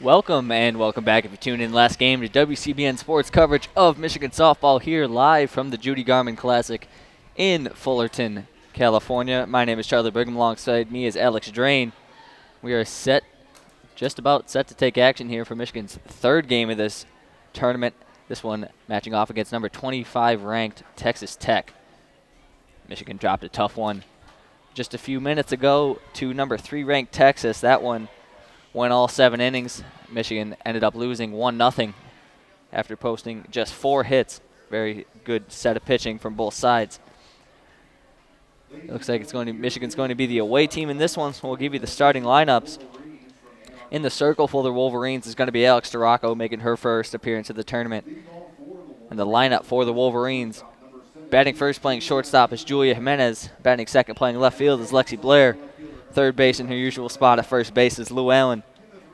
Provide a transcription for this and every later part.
Welcome and welcome back if you tuned in last game to WCBN Sports coverage of Michigan softball here live from the Judi Garman Classic in Fullerton, California. My name is Charlie Brigham. Alongside me is Alex Drain. We are just about set to take action here for Michigan's third game of this tournament. This one matching off against number 25 ranked Texas Tech. Michigan dropped a tough one just a few minutes ago to number 3 ranked Texas. That one went all 7 innings. Michigan ended up losing 1-0 after posting just 4 hits. Very good set of pitching from both sides. It looks like Michigan's going to be the away team in this one, so we'll give you the starting lineups. In the circle for the Wolverines is going to be Alex Scirocco making her first appearance of the tournament. And the lineup for the Wolverines, batting first playing shortstop is Julia Jimenez. Batting second playing left field is Lexi Blair. Third base in her usual spot at first base is Lou Allen.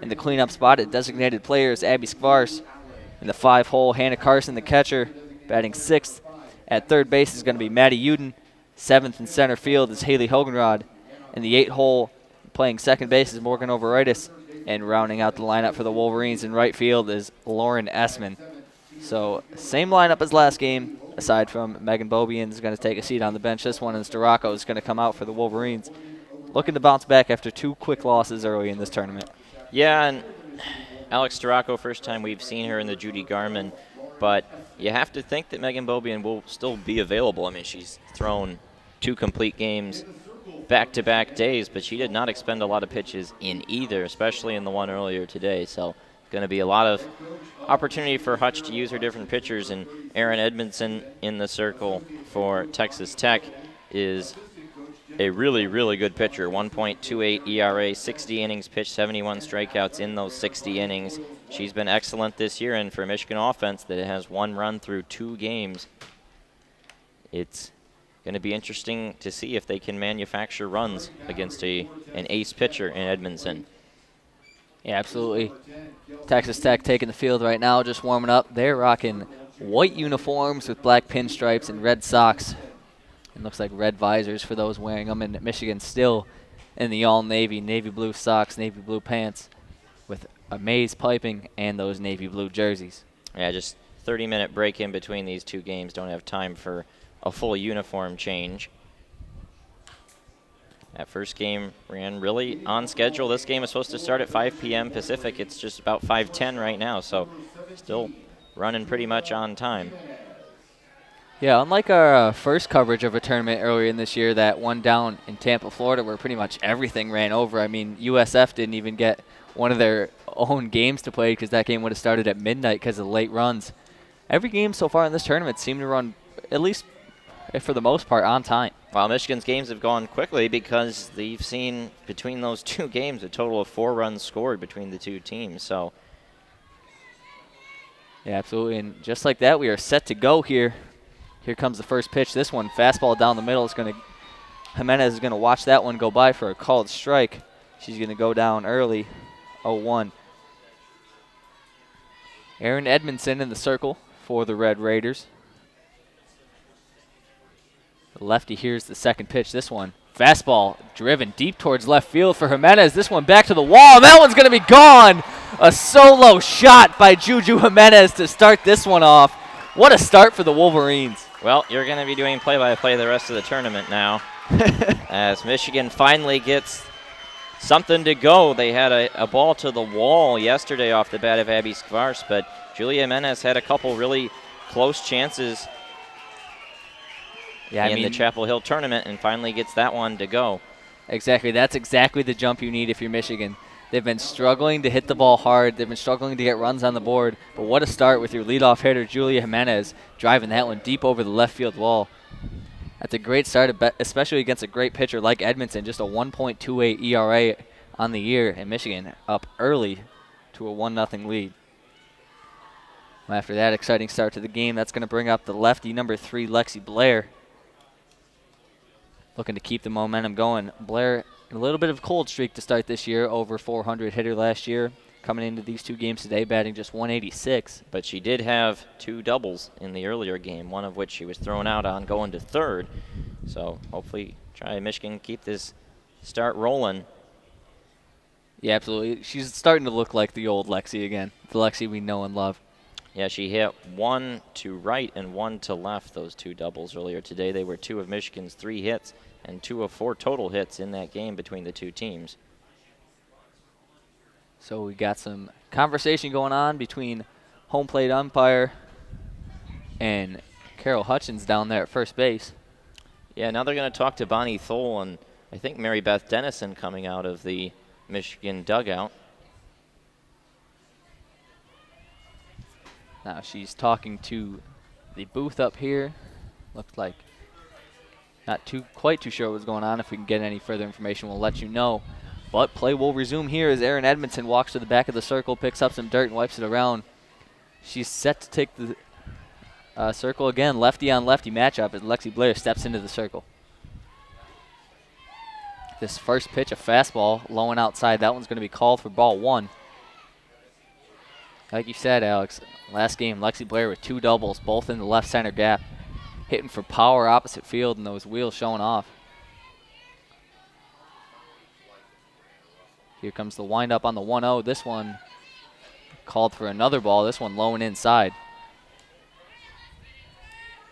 In the cleanup spot at designated player is Abby Skvars. In the 5-hole, Hannah Carson, the catcher, batting sixth. At third base is going to be Maddie Uden. Seventh in center field is Haley Hogenrod. In the 8-hole, playing second base is Morgan Overitis. And rounding out the lineup for the Wolverines in right field is Lauren Essman. So same lineup as last game, aside from Megan Bobian is going to take a seat on the bench. This one is Scirocco is going to come out for the Wolverines. Looking to bounce back after 2 quick losses early in this tournament. Yeah, and Alex Scirocco, first time we've seen her in the Judi Garman, but you have to think that Megan Bobian will still be available. I mean, she's thrown 2 complete games back-to-back days, but she did not expend a lot of pitches in either, especially in the one earlier today. So going to be a lot of opportunity for Hutch to use her different pitchers, and Erin Edmondson in the circle for Texas Tech is a really, really good pitcher. 1.28 ERA, 60 innings pitched, 71 strikeouts in those 60 innings. She's been excellent this year, and for a Michigan offense that has 1 run through 2 games, it's going to be interesting to see if they can manufacture runs against an ace pitcher in Edmondson. Yeah, absolutely. Texas Tech taking the field right now, just warming up. They're rocking white uniforms with black pinstripes and red socks. It looks like red visors for those wearing them. And Michigan still in the all-navy, navy blue socks, navy blue pants with a maize piping and those navy blue jerseys. Yeah, just 30-minute break in between these 2 games. Don't have time for a full uniform change. That first game ran really on schedule. This game is supposed to start at 5 p.m. Pacific. It's just about 5:10 right now, so still running pretty much on time. Yeah, unlike our first coverage of a tournament earlier in this year, that one down in Tampa, Florida, where pretty much everything ran over. I mean, USF didn't even get one of their own games to play because that game would have started at midnight because of late runs. Every game so far in this tournament seemed to run, at least for the most part, on time. While Michigan's games have gone quickly because they've seen between those 2 games a total of 4 runs scored between the 2 teams. So, yeah, absolutely. And just like that, we are set to go here. Here comes the first pitch. This one, fastball down the middle. Jimenez is going to watch that one go by for a called strike. She's going to go down early, 0-1. Erin Edmondson in the circle for the Red Raiders. The lefty hears the second pitch. This one, fastball driven deep towards left field for Jimenez. This one back to the wall. That one's going to be gone. A solo shot by Juju Jimenez to start this one off. What a start for the Wolverines. Well, you're going to be doing play-by-play the rest of the tournament now. As Michigan finally gets something to go. They had a ball to the wall yesterday off the bat of Abby Skvars, but Julia Jimenez had a couple really close chances in the Chapel Hill tournament and finally gets that one to go. Exactly. That's exactly the jump you need if you're Michigan. They've been struggling to hit the ball hard. They've been struggling to get runs on the board. But what a start with your leadoff hitter, Julia Jimenez, driving that one deep over the left field wall. That's a great start, especially against a great pitcher like Edmondson. Just a 1.28 ERA on the year, and Michigan up early to a 1-0 lead. After that exciting start to the game, that's going to bring up the lefty, number 3, Lexi Blair. Looking to keep the momentum going. Blair, a little bit of a cold streak to start this year, over 400 hitter last year. Coming into these 2 games today, batting just 186. But she did have 2 doubles in the earlier game, one of which she was thrown out on going to third. So hopefully try Michigan keep this start rolling. Yeah, absolutely. She's starting to look like the old Lexi again, the Lexi we know and love. Yeah, she hit one to right and one to left, those two doubles earlier today. They were two of Michigan's 3 hits and 2 of 4 total hits in that game between the two teams. So we got some conversation going on between home plate umpire and Carol Hutchins down there at first base. Yeah, now they're going to talk to Bonnie Thole and I think Mary Beth Dennison coming out of the Michigan dugout. Now she's talking to the booth up here. Looks like not quite too sure what's going on. If we can get any further information, we'll let you know. But play will resume here as Erin Edmondson walks to the back of the circle, picks up some dirt, and wipes it around. She's set to take the circle again. Lefty on lefty matchup as Lexi Blair steps into the circle. This first pitch, a fastball, low and outside. That one's going to be called for ball 1. Like you said, Alex, last game, Lexi Blair with 2 doubles, both in the left center gap, hitting for power opposite field and those wheels showing off. Here comes the windup on the 1-0. This one called for another ball. This one low and inside.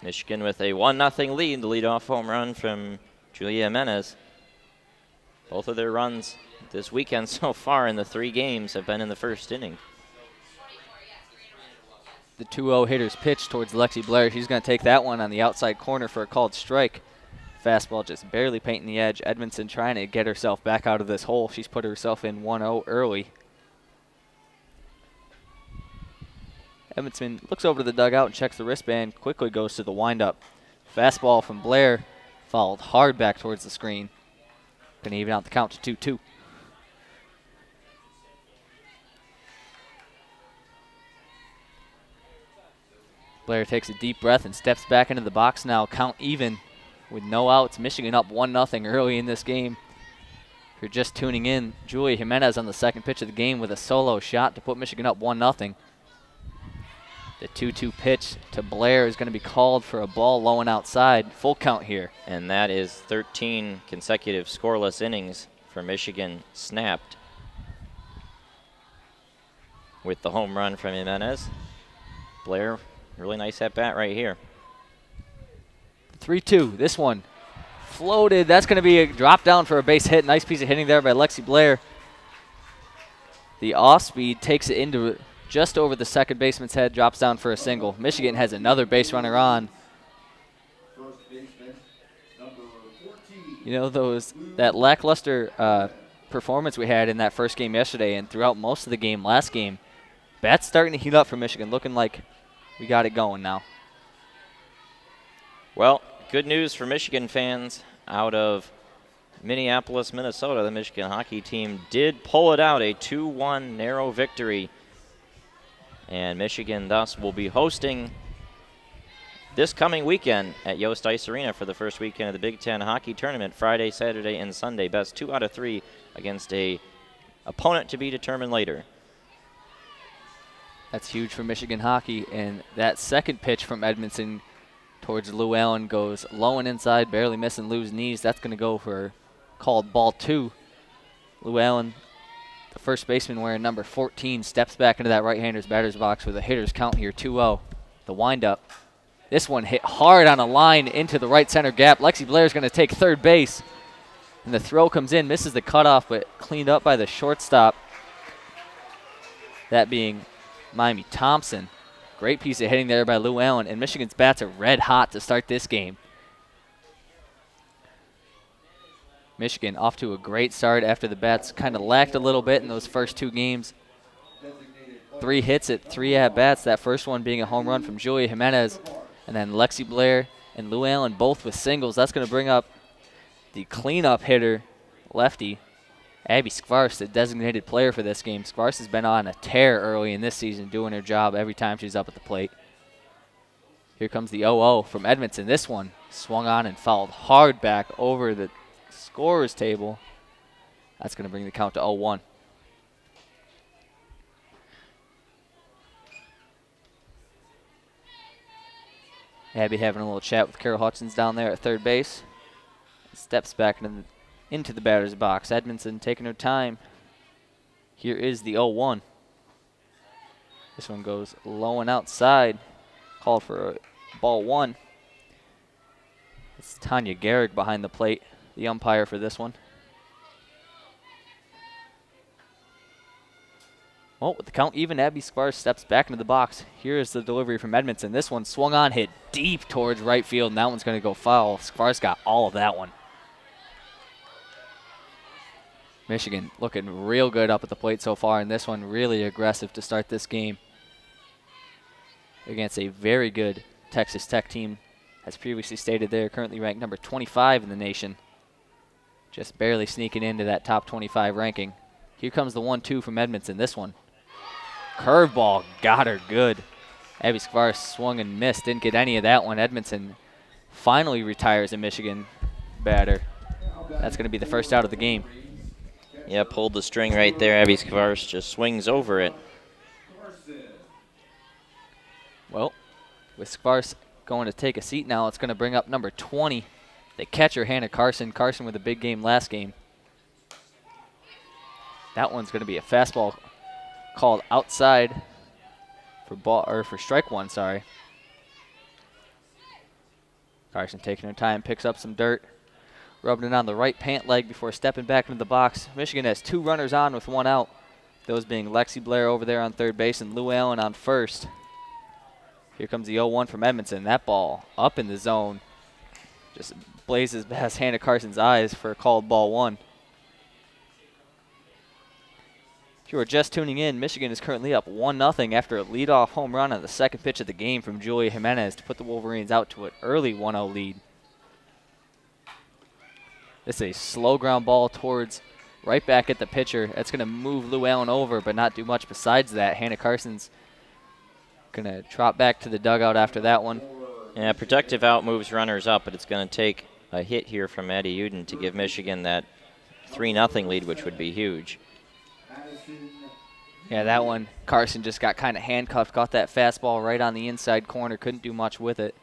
Michigan with a 1-0 lead, the leadoff home run from Julia Jimenez. Both of their runs this weekend so far in the 3 games have been in the first inning. The 2-0 hitter's pitch towards Lexi Blair. She's going to take that one on the outside corner for a called strike. Fastball just barely painting the edge. Edmondson trying to get herself back out of this hole. She's put herself in 1-0 early. Edmondson looks over to the dugout and checks the wristband, quickly goes to the windup. Fastball from Blair fouled hard back towards the screen. Going to even out the count to 2-2. Blair takes a deep breath and steps back into the box now. Count even with no outs. Michigan up 1-0 early in this game. If you're just tuning in, Julia Jimenez on the second pitch of the game with a solo shot to put Michigan up 1-0. The 2-2 pitch to Blair is going to be called for a ball low and outside. Full count here. And that is 13 consecutive scoreless innings for Michigan snapped with the home run from Jimenez. Blair, really nice at bat right here. 3-2. This one floated. That's going to be a drop down for a base hit. Nice piece of hitting there by Lexi Blair. The off speed takes it into just over the second baseman's head, drops down for a single. Michigan has another base runner on. You know, that lackluster performance we had in that first game yesterday and throughout most of the game last game, bats starting to heat up for Michigan, looking like we got it going now. Well, good news for Michigan fans out of Minneapolis, Minnesota. The Michigan hockey team did pull it out, a 2-1 narrow victory. And Michigan thus will be hosting this coming weekend at Yost Ice Arena for the first weekend of the Big Ten hockey tournament, Friday, Saturday, and Sunday. Best 2 out of 3 against a opponent to be determined later. That's huge for Michigan hockey. And that second pitch from Edmondson towards Lou Allen goes low and inside, barely missing Lou's knees. That's going to go for called ball 2. Lou Allen, the first baseman wearing number 14, steps back into that right-hander's batter's box with a hitter's count here, 2-0. The windup. This one hit hard on a line into the right center gap. Lexi Blair's going to take third base. And the throw comes in, misses the cutoff, but cleaned up by the shortstop. That being Miami Thompson. Great piece of hitting there by Lou Allen. And Michigan's bats are red hot to start this game. Michigan off to a great start after the bats kind of lacked a little bit in those first 2 games. 3 hits at 3 at-bats, that first one being a home run from Julia Jimenez. And then Lexi Blair and Lou Allen both with singles. That's going to bring up the cleanup hitter, lefty, Abby Skvarce, the designated player for this game. Skvarce has been on a tear early in this season, doing her job every time she's up at the plate. Here comes the 0-0 from Edmondson. This one swung on and fouled hard back over the scorer's table. That's going to bring the count to 0-1. Abby having a little chat with Carol Hutchins down there at third base. Steps back into the batter's box. Edmondson taking her time. Here is the 0-1. This one goes low and outside. Called for ball 1. It's Tanya Garrick behind the plate, the umpire for this one. Well, with the count even, Abby Skvar steps back into the box. Here is the delivery from Edmondson. This one swung on, hit deep towards right field, and that one's going to go foul. Skvar's got all of that one. Michigan looking real good up at the plate so far, and this one really aggressive to start this game against a very good Texas Tech team. As previously stated, they're currently ranked number 25 in the nation, just barely sneaking into that top 25 ranking. Here comes the 1-2 from Edmondson. This one, curveball, got her good. Abby Skvar swung and missed, didn't get any of that one. Edmondson finally retires a Michigan batter. That's going to be the first out of the game. Yeah, pulled the string right there. Abby Skvars just swings over it. Well, with Skvars going to take a seat now, it's going to bring up number 20, the catcher, Hannah Carson. Carson with a big game last game. That one's going to be a fastball called outside for strike 1, sorry. Carson taking her time, picks up some dirt, rubbing it on the right pant leg before stepping back into the box. Michigan has 2 runners on with 1 out, those being Lexi Blair over there on third base and Lou Allen on first. Here comes the 0-1 from Edmondson. That ball up in the zone just blazes past Hannah Carson's eyes for a called ball 1. If you are just tuning in, Michigan is currently up 1-0 after a leadoff home run on the second pitch of the game from Julia Jimenez to put the Wolverines out to an early 1-0 lead. This is a slow ground ball towards right back at the pitcher. That's going to move Lou Allen over, but not do much besides that. Hannah Carson's going to trot back to the dugout after that one. Yeah, protective out moves runners up, but it's going to take a hit here from Addie Uden to give Michigan that 3-0 lead, which would be huge. Yeah, that one, Carson just got kind of handcuffed, caught that fastball right on the inside corner, couldn't do much with it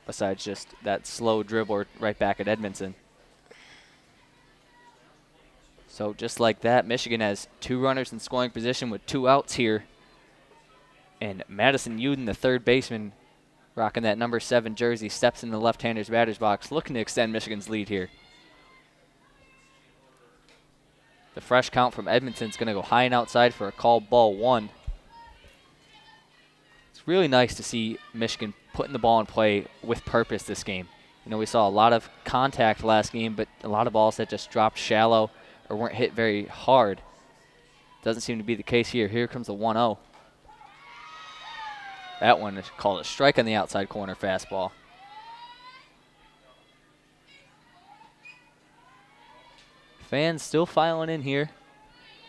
besides just that slow dribble right back at Edmondson. So just like that, Michigan has 2 runners in scoring position with 2 outs here. And Madison Uden, the third baseman, rocking that number 7 jersey, steps in the left-hander's batter's box, looking to extend Michigan's lead here. The fresh count from Edmonton's going to go high and outside for a called ball 1. It's really nice to see Michigan putting the ball in play with purpose this game. You know, we saw a lot of contact last game, but a lot of balls that just dropped shallow or weren't hit very hard. Doesn't seem to be the case here. Here comes the 1-0. That one is called a strike on the outside corner fastball. Fans still filing in here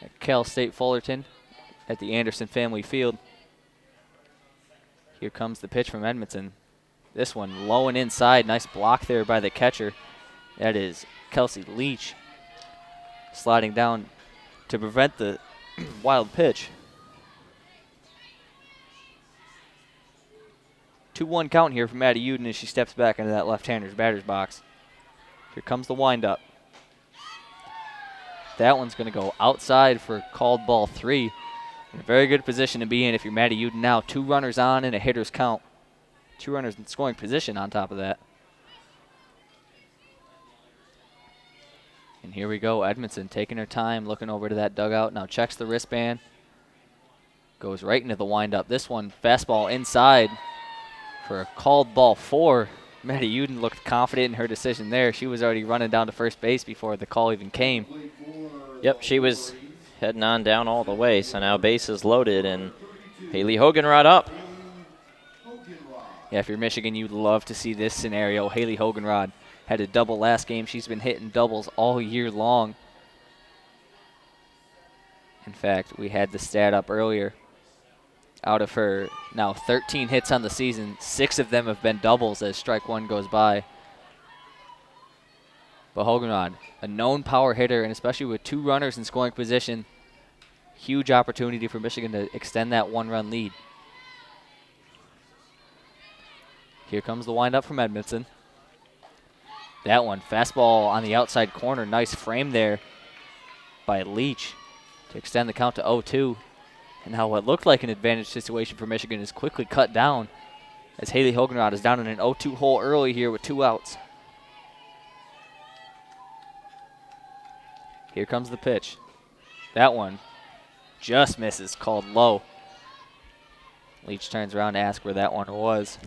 at Cal State Fullerton at the Anderson Family Field. Here comes the pitch from Edmondson. This one low and inside. Nice block there by the catcher. That is Kelsey Leach sliding down to prevent the wild pitch. 2-1 count here from Addie Uden as she steps back into that left-hander's batter's box. Here comes the windup. That one's going to go outside for called ball 3. In a very good position to be in if you're Maddie Uden now. 2 runners on and a hitter's count. 2 runners in scoring position on top of that. And here we go. Edmondson taking her time, looking over to that dugout. Now checks the wristband. Goes right into the windup. This one, fastball inside for a called ball 4. Maddie Uden looked confident in her decision there. She was already running down to first base before the call even came. Yep, she was heading on down all the way, so now bases loaded, and Haley Hoganrod up. Yeah, if you're Michigan, you'd love to see this scenario. Haley Hoganrod had a double last game. She's been hitting doubles all year long. In fact, we had the stat up earlier. Out of her now 13 hits on the season, 6 of them have been doubles as strike 1 goes by. But Hoganrod, a known power hitter, and especially with 2 runners in scoring position, huge opportunity for Michigan to extend that 1-run lead. Here comes the windup from Edmondson. That one, fastball on the outside corner. Nice frame there by Leach. to extend the count to 0-2. And now what looked like an advantage situation for Michigan is quickly cut down as Haley Hogenrod is down in an 0-2 hole early here with 2 outs. Here comes the pitch. That one just misses, called low. Leach turns around to ask where that one was.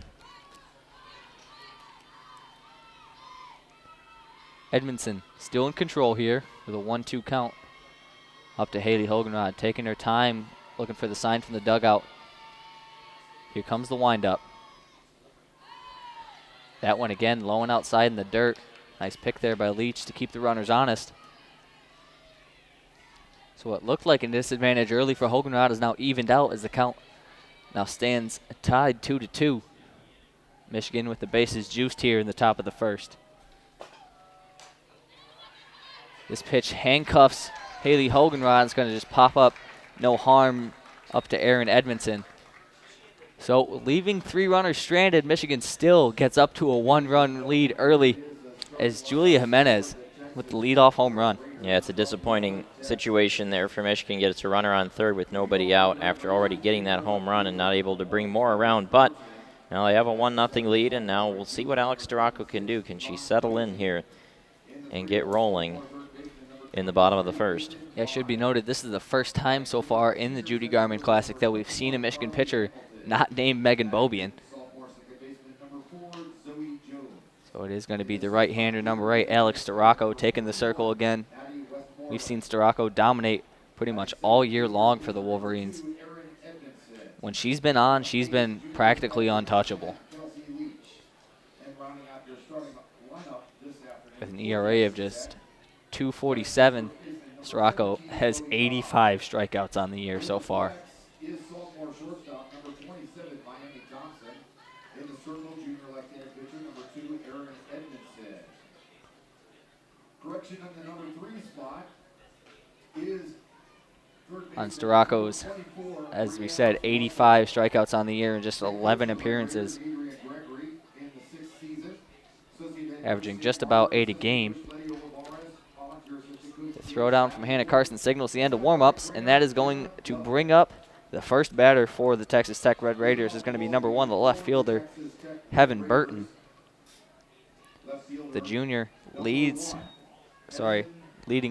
Edmondson still in control here with a 1-2 count. Up to Haley Hogenrod, taking her time, looking for the sign from the dugout. Here comes the windup. That one again, low and outside in the dirt. Nice pick there by Leach to keep the runners honest. So what looked like a disadvantage early for Hogenrod is now evened out as the count now stands tied 2-2. Michigan with the bases juiced here in the top of the first. This pitch handcuffs Haley Hogenrod. It's going to just pop up, no harm, up to Aaron Edmondson. So leaving 3 runners stranded, Michigan still gets up to a 1-run lead early as Julia Jimenez with the leadoff home run. Yeah, it's a disappointing situation there for Michigan. Gets a runner on third with nobody out after already getting that home run and not able to bring more around. But now they have a 1-0 lead, and now we'll see what Alex Scirocco can do. Can she settle in here and get rolling in the bottom of the first? Yeah, it should be noted this is the first time so far in the Judi Garman Classic that we've seen a Michigan pitcher not named Megan Beaubien. So it is going to be the right-hander, number 8, Alex Scirocco, taking the circle again. We've seen Scirocco dominate pretty much all year long for the Wolverines. When she's been on, she's been practically untouchable. With an ERA of just 2.47, Scirocco has 85 strikeouts on the year so far. On Scirocco's, as we said, 85 strikeouts on the year in just 11 appearances, averaging just about 8 a game. The throwdown from Hannah Carson signals the end of warm-ups, and that is going to bring up the first batter for the Texas Tech Red Raiders. Is going to be number 1, the left fielder, Heaven Burton. The junior leading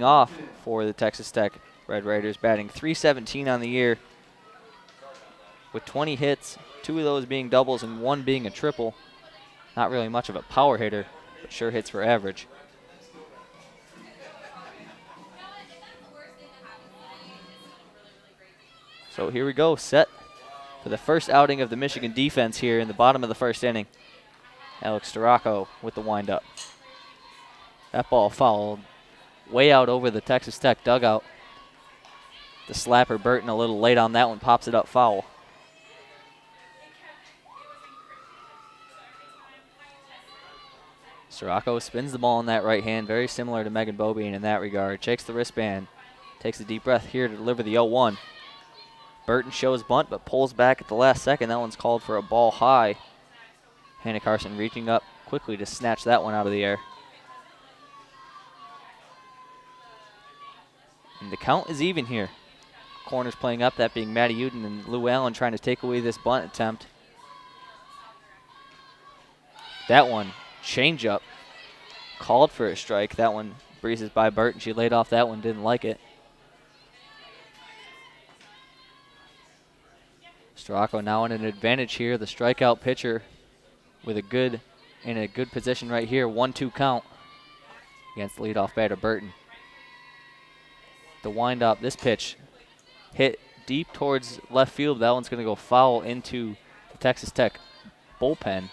off for the Texas Tech Red Raiders, batting .317 on the year with 20 hits, 2 of those being doubles and 1 being a triple. Not really much of a power hitter, but sure hits for average. So here we go, set for the first outing of the Michigan defense here in the bottom of the first inning. Alex Scirocco with the windup. That ball fouled way out over the Texas Tech dugout. The slapper Burton a little late on that one, pops it up foul. Scirocco spins the ball in that right hand, very similar to Megan Beaubien in that regard. Shakes the wristband, takes a deep breath here to deliver the 0-1. Burton shows bunt, but pulls back at the last second. That one's called for a ball high. Hannah Carson reaching up quickly to snatch that one out of the air. And the count is even here. Corners playing up, that being Maddie Uden and Lou Allen trying to take away this bunt attempt. That one, changeup, called for a strike. That one breezes by Burton. She laid off that one, didn't like it. Scirocco now in an advantage here. The strikeout pitcher with in a good position right here. 1-2 count against leadoff batter Burton. The windup, this pitch hit deep towards left field. That one's going to go foul into the Texas Tech bullpen.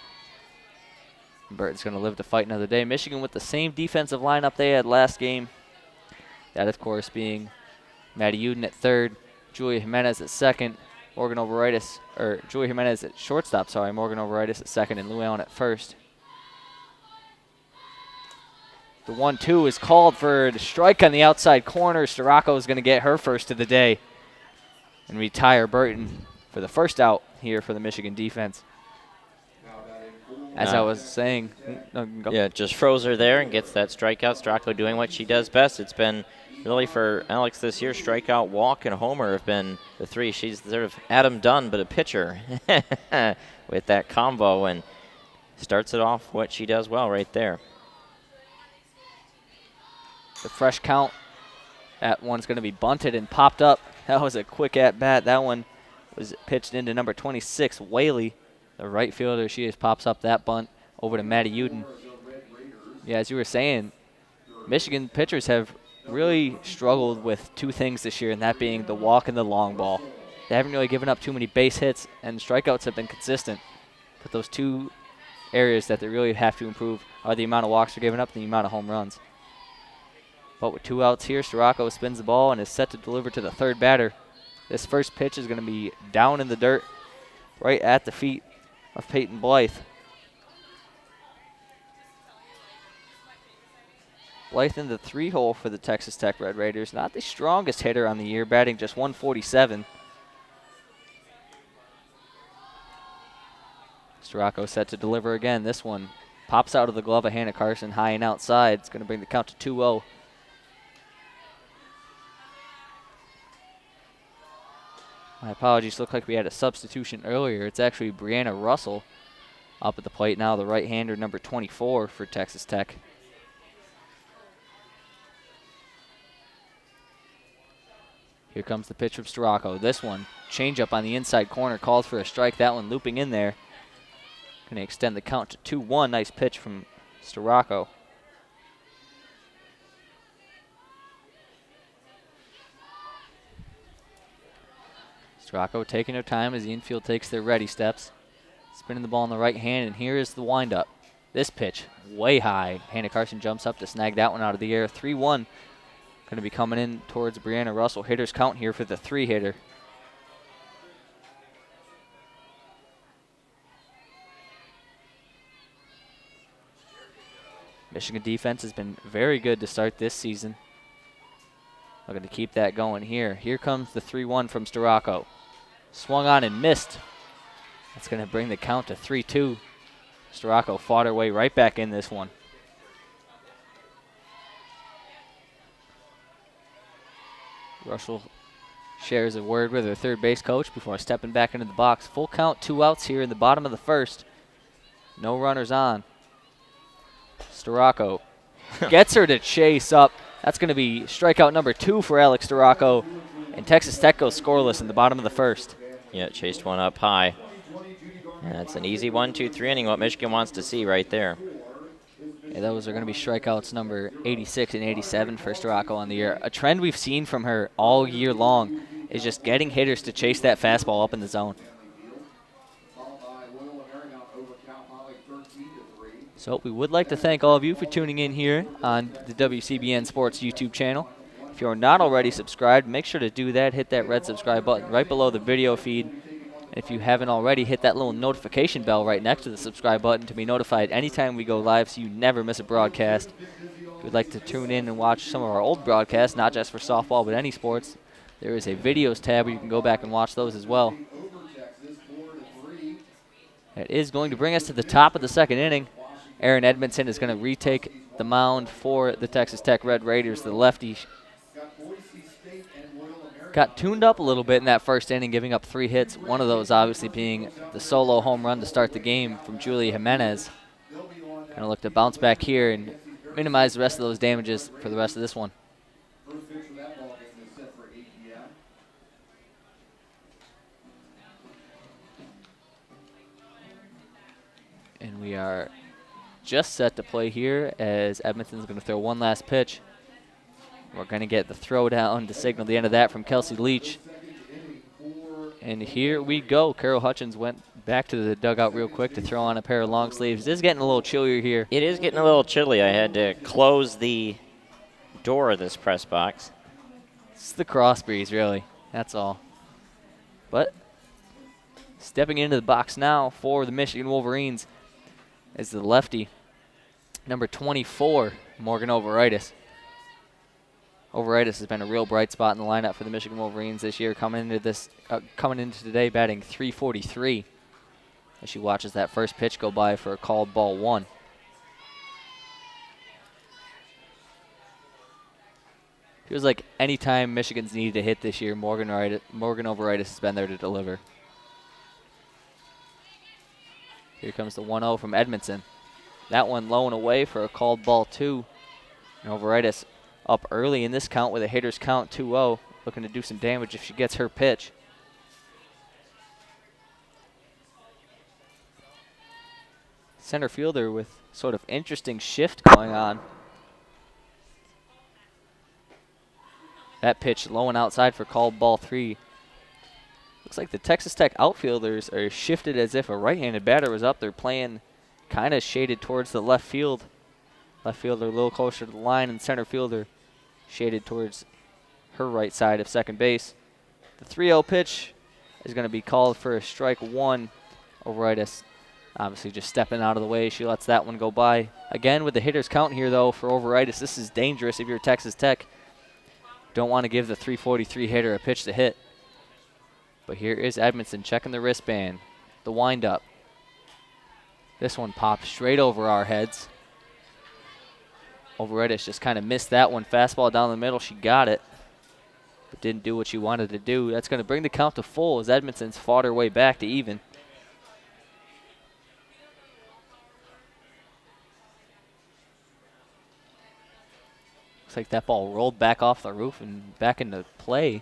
Burton's going to live to fight another day. Michigan with the same defensive lineup they had last game. That, of course, being Maddie Uden at third, Julia Jimenez at second, Julia Jimenez at shortstop, Morgan Overitis at second, and Lou Allen at first. The 1-2 is called for the strike on the outside corner. Scirocco is going to get her first of the day and retire Burton for the first out here for the Michigan defense. As I was saying. Yeah, just froze her there and gets that strikeout. Scirocco doing what she does best. It's been really for Alex this year, strikeout, walk, and homer have been the three. She's sort of Adam Dunn, but a pitcher with that combo, and starts it off what she does well right there. The fresh count. That one's going to be bunted and popped up. That was a quick at-bat. That one was pitched into number 26, Whaley, the right fielder. She just pops up that bunt over to Maddie Uden. Yeah, as you were saying, Michigan pitchers have really struggled with two things this year, and that being the walk and the long ball. They haven't really given up too many base hits, and strikeouts have been consistent. But those two areas that they really have to improve are the amount of walks they're giving up and the amount of home runs. But with 2 outs here, Scirocco spins the ball and is set to deliver to the third batter. This first pitch is going to be down in the dirt, right at the feet of Peyton Blythe. Blythe in the 3-hole for the Texas Tech Red Raiders. Not the strongest hitter on the year, batting just 147. Scirocco set to deliver again. This one pops out of the glove of Hannah Carson, high and outside. It's going to bring the count to 2-0. My apologies, looked like we had a substitution earlier. It's actually Brianna Russell up at the plate now, the right-hander, number 24 for Texas Tech. Here comes the pitch from Scirocco. This one, changeup on the inside corner, called for a strike. That one looping in there. Going to extend the count to 2-1. Nice pitch from Scirocco. Scirocco taking her time as the infield takes their ready steps. Spinning the ball in the right hand, and here is the windup. This pitch, way high. Hannah Carson jumps up to snag that one out of the air. 3-1. Going to be coming in towards Brianna Russell. Hitters count here for the 3-hitter. Michigan defense has been very good to start this season. Looking to keep that going here. Here comes the 3-1 from Scirocco. Swung on and missed. That's going to bring the count to 3-2. Scirocco fought her way right back in this one. Russell shares a word with her third base coach before stepping back into the box. Full count, 2 outs here in the bottom of the first. No runners on. Scirocco gets her to chase up. That's going to be strikeout number 2 for Alex Scirocco. And Texas Tech goes scoreless in the bottom of the first. Yeah, chased one up high. And that's an easy 1-2-3 inning, what Michigan wants to see right there. Yeah, those are going to be strikeouts number 86 and 87 for Scirocco on the year. A trend we've seen from her all year long is just getting hitters to chase that fastball up in the zone. So we would like to thank all of you for tuning in here on the WCBN Sports YouTube channel. If you're not already subscribed, make sure to do that. Hit that red subscribe button right below the video feed. And if you haven't already, hit that little notification bell right next to the subscribe button to be notified anytime we go live so you never miss a broadcast. If you'd like to tune in and watch some of our old broadcasts, not just for softball but any sports, there is a videos tab where you can go back and watch those as well. That is going to bring us to the top of the second inning. Aaron Edmondson is going to retake the mound for the Texas Tech Red Raiders. The lefty got tuned up a little bit in that first inning, giving up 3 hits, one of those obviously being the solo home run to start the game from Julia Jimenez. Going to look to bounce back here and minimize the rest of those damages for the rest of this one. And we are just set to play here as Edmonton's going to throw one last pitch. We're going to get the throw down to signal the end of that from Kelsey Leach. And here we go. Carol Hutchins went back to the dugout real quick to throw on a pair of long sleeves. It is getting a little chillier here. It is getting a little chilly. I had to close the door of this press box. It's the cross breeze, really. That's all. But stepping into the box now for the Michigan Wolverines is the lefty, number 24, Morgan Overitis. Overitis has been a real bright spot in the lineup for the Michigan Wolverines this year, coming into today batting .343 as she watches that first pitch go by for a called ball 1. Feels like any time Michigan's needed a hit this year, Morgan Overitis has been there to deliver. Here comes the 1-0 from Edmondson. That one low and away for a called ball 2. And Overitis up early in this count with a hitter's count 2-0, looking to do some damage if she gets her pitch. Center fielder with sort of interesting shift going on. That pitch low and outside for called ball 3. Looks like the Texas Tech outfielders are shifted as if a right-handed batter was up there playing kind of shaded towards the left field. Left fielder a little closer to the line, and center fielder shaded towards her right side of second base. The 3-0 pitch is going to be called for a strike 1. Overitis obviously just stepping out of the way. She lets that one go by. Again, with the hitter's count here, though, for Overitis, this is dangerous if you're Texas Tech. Don't want to give the 343 hitter a pitch to hit. But here is Edmondson checking the wristband. The windup. This one popped straight over our heads. Overitis just kind of missed that one. Fastball down the middle. She got it, but didn't do what she wanted to do. That's going to bring the count to full as Edmondson's fought her way back to even. Looks like that ball rolled back off the roof and back into play.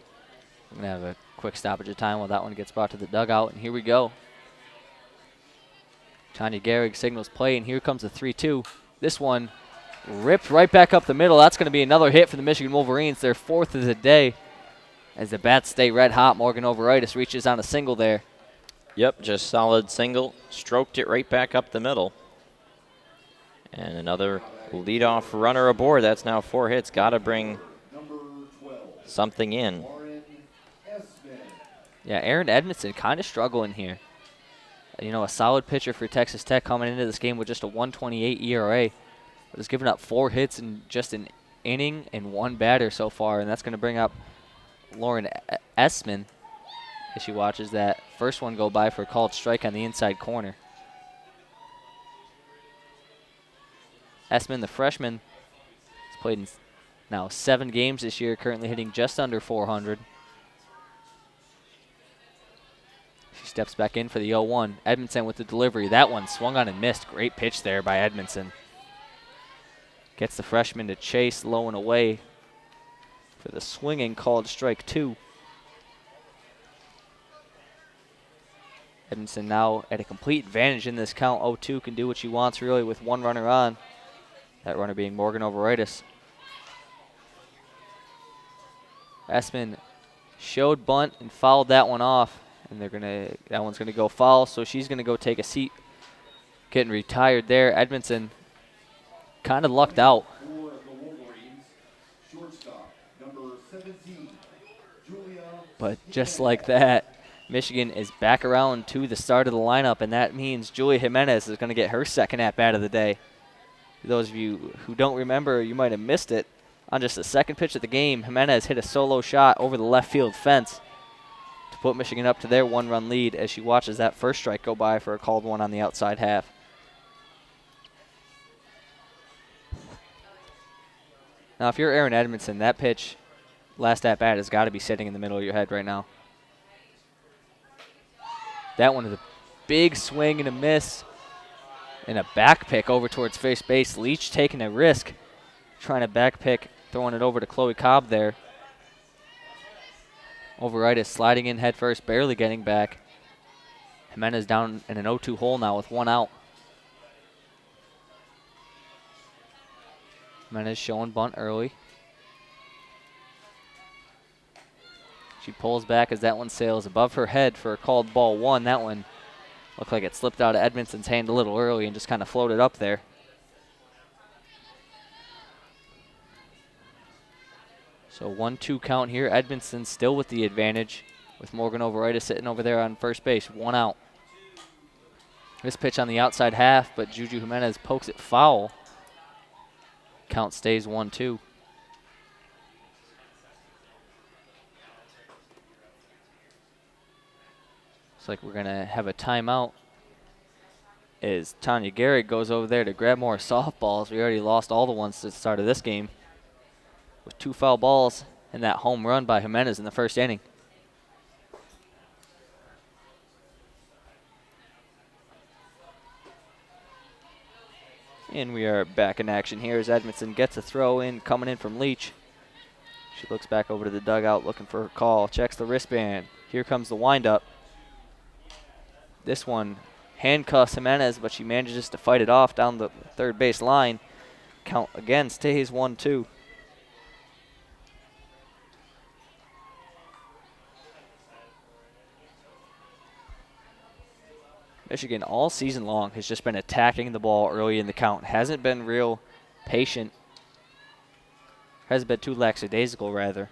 We're going to have a quick stoppage of time while that one gets brought to the dugout, and here we go. Tanya Gehrig signals play, and here comes the 3-2. This one ripped right back up the middle. That's going to be another hit for the Michigan Wolverines, their 4th of the day. As the bats stay red hot, Morgan Overitis reaches on a single there. Yep, just solid single. Stroked it right back up the middle. And another leadoff runner aboard. That's now 4 hits. Got to bring something in. Yeah, Aaron Edmondson kind of struggling here. You know, a solid pitcher for Texas Tech coming into this game with just a 1.28 ERA. But has given up 4 hits in just an inning and 1 batter so far, and that's going to bring up Lauren Essman as she watches that first one go by for a called strike on the inside corner. Essman, the freshman, has played in now 7 games this year, currently hitting just under 400. She steps back in for the 0-1. Edmondson with the delivery. That one swung on and missed. Great pitch there by Edmondson. Gets the freshman to chase low and away for the swinging called strike 2. Edmondson now at a complete advantage in this count. 0-2, can do what she wants really with 1 runner on. That runner being Morgan Overitis. Essman showed bunt and fouled that one off, and that one's gonna go foul, so she's gonna go take a seat. Getting retired there. Edmondson kind of lucked out. But just like that, Michigan is back around to the start of the lineup, and that means Julia Jimenez is going to get her second at-bat of the day. For those of you who don't remember, you might have missed it. On just the second pitch of the game, Jimenez hit a solo shot over the left field fence to put Michigan up to their 1-run lead as she watches that first strike go by for a called one on the outside half. Now, if you're Aaron Edmondson, that pitch, last at-bat, has got to be sitting in the middle of your head right now. That one is a big swing and a miss. And a back pick over towards first base. Leach taking a risk, trying to back pick, throwing it over to Chloe Cobb there. Overitis sliding in head first, barely getting back. Jimenez down in an 0-2 hole now with 1 out. Jimenez showing bunt early. She pulls back as that one sails above her head for a called ball 1. That one looked like it slipped out of Edmondson's hand a little early and just kind of floated up there. So 1-2 count here. Edmondson still with the advantage with Morgan Overitis sitting over there on first base. 1 out. This pitch on the outside half, but Juju Jimenez pokes it foul. Count stays 1-2. Looks like we're going to have a timeout as Tanya Gehrig goes over there to grab more softballs. We already lost all the ones at the start of this game with 2 foul balls and that home run by Jimenez in the first inning. And we are back in action here as Edmondson gets a throw in, coming in from Leach. She looks back over to the dugout looking for her call, checks the wristband. Here comes the windup. This one handcuffs Jimenez, but she manages to fight it off down the third base line. Count again stays 1-2. Michigan all season long has just been attacking the ball early in the count. Hasn't been real patient. Hasn't been too lackadaisical, rather.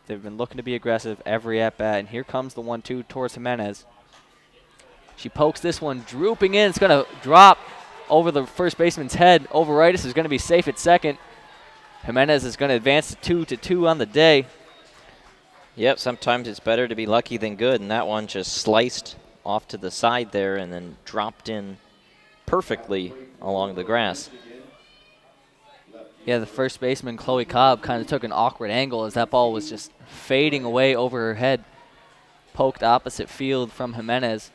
They've been looking to be aggressive every at-bat, and here comes the 1-2 towards Jimenez. She pokes this one, drooping in. It's going to drop over the first baseman's head. Overitis is going to be safe at second. Jimenez is going to advance to 2-2 on the day. Yep, sometimes it's better to be lucky than good, and that one just sliced off to the side there and then dropped in perfectly along the grass. Yeah, the first baseman, Chloe Cobb, kind of took an awkward angle as that ball was just fading away over her head. Poked opposite field from Jimenez.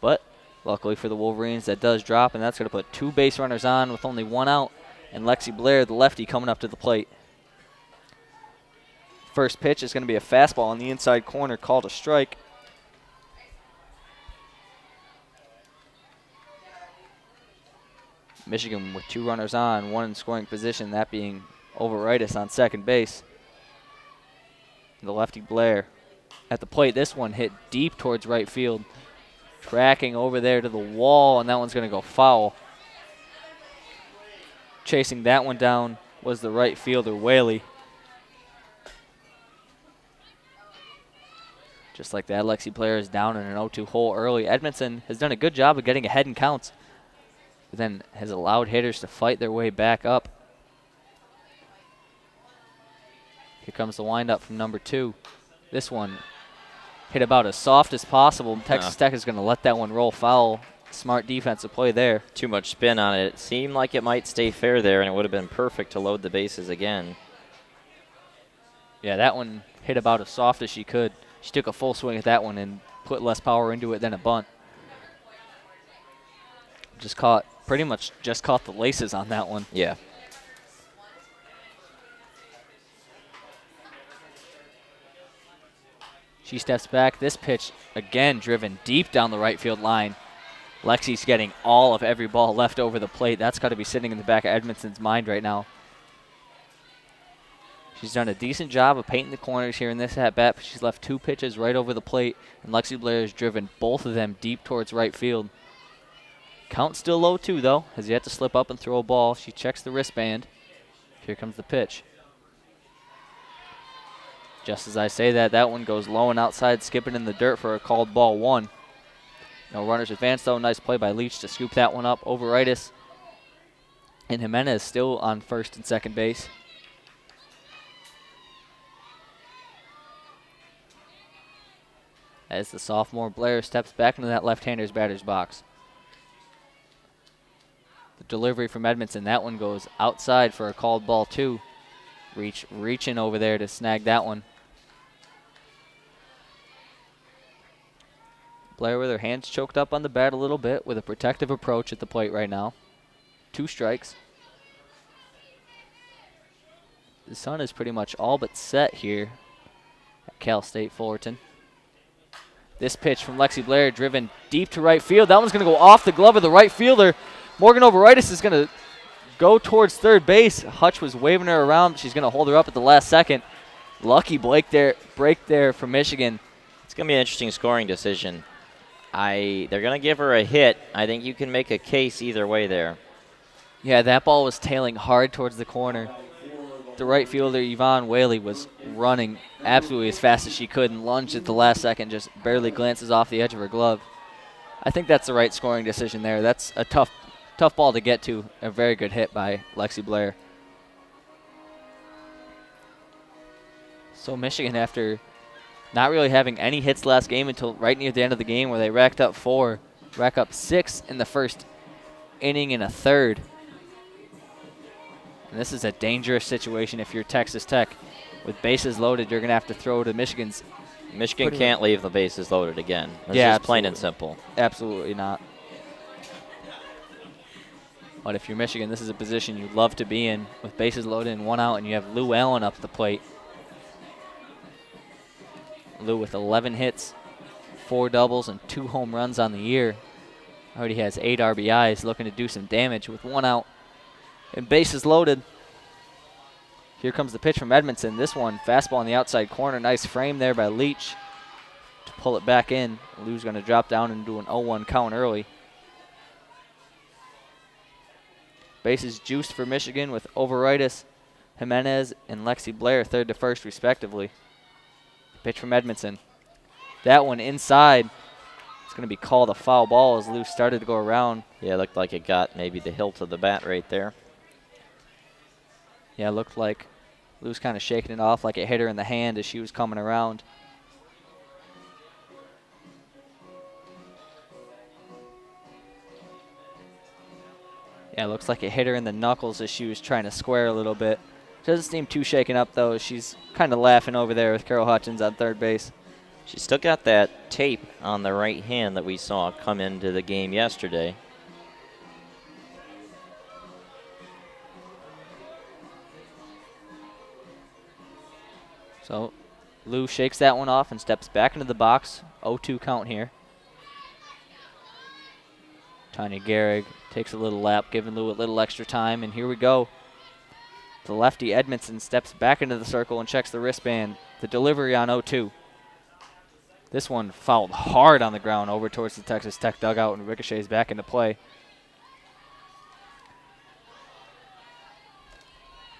But luckily for the Wolverines, that does drop, and that's going to put 2 base runners on with only 1 out. And Lexi Blair, the lefty, coming up to the plate. First pitch is going to be a fastball on the inside corner, called a strike. Michigan with 2 runners on, 1 in scoring position, that being Overitis on second base. The lefty Blair at the plate. This one hit deep towards right field. Tracking over there to the wall, and that one's going to go foul. Chasing that one down was the right fielder, Whaley. Just like that, Lexi Blair is down in an 0-2 hole early. Edmondson has done a good job of getting ahead in counts, but then has allowed hitters to fight their way back up. Here comes the windup from number 2. This one hit about as soft as possible. Texas Tech is going to let that one roll foul. Smart defensive play there. Too much spin on it. It seemed like it might stay fair there, and it would have been perfect to load the bases again. Yeah, that one hit about as soft as she could. She took a full swing at that one and put less power into it than a bunt. Pretty much just caught the laces on that one. Yeah. She steps back. This pitch, again, driven deep down the right field line. Lexi's getting all of every ball left over the plate. That's got to be sitting in the back of Edmondson's mind right now. She's done a decent job of painting the corners here in this at-bat, but she's left 2 pitches right over the plate, and Lexi Blair has driven both of them deep towards right field. Count still low, too, though. Has yet to slip up and throw a ball. She checks the wristband. Here comes the pitch. Just as I say that, that one goes low and outside, skipping in the dirt for a called ball 1. No runners advance, though. Nice play by Leach to scoop that one up. Overitis and Jimenez still on first and second base. As the sophomore Blair steps back into that left-hander's batter's box. The delivery from Edmondson, that one goes outside for a called ball 2. Reaching over there to snag that one. Blair with her hands choked up on the bat a little bit with a protective approach at the plate right now. 2 strikes. The sun is pretty much all but set here at Cal State Fullerton. This pitch from Lexi Blair driven deep to right field. That one's going to go off the glove of the right fielder. Morgan Overitis is going to go towards third base. Hutch was waving her around. She's going to hold her up at the last second. Lucky break there from Michigan. It's going to be an interesting scoring decision. They're going to give her a hit. I think you can make a case either way there. Yeah, that ball was tailing hard towards the corner. The right fielder, Yvonne Whaley, was running absolutely as fast as she could and lunged at the last second, just barely glances off the edge of her glove. I think that's the right scoring decision there. That's a tough ball to get to. A very good hit by Lexi Blair. So Michigan, after not really having any hits last game until right near the end of the game where they rack up 6 in the first inning and a third. And this is a dangerous situation if you're Texas Tech. With bases loaded, you're going to have to throw to Michigan's. Michigan can't leave the bases loaded again. That's Yeah, just plain and simple. Absolutely not. But if you're Michigan, this is a position you'd love to be in with bases loaded and 1 out, and you have Lou Allen up the plate. Lou with 11 hits, 4 doubles, and 2 home runs on the year. Already has 8 RBIs, looking to do some damage with 1 out and bases loaded. Here comes the pitch from Edmondson. This one, fastball in the outside corner. Nice frame there by Leach to pull it back in. Lou's going to drop down and do an 0-1 count early. Bases juiced for Michigan with Overitis, Jimenez, and Lexi Blair third to first respectively. Pitch from Edmondson. That one inside. It's going to be called a foul ball as Lou started to go around. Yeah, it looked like it got maybe the hilt of the bat right there. Yeah, it looked like Lou's kind of shaking it off like it hit her in the hand as she was coming around. Yeah, it looks like it hit her in the knuckles as she was trying to square a little bit. Doesn't seem too shaken up, though. She's kind of laughing over there with Carol Hutchins on third base. She's still got that tape on the right hand that we saw come into the game yesterday. So Lou shakes that one off and steps back into the box. 0-2 count here. Tanya Gehrig takes a little lap, giving Lou a little extra time, and here we go. The lefty Edmondson steps back into the circle and checks the wristband. The delivery on 0-2. This one fouled hard on the ground over towards the Texas Tech dugout and ricochets back into play.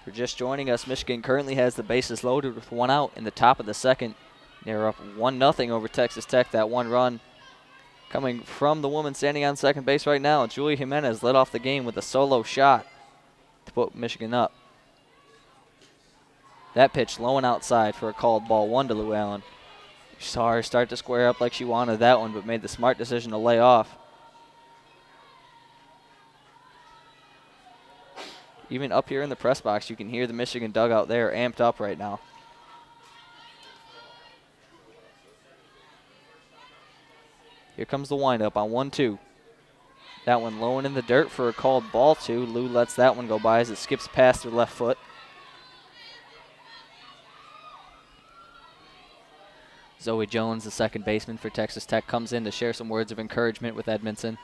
For just joining us, Michigan currently has the bases loaded with 1 out in the top of the second. They're up 1-0 over Texas Tech. That 1 run coming from the woman standing on second base right now. Julia Jimenez led off the game with a solo shot to put Michigan up. That pitch low and outside for a called ball 1 to Lou Allen. She saw her start to square up like she wanted that one, but made the smart decision to lay off. Even up here in the press box, you can hear the Michigan dugout there amped up right now. Here comes the windup on 1-2. That one low and in the dirt for a called ball 2. Lou lets that one go by as it skips past her left foot. Zoe Jones, the second baseman for Texas Tech, comes in to share some words of encouragement with Edmondson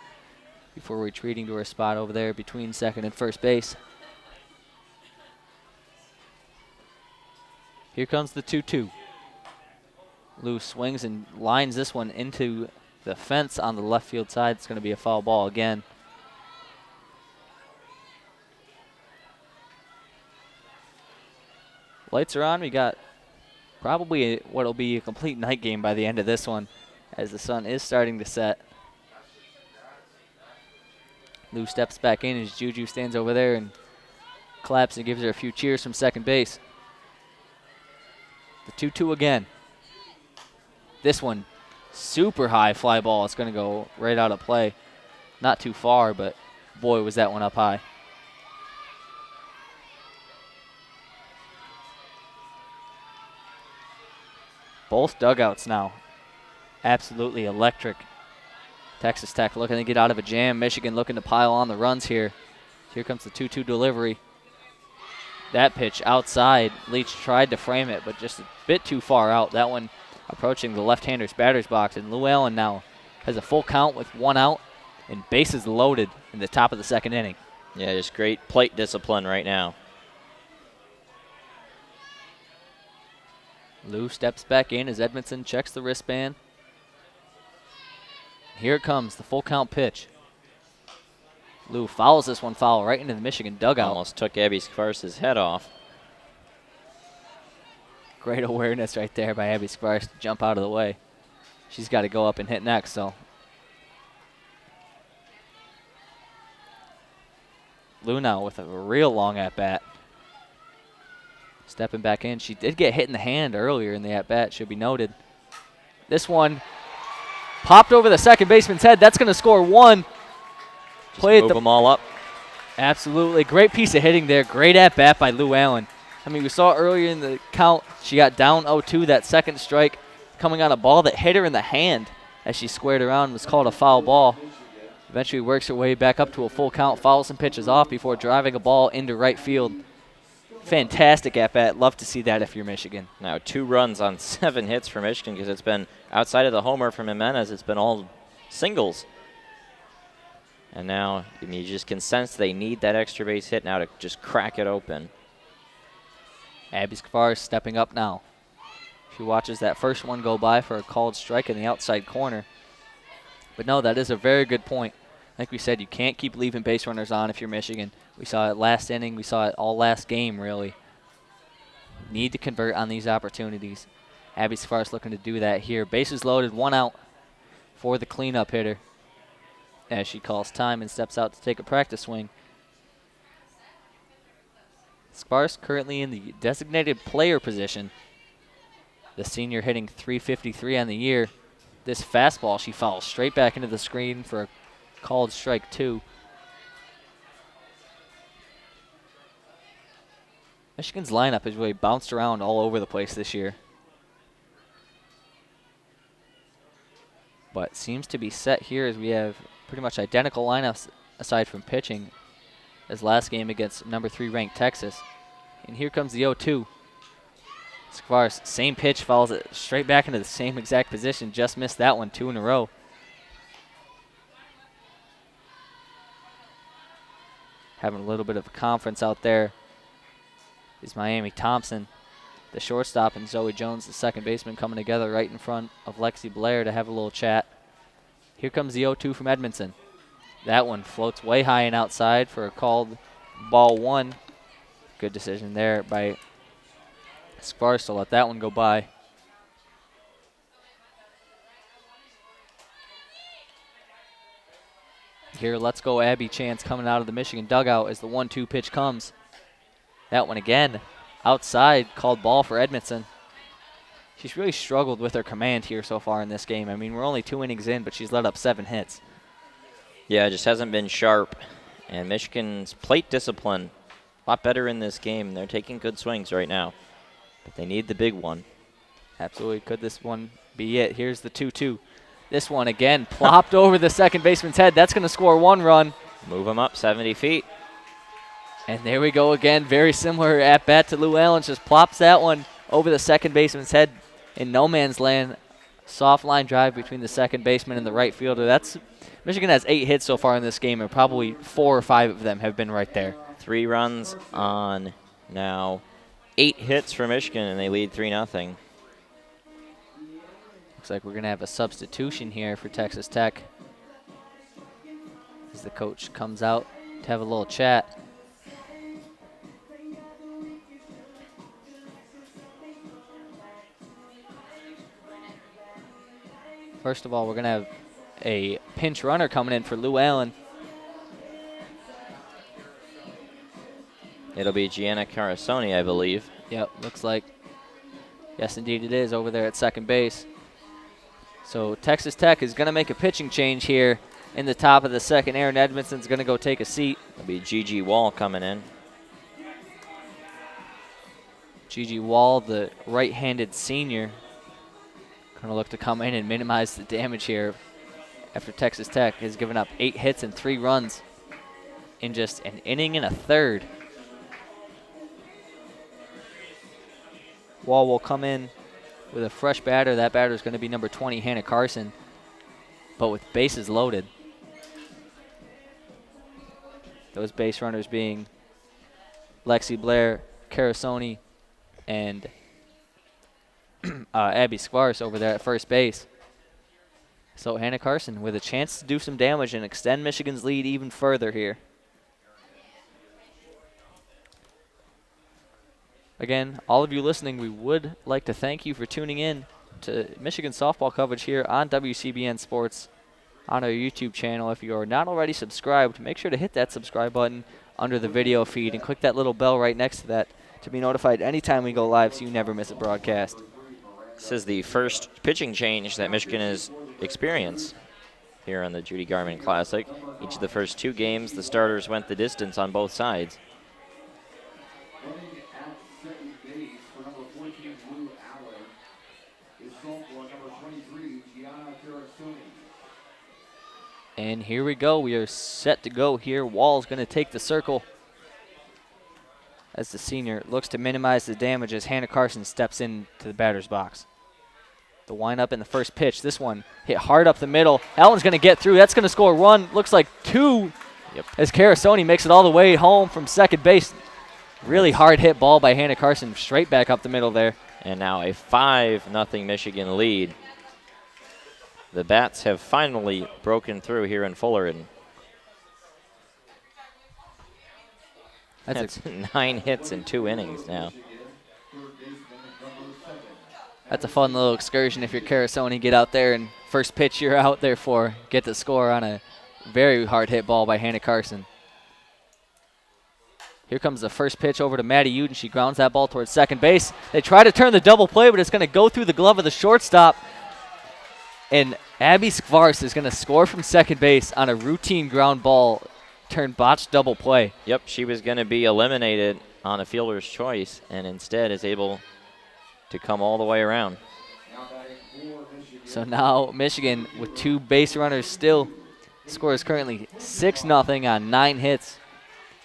before retreating to her spot over there between second and first base. Here comes the 2-2. Lou swings and lines this one into the fence on the left field side. It's going to be a foul ball again. Lights are on. We got probably what'll be a complete night game by the end of this one as the sun is starting to set. Lou steps back in as Juju stands over there and claps and gives her a few cheers from second base. The 2-2 again. This one, super high fly ball. It's going to go right out of play. Not too far, but boy, was that one up high. Both dugouts now absolutely electric. Texas Tech looking to get out of a jam. Michigan looking to pile on the runs here. Here comes the 2-2 delivery. That pitch outside. Leach tried to frame it, but just a bit too far out. That one approaching the left-hander's batter's box. And Lou Allen now has a full count with 1 out and bases loaded in the top of the second inning. Yeah, just great plate discipline right now. Lou steps back in as Edmondson checks the wristband. Here it comes, the full count pitch. Lou fouls this one foul right into the Michigan dugout. Almost took Abby Skvars's head off. Great awareness right there by Abby Skvars to jump out of the way. She's got to go up and hit next, so. Lou now with a real long at-bat. Stepping back in. She did get hit in the hand earlier in the at-bat, should be noted. This one popped over the second baseman's head. That's going to score 1. Just move them all up. Absolutely. Great piece of hitting there. Great at-bat by Lou Allen. I mean, we saw earlier in the count, she got down 0-2, that second strike, coming on a ball that hit her in the hand as she squared around, was called a foul ball. Eventually works her way back up to a full count, fouls some pitches off before driving a ball into right field. Fantastic at-bat. Love to see that if you're Michigan. Now 2 runs on 7 hits for Michigan, because it's been, outside of the homer from Jimenez, it's been all singles. And now you just can sense they need that extra base hit now to just crack it open. Abby Skvar stepping up now. She watches that first one go by for a called strike in the outside corner. But no, that is a very good point. Like we said, you can't keep leaving base runners on if you're Michigan. We saw it last inning. We saw it all last game, really. Need to convert on these opportunities. Abby Skvar's looking to do that here. Bases loaded, 1 out for the cleanup hitter as she calls time and steps out to take a practice swing. Skvar's currently in the designated player position. The senior hitting .353 on the year. This fastball, she fouls straight back into the screen for a called strike 2. Michigan's lineup has really bounced around all over the place this year, but seems to be set here as we have pretty much identical lineups aside from pitching as last game against number 3 ranked Texas. And here comes the 0-2. Skvar's same pitch, follows it straight back into the same exact position. Just missed that one 2 in a row. Having a little bit of a conference out there is Miami Thompson, the shortstop, and Zoe Jones, the second baseman, coming together right in front of Lexi Blair to have a little chat. Here comes the 0-2 from Edmondson. That one floats way high and outside for a called ball 1. Good decision there by Skvar to let that one go by. Here, let's go Abby chance coming out of the Michigan dugout as the 1-2 pitch comes. That one again, outside, called ball for Edmondson. She's really struggled with her command here so far in this game. I mean, we're only 2 innings in, but she's let up 7 hits. Yeah, it just hasn't been sharp. And Michigan's plate discipline, a lot better in this game. They're taking good swings right now, but they need the big one. Absolutely. Could this one be it? Here's the 2-2. This one again, plopped over the second baseman's head. That's going to score 1 run. Move them up 70 feet. And there we go again. Very similar at bat to Lou Allen. Just plops that one over the second baseman's head in no man's land. Soft line drive between the second baseman and the right fielder. Michigan has 8 hits so far in this game, and probably 4 or 5 of them have been right there. 3 runs on now 8 hits for Michigan, and they lead 3-0. Looks like we're going to have a substitution here for Texas Tech as the coach comes out to have a little chat. First of all, we're going to have a pinch runner coming in for Lou Allen. It'll be Gianna Carasoni, I believe. Yep, looks like. Yes, indeed it is over there at second base. So Texas Tech is going to make a pitching change here in the top of the second. Aaron Edmondson's going to go take a seat. It'll be Gigi Wall coming in. Gigi Wall, the right-handed senior, going to look to come in and minimize the damage here after Texas Tech has given up 8 hits and 3 runs in just an inning and a third. Wall will come in with a fresh batter. That batter is going to be number 20, Hannah Carson, but with bases loaded. Those base runners being Lexi Blair, Carasoni, and Abby Skvar over there at first base. So Hannah Carson with a chance to do some damage and extend Michigan's lead even further here. Again, all of you listening, we would like to thank you for tuning in to Michigan softball coverage here on WCBN Sports on our YouTube channel. If you are not already subscribed, make sure to hit that subscribe button under the video feed and click that little bell right next to that to be notified anytime we go live so you never miss a broadcast. This is the first pitching change that Michigan has experienced. here on the Judi Garman Classic. Each of the first 2 games, the starters went the distance on both sides. And here we go. We are set to go here. Wall's going to take the circle as the senior looks to minimize the damage as Hannah Carson steps into the batter's box. The windup in the first pitch. This one hit hard up the middle. That one's going to get through. That's going to score a run. Looks like 2 as Carasoni makes it all the way home from second base. Really hard hit ball by Hannah Carson straight back up the middle there. And now a 5-0 Michigan lead. The Bats have finally broken through here in Fullerton. That's 9 hits in 2 innings now. That's a fun little excursion if you're Carasoni. Get out there and first pitch you're out there for. Get the score on a very hard hit ball by Hannah Carson. Here comes the first pitch over to Maddie Uden. She grounds that ball towards second base. They try to turn the double play, but it's going to go through the glove of the shortstop. And Abby Skvars is going to score from second base on a routine ground ball, turn botched double play. Yep, she was going to be eliminated on a fielder's choice and instead is able to come all the way around. So now Michigan with 2 base runners still. Score is currently 6-0 on 9 hits.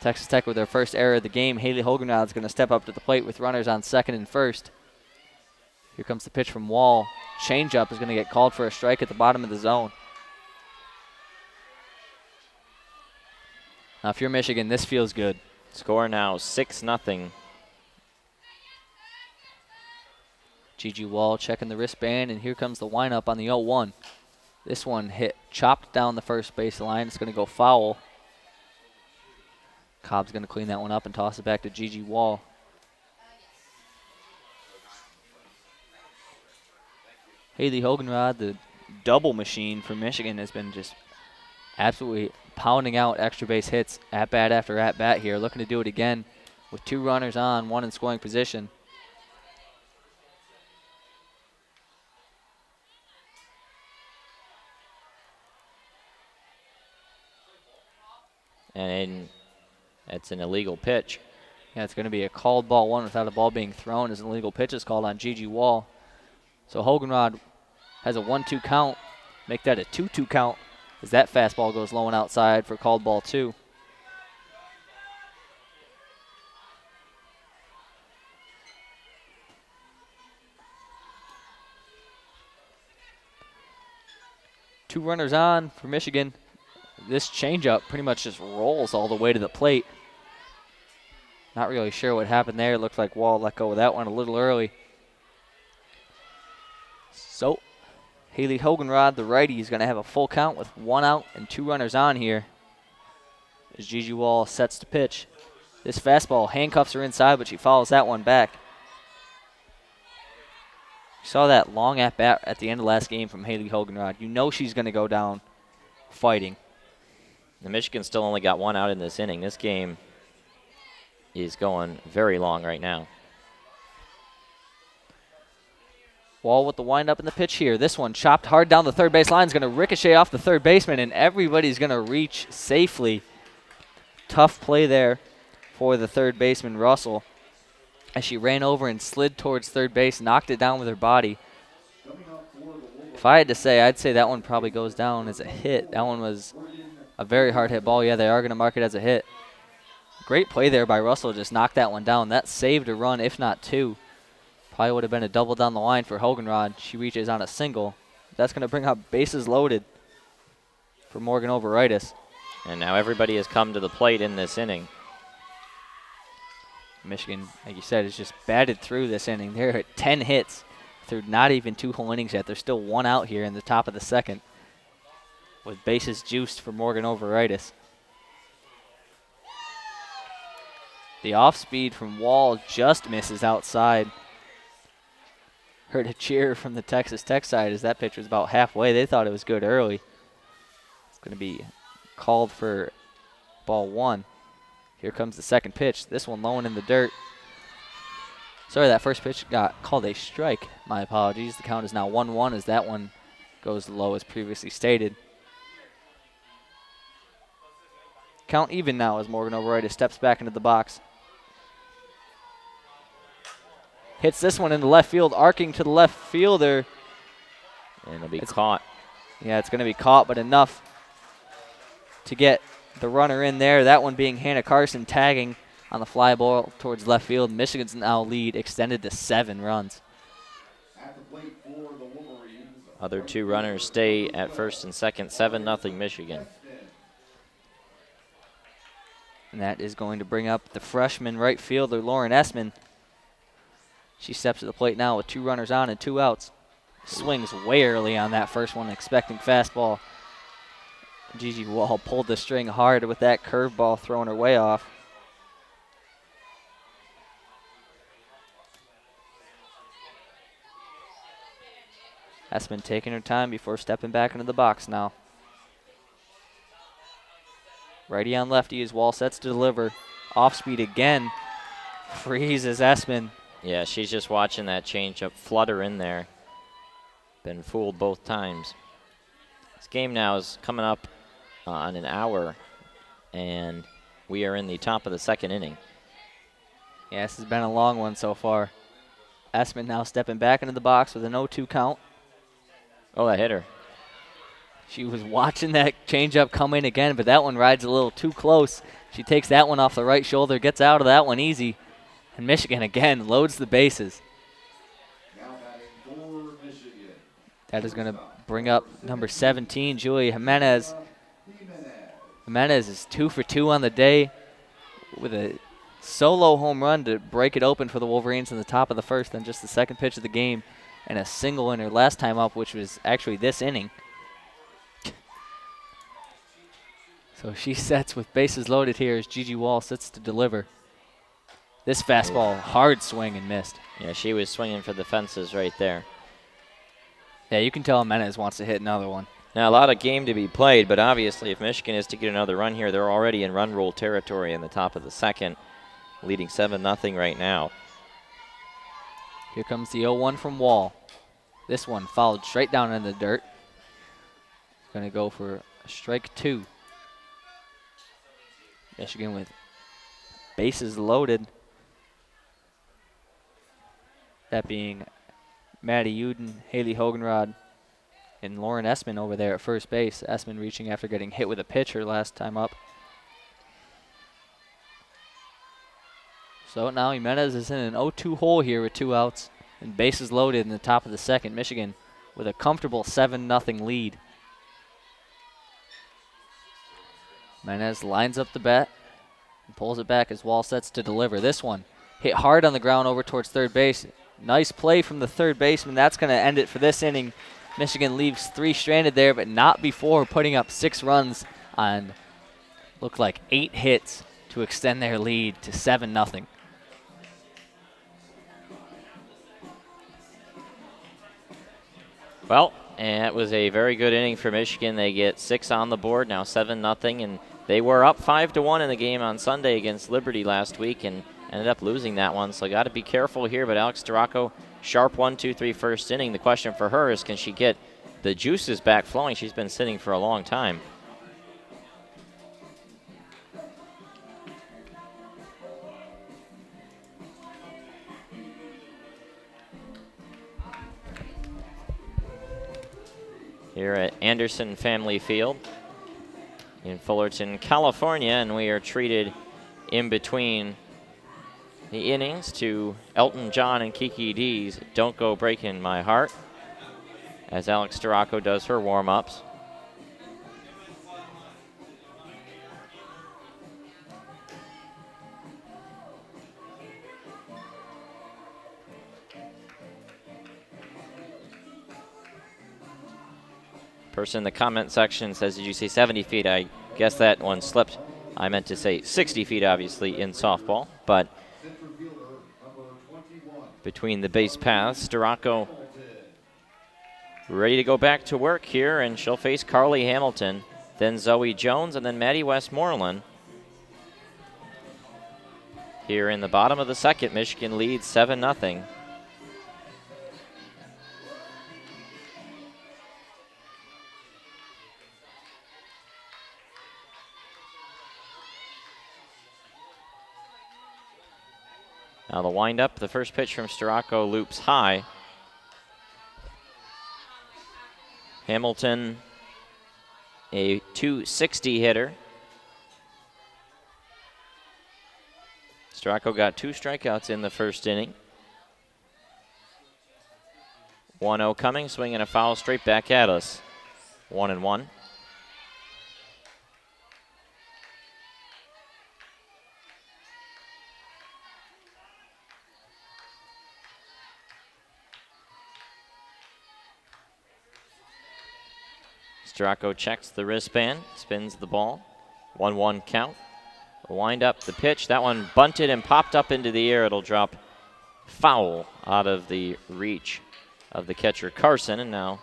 Texas Tech with their first error of the game. Haley Hogenrod is going to step up to the plate with runners on second and first. Here comes the pitch from Wall. Changeup is going to get called for a strike at the bottom of the zone. Now, if you're Michigan, this feels good. Score now 6-0. Gigi Wall checking the wristband, and here comes the windup on the 0-1. This one hit chopped down the first base line. It's going to go foul. Cobb's going to clean that one up and toss it back to Gigi Wall. Haley Hogenrod, the double machine for Michigan, has been just absolutely pounding out extra base hits at bat after at bat here. Looking to do it again with 2 runners on, 1 in scoring position. And that's an illegal pitch. Yeah, it's going to be a called ball 1 without a ball being thrown as an illegal pitch is called on Gigi Wall. So Hogenrod has a 1-2 count. Make that a 2-2 count as that fastball goes low and outside for called ball 2. Two runners on for Michigan. This changeup pretty much just rolls all the way to the plate. Not really sure what happened there. It looked like Wall let go of that one a little early. So Haley Hogenrod, the righty, is going to have a full count with 1 out and 2 runners on here as Gigi Wall sets to pitch. This fastball handcuffs her inside, but she follows that one back. You saw that long at-bat at the end of last game from Haley Hogenrod. You know she's going to go down fighting. The Michigan still only got 1 out in this inning. This game is going very long right now. Wall with the windup in the pitch here. This one chopped hard down the third base line is going to ricochet off the third baseman, and everybody's going to reach safely. Tough play there for the third baseman, Russell, as she ran over and slid towards third base, knocked it down with her body. If I had to say, I'd say that one probably goes down as a hit. That one was a very hard hit ball. Yeah, they are going to mark it as a hit. Great play there by Russell, just knocked that one down. That saved a run, if not 2. Probably would have been a double down the line for Hogenrod. She reaches on a single. That's going to bring up bases loaded for Morgan Overitis. And now everybody has come to the plate in this inning. Michigan, like you said, has just batted through this inning. They're at 10 hits through not even 2 whole innings yet. There's still 1 out here in the top of the second with bases juiced for Morgan Overitis. The off speed from Wall just misses outside. Heard a cheer from the Texas Tech side as that pitch was about halfway. They thought it was good early. It's going to be called for ball 1. Here comes the second pitch. This one low and in the dirt. Sorry, that first pitch got called a strike. My apologies. The count is now 1-1 as that one goes low as previously stated. count even now as Morgan Overrider steps back into the box. Hits this one into left field, arcing to the left fielder. And it'll be caught. Yeah, it's going to be caught, but enough to get the runner in there. That one being Hannah Carson tagging on the fly ball towards left field. Michigan's now lead extended to 7 runs. Other 2 runners stay at first and second, 7-0 Michigan. And that is going to bring up the freshman right fielder, Lauren Essman. She steps to the plate now with 2 runners on and 2 outs. Swings way early on that first one, expecting fastball. Gigi Wall pulled the string hard with that curveball, throwing her way off. Essman taking her time before stepping back into the box now. Righty on lefty as Wall sets to deliver. Off speed again. Freezes Essman. Yeah, she's just watching that changeup flutter in there. Been fooled both times. This game now is coming up on an hour, and we are in the top of the 2nd inning. Yeah, this has been a long one so far. Essman now stepping back into the box with an 0-2 count. Oh, that hit her. She was watching that changeup come in again, but that one rides a little too close. She takes that one off the right shoulder, gets out of that one easy. And Michigan again loads the bases. That is going to bring up number 17, Julia Jimenez. Jimenez is 2 for 2 on the day with a solo home run to break it open for the Wolverines in the top of the first, then just the second pitch of the game, and a single in her last time up, which was actually this inning. So she sets with bases loaded here as Gigi Wall sits to deliver. This fastball, hard swing and missed. Yeah, she was swinging for the fences right there. Yeah, you can tell Jimenez wants to hit another one. Now, a lot of game to be played, but obviously if Michigan is to get another run here, they're already in run rule territory in the top of the 2nd, leading 7-0 right now. Here comes the 0-1 from Wall. This one fouled straight down in the dirt. Going to go for a strike 2. Michigan with bases loaded. That being Maddie Uden, Haley Hogenrod, and Lauren Essman over there at first base. Essman reaching after getting hit with a pitcher last time up. So now Jimenez is in an 0-2 hole here with 2 outs and bases loaded in the top of the 2nd. Michigan with a comfortable 7-0 lead. Jimenez lines up the bat and pulls it back as Wall sets to deliver. This one hit hard on the ground over towards third base. Nice play from the third baseman. That's going to end it for this inning. Michigan leaves 3 stranded there, but not before putting up 6 runs on, looked like 8 hits to extend their lead to 7-0. Well, and it was a very good inning for Michigan. They get 6 on the board, now 7-0, and they were up 5-1 in the game on Sunday against Liberty last week and ended up losing that one, so got to be careful here. But Alex Scirocco, sharp 1-2-3 first inning. The question for her is, can she get the juices back flowing? She's been sitting for a long time. Here at Anderson Family Field in Fullerton, California, and we are treated in between the innings to Elton John and Kiki D's Don't Go Breaking My Heart as Alex Scirocco does her warm-ups. Person in the comment section says, did you say 70 feet? I guess that one slipped. I meant to say 60 feet, obviously, in softball, but between the base paths, Scirocco ready to go back to work here, and she'll face Carly Hamilton, then Zoe Jones, and then Maddie Westmoreland. Here in the bottom of the 2nd, Michigan leads 7-0. Now the windup, the first pitch from Scirocco loops high. Hamilton, a .260 hitter. Scirocco got 2 strikeouts in the first inning. 1-0 coming, swinging a foul straight back at us. 1-1. Scirocco checks the wristband, spins the ball. 1-1 count. Wind up the pitch. That one bunted and popped up into the air. It'll drop foul out of the reach of the catcher Carson. And now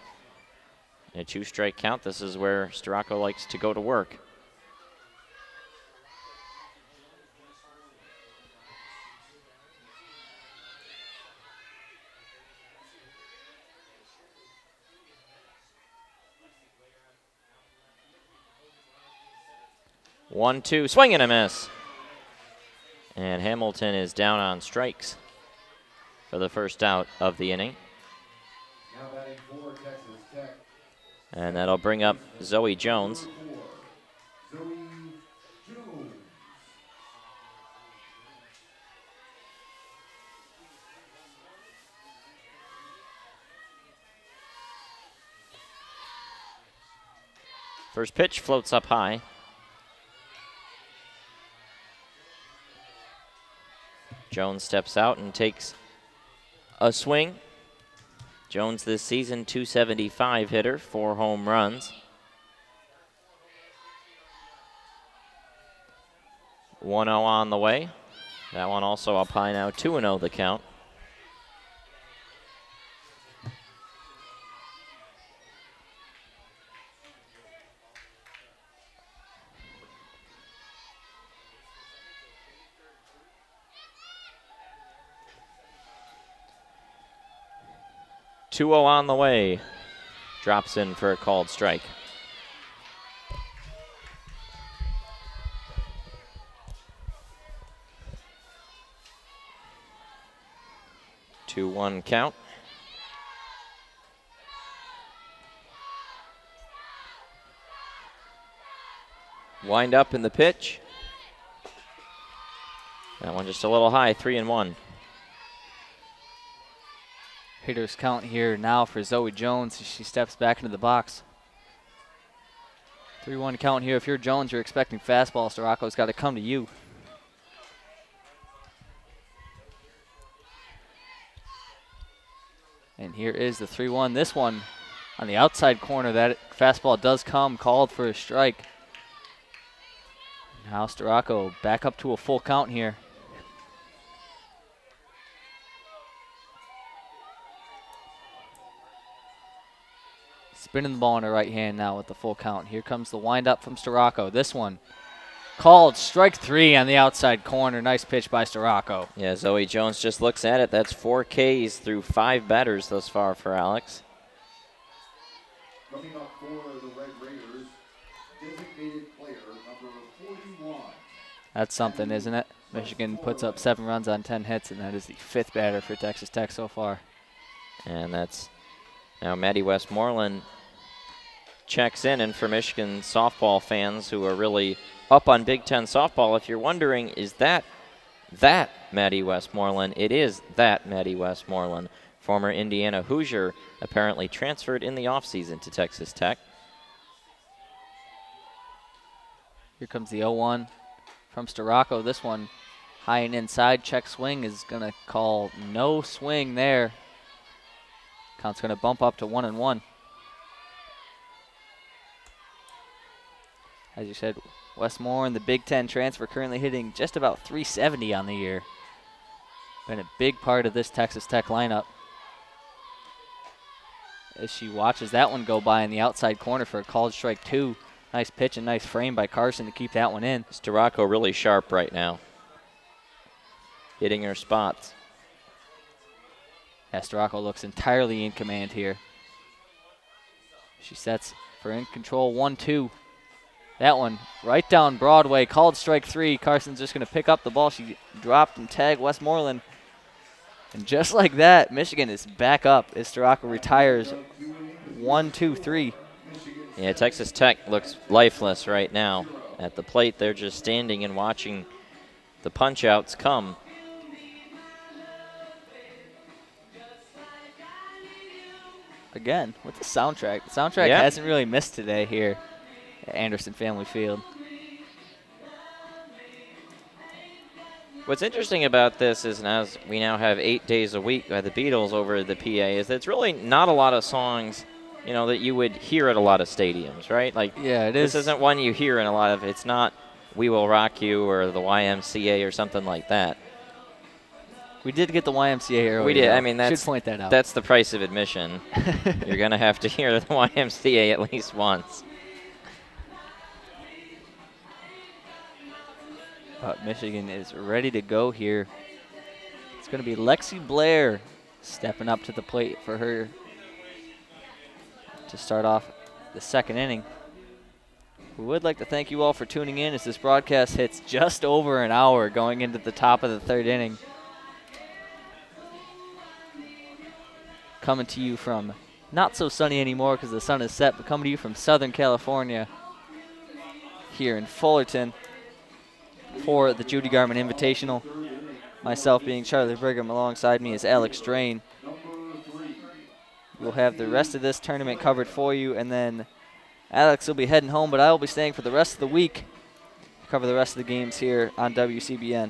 a 2-strike count. This is where Scirocco likes to go to work. One, two, swing and a miss. And Hamilton is down on strikes for the first out of the inning. Now batting for Texas Tech. And that'll bring up Zoe Jones. Zoe Jones. First pitch floats up high. Jones steps out and takes a swing. Jones this season, .275 hitter, 4 home runs. 1-0 on the way. That one also up high now, 2-0 the count. .2-0 on the way. Drops in for a called strike. Two-one count. Wind up in the pitch. That one just a little high, 3-1. Hitters count here now for Zoe Jones as she steps back into the box. 3-1 count here. If you're Jones, you're expecting fastball. Scirocco's got to come to you. And here is the 3-1. This one on the outside corner. That fastball does come, called for a strike. Now Scirocco back up to a full count here. Spinning the ball in her right hand now with the full count. Here comes the windup from Scirocco. This one called strike 3 on the outside corner. Nice pitch by Scirocco. Yeah, Zoe Jones just looks at it. That's 4 Ks through 5 batters thus far for Alex. Coming up for the Red Raiders, designated player number 41. That's something, isn't it? Michigan puts up 7 runs on 10 hits, and that is the 5th batter for Texas Tech so far. And that's now Maddie Westmoreland checks in. And for Michigan softball fans who are really up on Big Ten softball, if you're wondering, is that Maddie Westmoreland? It is that Maddie Westmoreland, former Indiana Hoosier, apparently transferred in the offseason to Texas Tech. Here comes the 0-1 from Scirocco. This one high and inside. Check swing is going to call no swing there. Count's going to bump up to 1-1. As you said, Westmoreland, the Big Ten transfer, currently hitting just about .370 on the year. Been a big part of this Texas Tech lineup. As she watches that one go by in the outside corner for a called strike 2. Nice pitch and nice frame by Carson to keep that one in. Scirocco really sharp right now, hitting her spots. Yeah, Scirocco looks entirely in command here. She sets for in control 1-2. That one right down Broadway, called strike 3. Carson's just going to pick up the ball. She dropped and tagged Westmoreland. And just like that, Michigan is back up as Scirocco retires 1-2-3. Yeah, Texas Tech looks lifeless right now. At the plate, they're just standing and watching the punch-outs come. Again, with the soundtrack. The soundtrack hasn't really missed today here at Anderson Family Field. What's interesting about this is, as we now have 8 days a week by the Beatles over the PA, is that it's really not a lot of songs, you know, that you would hear at a lot of stadiums, right? Like, yeah, it is. This isn't one you hear in a lot of. It's not "We Will Rock You" or the YMCA or something like that. We did get the YMCA earlier. We did. I mean, should point that out. That's the price of admission. You're gonna have to hear the YMCA at least once. But Michigan is ready to go here. It's going to be Lexi Blair stepping up to the plate for her to start off the second inning. We would like to thank you all for tuning in as this broadcast hits just over an hour going into the top of the third inning. Coming to you from not so sunny anymore because the sun is set, but coming to you from Southern California here in Fullerton for the Judi Garman Invitational. Myself being Charlie Brigham, alongside me is Alex Drain. We'll have the rest of this tournament covered for you, and then Alex will be heading home, but I will be staying for the rest of the week to cover the rest of the games here on WCBN.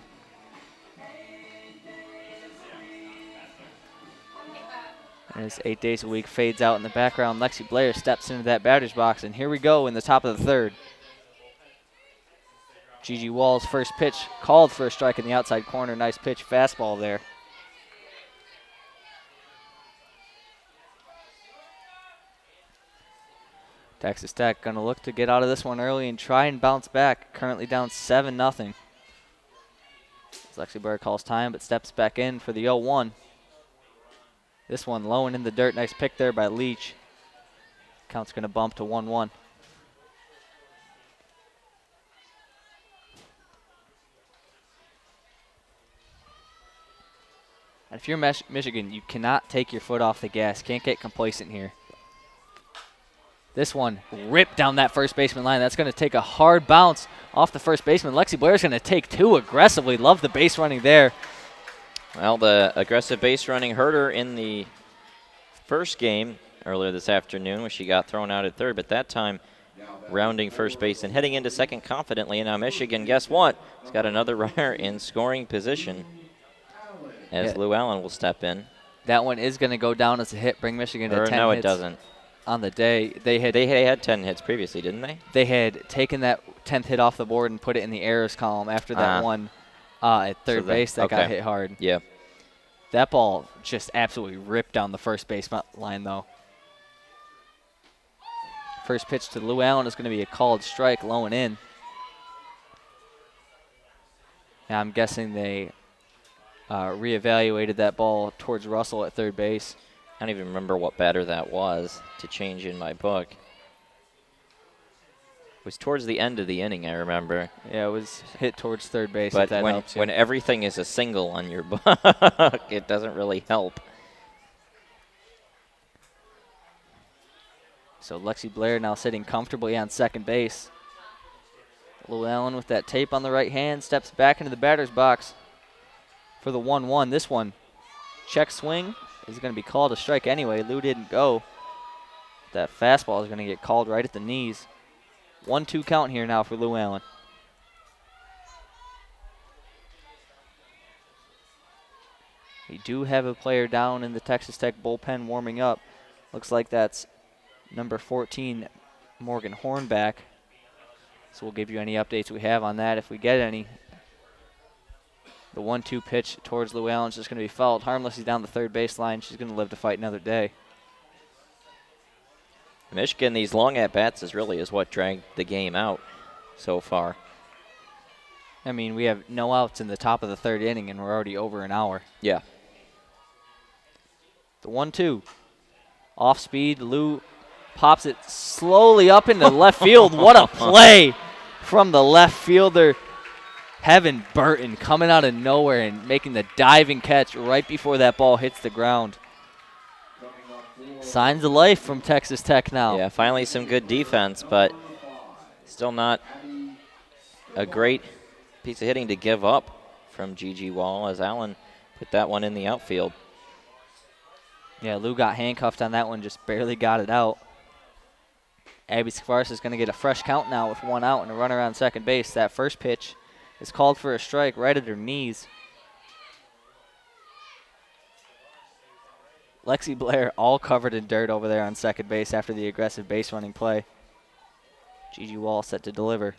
As 8 days a week fades out in the background, Lexi Blair steps into that batter's box, and here we go in the top of the third. Gigi Wall's first pitch called for a strike in the outside corner. Nice pitch, fastball there. Texas Tech going to look to get out of this one early and try and bounce back. Currently down 7-0. Lexi Blair calls time but steps back in for the 0-1. This one low and in the dirt. Nice pick there by Leach. Count's going to bump to 1-1. And if you're Michigan, you cannot take your foot off the gas. Can't get complacent here. This one ripped down that first baseman line. That's going to take a hard bounce off the first baseman. Lexi Blair's going to take two aggressively. Love the base running there. Well, the aggressive base running hurt her in the first game earlier this afternoon when she got thrown out at third, but that time rounding first base and heading into second confidently. And now Michigan, guess what? It's got another runner in scoring position as Lou Allen will step in. That one is going to go down as a hit, bring Michigan to 10 hits. No, it doesn't. On the day, they had 10 hits previously, didn't they? They had taken that 10th hit off the board and put it in the errors column after that one at third base that got hit hard. Yeah. That ball just absolutely ripped down the first base line, though. First pitch to Lou Allen is going to be a called strike, low and in. Now I'm guessing they reevaluated that ball towards Russell at third base. I don't even remember what batter that was to change in my book. It was towards the end of the inning, I remember. Yeah, it was hit towards third base. But if that helps you. When everything is a single on your book, it doesn't really help. So Lexi Blair now sitting comfortably on second base. Lou Allen with that tape on the right hand steps back into the batter's box for the 1-1. This one, check swing, is going to be called a strike anyway. Lou didn't go. That fastball is going to get called right at the knees. 1-2 count here now for Lou Allen. We do have a player down in the Texas Tech bullpen warming up. Looks like that's number 14, Morgan Hornback. So we'll give you any updates we have on that if we get any. The 1-2 pitch towards Lou Allen is just going to be fouled. Harmless, he's down the third baseline. She's going to live to fight another day. Michigan, these long at-bats is what dragged the game out so far. I mean, we have no outs in the top of the third inning, and we're already over an hour. Yeah. The 1-2. Off speed, Lou pops it slowly up into left field. What a play from the left fielder. Heaven Burton coming out of nowhere and making the diving catch right before that ball hits the ground. Signs of life from Texas Tech now. Yeah, finally some good defense, but still not a great piece of hitting to give up from Gigi Wall as Allen put that one in the outfield. Yeah, Lou got handcuffed on that one, just barely got it out. Abby Skvaris is going to get a fresh count now with one out and a runner on second base. That first pitch is called for a strike right at her knees. Lexi Blair all covered in dirt over there on second base after the aggressive base running play. Gigi Wall set to deliver.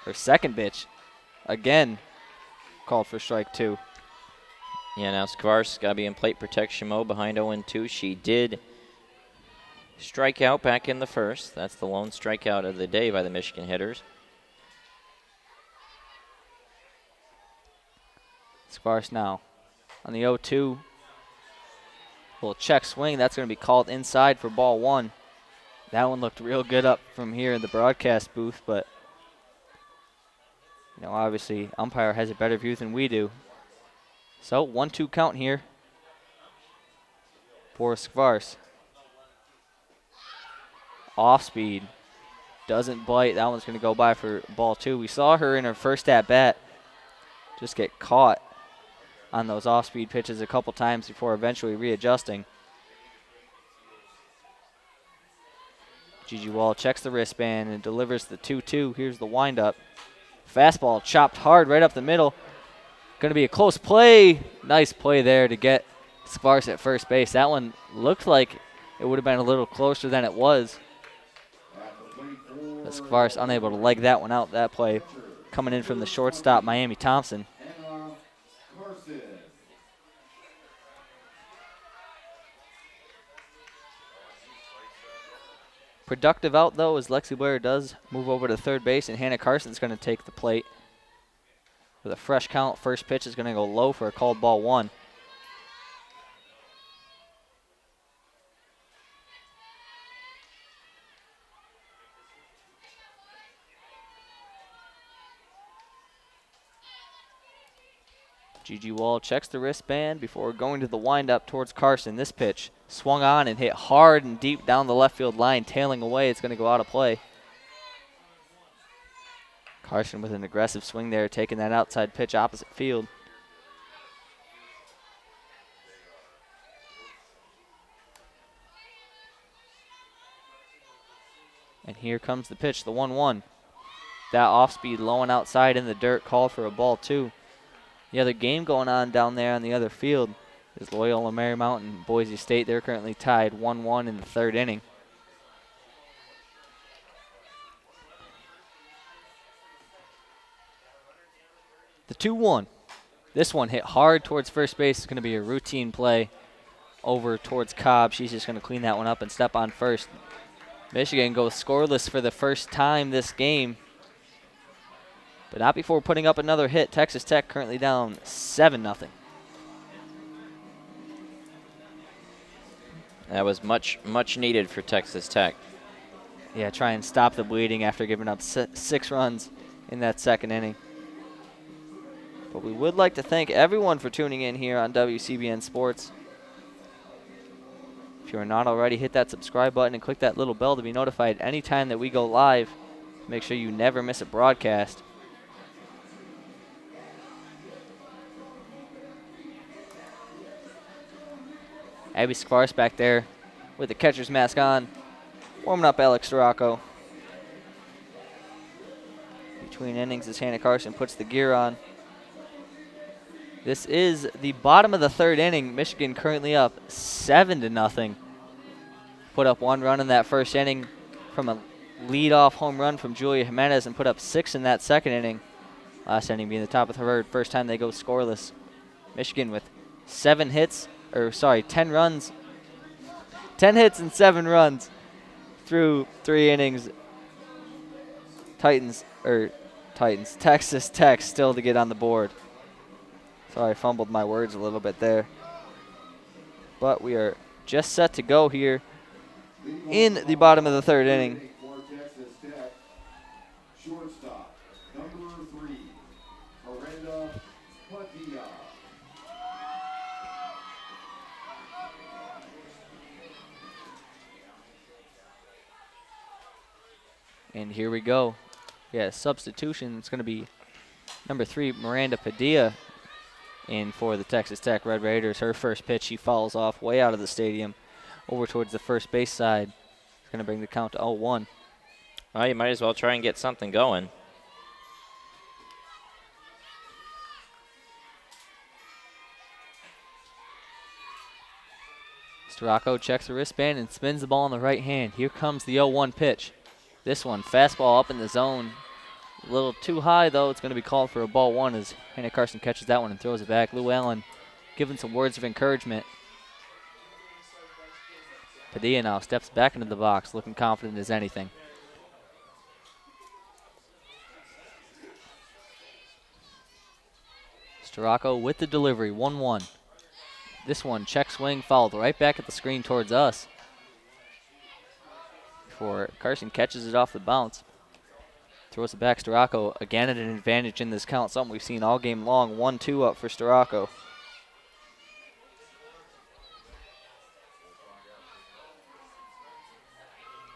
Her second pitch, again, called for strike 2. Yeah, now Skvar's got to be in plate protection mode behind 0-2. She did strike out back in the first. That's the lone strikeout of the day by the Michigan hitters. Skvaris now on the 0-2. Little check swing. That's going to be called inside for ball 1. That one looked real good up from here in the broadcast booth, but obviously umpire has a better view than we do. So 1-2 count here for Skvaris. Off speed. Doesn't bite. That one's going to go by for ball 2. We saw her in her first at bat just get caught on those off-speed pitches a couple times before eventually readjusting. Gigi Wall checks the wristband and delivers the 2-2. Here's the windup. Fastball chopped hard right up the middle. Going to be a close play. Nice play there to get Skvaris at first base. That one looked like it would have been a little closer than it was. But Skvaris unable to leg that one out. That play coming in from the shortstop, Miami Thompson. Productive out, though, as Lexi Blair does move over to third base, and Hannah Carson's going to take the plate. With a fresh count, first pitch is going to go low for a called ball 1. Gigi Wall checks the wristband before going to the windup towards Carson. This pitch swung on and hit hard and deep down the left field line, tailing away. It's going to go out of play. Carson with an aggressive swing there, taking that outside pitch opposite field. And here comes the pitch, the 1-1. That off-speed low and outside in the dirt, called for a ball 2. The other game going on down there on the other field is Loyola Marymount and Boise State. They're currently tied 1-1 in the third inning. The 2-1. This one hit hard towards first base. It's going to be a routine play over towards Cobb. She's just going to clean that one up and step on first. Michigan goes scoreless for the first time this game, but not before putting up another hit. Texas Tech currently down 7-0. That was much needed for Texas Tech. Yeah, try and stop the bleeding after giving up 6 runs in that second inning. But we would like to thank everyone for tuning in here on WCBN Sports. If you are not already, hit that subscribe button and click that little bell to be notified anytime that we go live. Make sure you never miss a broadcast. Abby Skvaris back there with the catcher's mask on, warming up Alex Scirocco. Between innings as Hannah Carson puts the gear on. This is the bottom of the third inning. Michigan currently up 7-0. Put up 1 run in that first inning from a lead-off home run from Julia Jimenez and put up 6 in that second inning. Last inning being the top of the third, first time they go scoreless. Michigan with 10 runs. 10 hits and 7 runs through 3 innings. Texas Tech still to get on the board. Sorry, I fumbled my words a little bit there. But we are just set to go here in the bottom of the third inning. Shortstop, number And here we go. Yeah, substitution. It's going to be number 3, Miranda Padilla, in for the Texas Tech Red Raiders. Her first pitch, she fouls off way out of the stadium over towards the first base side. It's going to bring the count to 0-1. Well, you might as well try and get something going. Scirocco checks the wristband and spins the ball in the right hand. Here comes the 0-1 pitch. This one, fastball up in the zone. A little too high, though. It's going to be called for a ball 1 as Hannah Carson catches that one and throws it back. Lou Allen giving some words of encouragement. Padilla now steps back into the box, looking confident as anything. Scirocco with the delivery, 1-1. This one, check swing, fouled right back at the screen towards us. Before Carson catches it off the bounce. Throws it back. Scirocco again at an advantage in this count, something we've seen all game long. 1-2 up for Scirocco.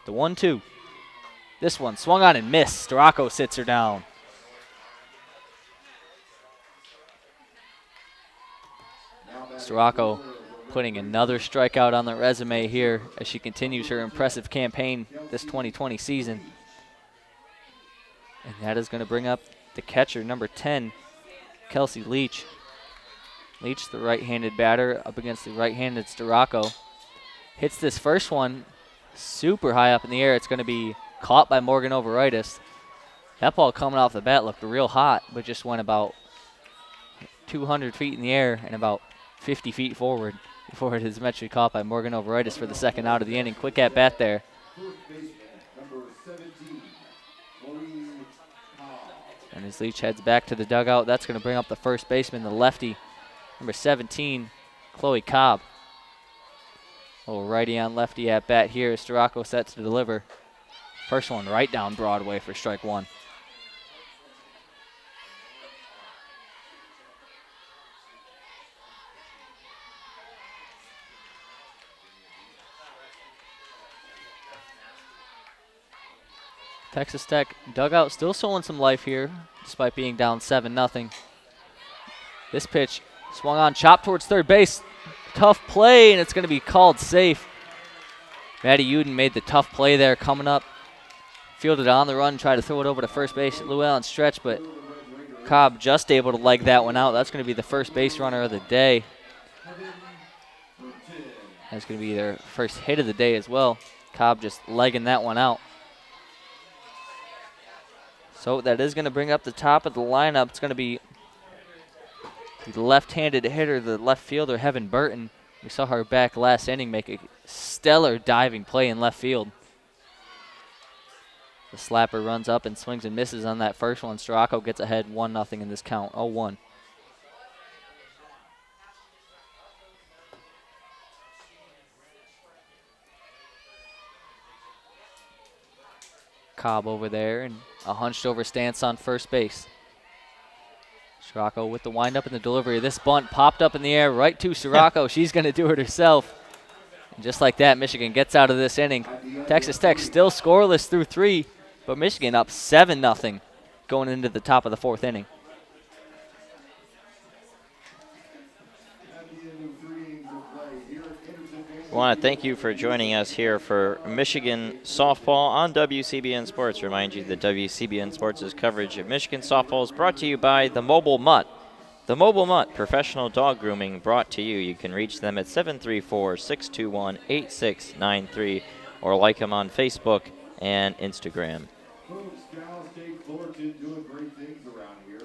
The 1-2. This one swung on and missed. Scirocco sits her down. Scirocco putting another strikeout on the resume here as she continues her impressive campaign this 2020 season. And that is going to bring up the catcher, number 10, Kelsey Leach. Leach, the right-handed batter, up against the right-handed Scirocco. Hits this first one super high up in the air. It's going to be caught by Morgan Overitis. That ball coming off the bat looked real hot, but just went about 200 feet in the air and about 50 feet forward before it is eventually caught by Morgan Overitis for the second out of the inning. Quick at bat there. And as Leach heads back to the dugout, that's going to bring up the first baseman, the lefty, number 17, Chloe Cobb. Little righty on lefty at bat here. Scirocco sets to deliver. First one right down Broadway for strike 1. Texas Tech dugout still showing some life here, despite being down 7-0. This pitch swung on, chopped towards third base. Tough play, and it's going to be called safe. Maddie Uden made the tough play there coming up. Fielded on the run, tried to throw it over to first base. Lou Allen stretch, but Cobb just able to leg that one out. That's going to be the first base runner of the day. That's going to be their first hit of the day as well. Cobb just legging that one out. So that is going to bring up the top of the lineup. It's going to be the left-handed hitter, the left fielder, Heaven Burton. We saw her back last inning make a stellar diving play in left field. The slapper runs up and swings and misses on that first one. Scirocco gets ahead 1-0 in this count, 0-1. Cobb over there and a hunched over stance on first base. Scirocco with the windup and the delivery. This bunt popped up in the air right to Scirocco. She's going to do it herself. And just like that, Michigan gets out of this inning. Texas Tech still scoreless through 3, but Michigan up 7-0 going into the top of the 4th inning. I want to thank you for joining us here for Michigan softball on WCBN Sports. Remind you that WCBN Sports' coverage of Michigan softball is brought to you by the Mobile Mutt. The Mobile Mutt, professional dog grooming, brought to you. You can reach them at 734-621-8693 or like them on Facebook and Instagram. Folks, Cal State Fullerton doing great things around here.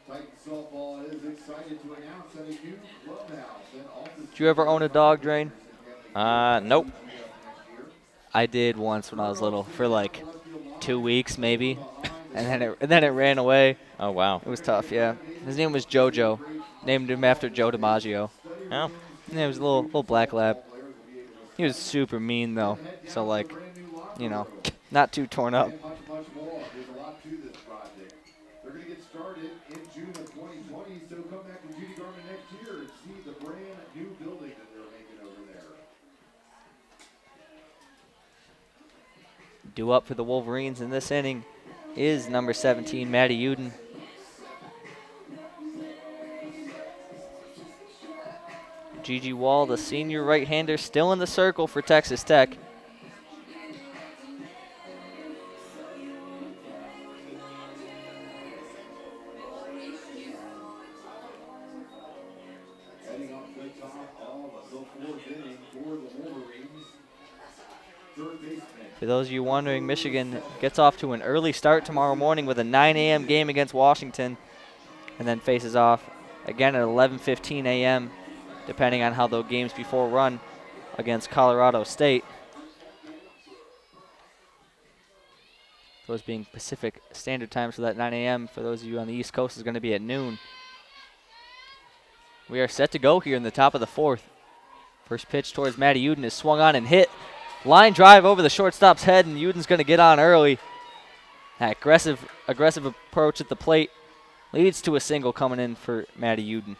Titan softball is excited to announce that a new clubhouse and office. Did you ever own a dog, Drain? Nope. I did once when I was little for like 2 weeks maybe, and then it ran away. Oh, wow. It was tough, yeah. His name was JoJo. Named him after Joe DiMaggio. Oh. Yeah, he was a little black lab. He was super mean though, so like, you know, not too torn up. Much more. There's a lot to this project. They're going to get started in June of 2020, so come back to Judi Garman next year and see the brand new building that they're making over there. Due up for the Wolverines in this inning is number 17, Maddie Uden. Gigi Wall, the senior right-hander, still in the circle for Texas Tech. Heading off the top of the fourth inning for the Wolverines. Third baseman. For those of you wondering, Michigan gets off to an early start tomorrow morning with a 9 a.m. game against Washington, and then faces off again at 11:15 a.m., depending on how the games before run, against Colorado State. Those being Pacific Standard Time, so that 9 a.m. for those of you on the East Coast is going to be at noon. We are set to go here in the top of the fourth. First pitch towards Maddie Uden is swung on and hit. Line drive over the shortstop's head, and Uden's going to get on early. That aggressive approach at the plate leads to a single coming in for Maddie Uden.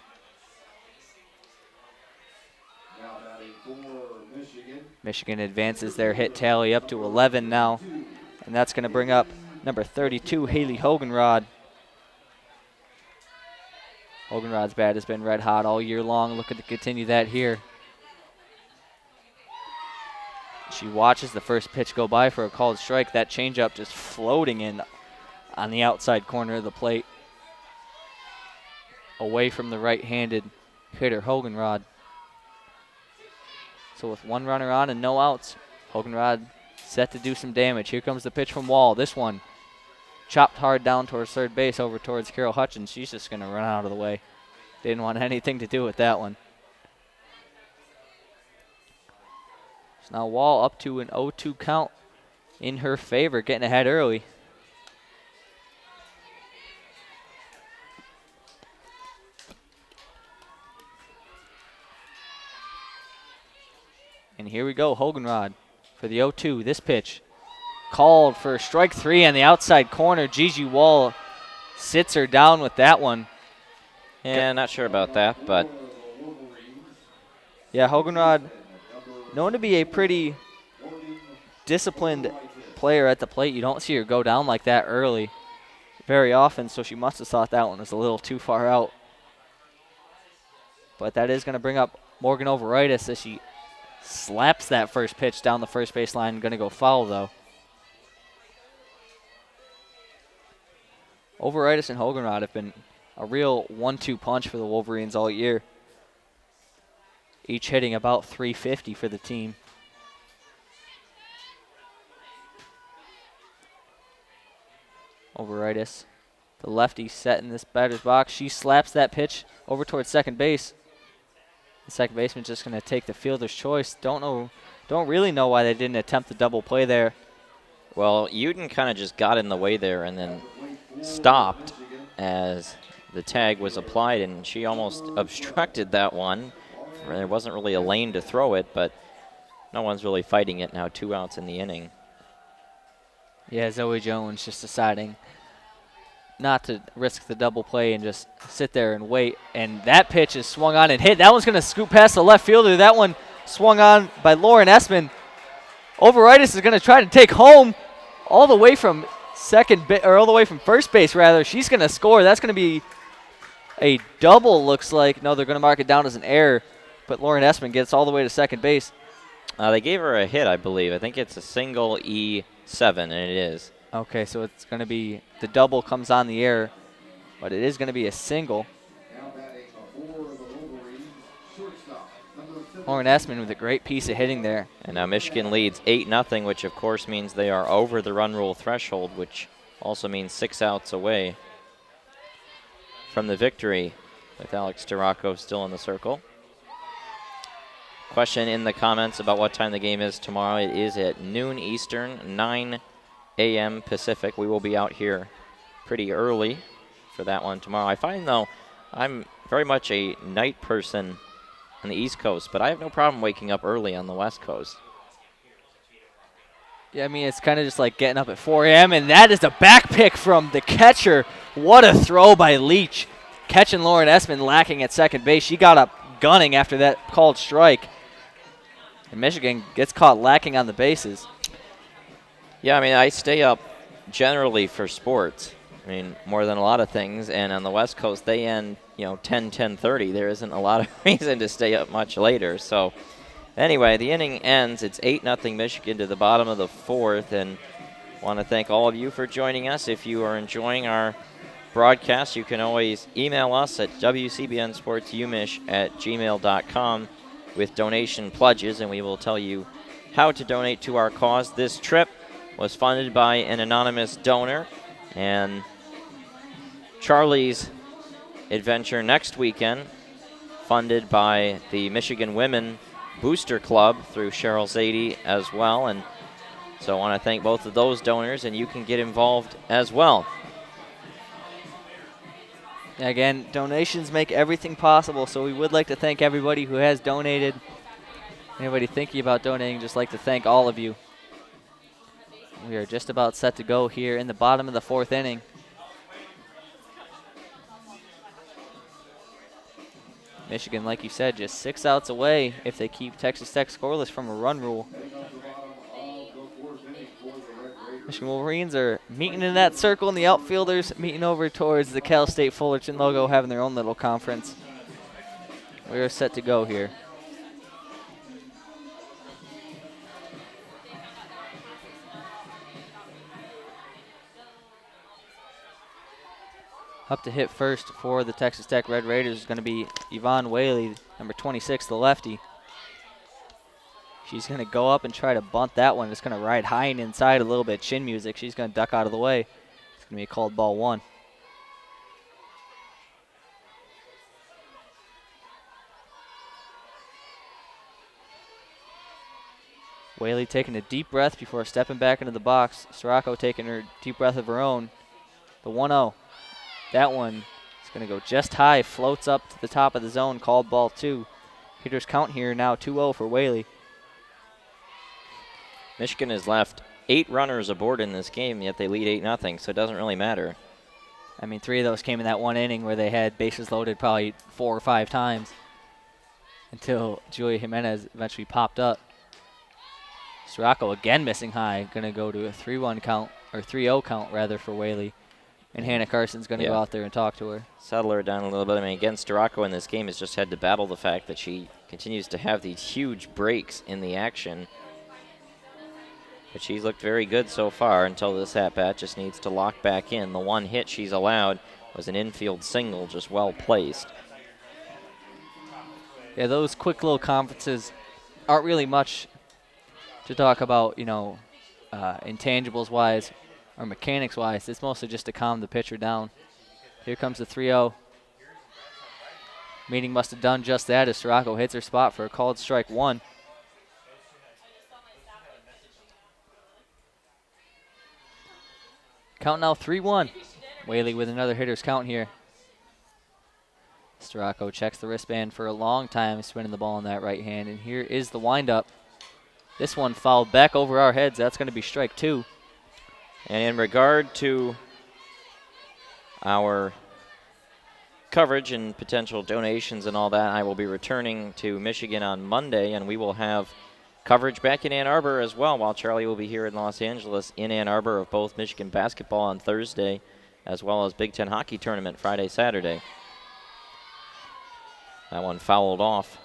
Now batting for Michigan. Michigan advances their hit tally up to 11 now, and that's going to bring up number 32, Haley Hogenrod. Hogenrod's bat has been red hot all year long, looking to continue that here. She watches the first pitch go by for a called strike. That changeup just floating in on the outside corner of the plate, away from the right-handed hitter Hogenrod. So with one runner on and no outs, Hogenrod set to do some damage. Here comes the pitch from Wall. This one chopped hard down towards third base over towards Carol Hutchins. She's just going to run out of the way. Didn't want anything to do with that one. So now Wall up to an 0-2 count in her favor, getting ahead early. And here we go, Hogenrod for the 0-2. This pitch called for strike three on the outside corner. Gigi Wall sits her down with that one. Yeah, not sure about that, but yeah, Hogenrod, known to be a pretty disciplined player at the plate. You don't see her go down like that early very often, so she must have thought that one was a little too far out. But that is going to bring up Morgan Overitis as she slaps that first pitch down the first base line. Going to go foul, though. Overitis and Hogenrod have been a real 1-2 punch for the Wolverines all year, each hitting about 350 for the team. Overitis, the lefty, set in this batter's box. She slaps that pitch over towards second base. The second baseman's just going to take the fielder's choice. Don't really know why they didn't attempt the double play there. well, Uden kind of just got in the way there and then stopped as the tag was applied, and she almost obstructed that one. There wasn't really a lane to throw it, but no one's really fighting it now. 2 outs in the inning. Yeah, Zoe Jones just deciding not to risk the double play and just sit there and wait. And that pitch is swung on and hit. That one's going to scoop past the left fielder. That one swung on by Lauren Essman. Overitis is going to try to take home all the way from all the way from first base, rather. She's going to score. That's going to be a double, looks like. No, they're going to mark it down as an error. But Lauren Essman gets all the way to second base. They gave her a hit, I believe. I think it's a single E7, and it is. Okay, so it's going to be the double comes on the air, but it is going to be a single. Lauren Essman with a great piece of hitting there. And now Michigan leads 8-0, which of course means they are over the run rule threshold, which also means 6 outs away from the victory, with Alex Scirocco still in the circle. Question in the comments about what time the game is tomorrow. It is at noon Eastern, 9 a.m. Pacific. We will be out here pretty early for that one tomorrow. I find, though, I'm very much a night person on the East Coast, but I have no problem waking up early on the West Coast. Yeah, I mean, it's kind of just like getting up at 4 a.m., and that is the back pick from the catcher. What a throw by Leach. Catching Lauren Essman lacking at second base. She got up gunning after that called strike. And Michigan gets caught lacking on the bases. Yeah, I mean, I stay up generally for sports. I mean, more than a lot of things. And on the West Coast, they end, 10, 10:30. There isn't a lot of reason to stay up much later. So anyway, the inning ends. It's 8-0 Michigan to the bottom of the fourth. And want to thank all of you for joining us. If you are enjoying our broadcast, you can always email us at wcbnsportsumish@gmail.com with donation pledges, and we will tell you how to donate to our cause. This trip was funded by an anonymous donor, and Charlie's adventure next weekend funded by the Michigan Women Booster Club through Cheryl Zadie as well. And so I want to thank both of those donors, and you can get involved as well. Again, donations make everything possible, so we would like to thank everybody who has donated. Anybody thinking about donating, just like to thank all of you. We are just about set to go here in the bottom of the fourth inning. Michigan, like you said, just 6 outs away if they keep Texas Tech scoreless from a run rule. Michigan Wolverines are meeting in that circle, and the outfielders meeting over towards the Cal State Fullerton logo, having their own little conference. We are set to go here. Up to hit first for the Texas Tech Red Raiders is going to be Yvonne Whaley, number 26, the lefty. She's going to go up and try to bunt that one. It's going to ride high and inside, a little bit chin music. She's going to duck out of the way. It's going to be a called ball one. Whaley taking a deep breath before stepping back into the box. Scirocco taking her deep breath of her own. The 1-0. That one is going to go just high, floats up to the top of the zone, called ball two. Hitters count here now 2-0 for Whaley. Michigan has left 8 runners aboard in this game, yet they lead 8-0, so it doesn't really matter. I mean, 3 of those came in that one inning where they had bases loaded probably 4 or 5 times until Julia Jimenez eventually popped up. Scirocco again missing high, going to go to a 3-1 count, or 3-0 count rather, for Whaley. And Hannah Carson's going to go out there and talk to her. Settle her down a little bit. I mean, again, Scirocco in this game has just had to battle the fact that she continues to have these huge breaks in the action. But she's looked very good so far until this at-bat. Just needs to lock back in. The one hit she's allowed was an infield single, just well placed. Yeah, those quick little conferences aren't really much to talk about, intangibles-wise or mechanics-wise. It's mostly just to calm the pitcher down. Here comes the 3-0. Meeting must have done just that as Scirocco hits her spot for a called strike one. Count now 3-1. Whaley with another hitter's count here. Scirocco checks the wristband for a long time, spinning the ball in that right hand. And here is the windup. This one fouled back over our heads. That's going to be strike two. And in regard to our coverage and potential donations and all that, I will be returning to Michigan on Monday, and we will have coverage back in Ann Arbor as well, while Charlie will be here in Los Angeles in Ann Arbor of both Michigan basketball on Thursday as well as Big Ten hockey tournament Friday, Saturday. That one fouled off.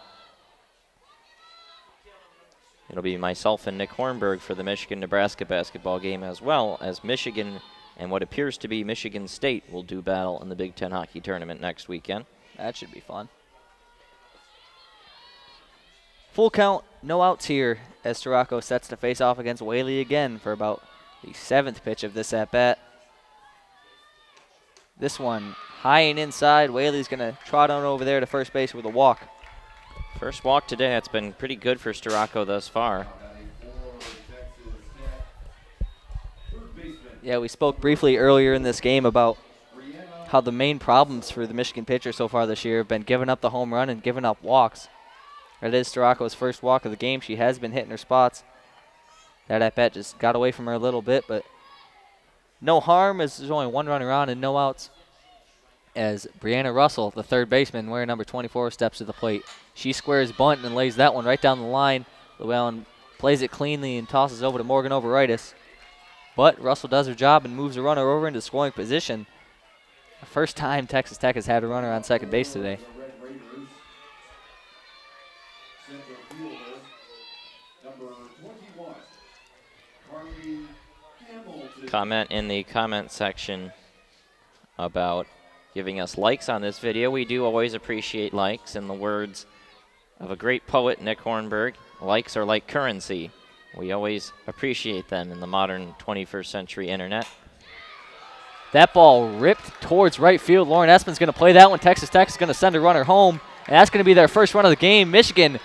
It'll be myself and Nick Hornberg for the Michigan-Nebraska basketball game, as well as Michigan and what appears to be Michigan State will do battle in the Big Ten hockey tournament next weekend. That should be fun. Full count, no outs here as Scirocco sets to face off against Whaley again for about the 7th pitch of this at-bat. This one high and inside. Whaley's going to trot on over there to first base with a walk. First walk today. It's been pretty good for Scirocco thus far. Yeah, we spoke briefly earlier in this game about how the main problems for the Michigan pitcher so far this year have been giving up the home run and giving up walks. That is Scirocco's first walk of the game. She has been hitting her spots. That at-bat just got away from her a little bit, but no harm as there's only one runner on and no outs. As Brianna Russell, the third baseman, wearing number 24, steps to the plate. She squares bunt and lays that one right down the line. Llewellyn plays it cleanly and tosses over to Morgan Overitis. But Russell does her job and moves the runner over into scoring position. The first time Texas Tech has had a runner on second base today. Comment in the comment section about giving us likes on this video. We do always appreciate likes. In the words of a great poet, Nick Hornberg, likes are like currency. We always appreciate them in the modern 21st century internet. That ball ripped towards right field. Lauren Espin's going to play that one. Texas Tech is going to send a runner home, and that's going to be their first run of the game. Michigan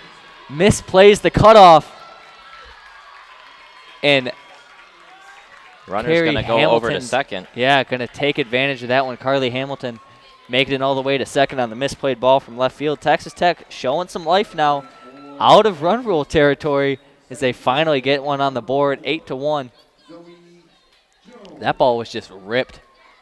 misplays the cutoff, and runner's going to go over to second. Yeah, going to take advantage of that one. Carly Hamilton making it all the way to second on the misplayed ball from left field. Texas Tech showing some life now out of run rule territory as they finally get one on the board, 8-1. That ball was just ripped.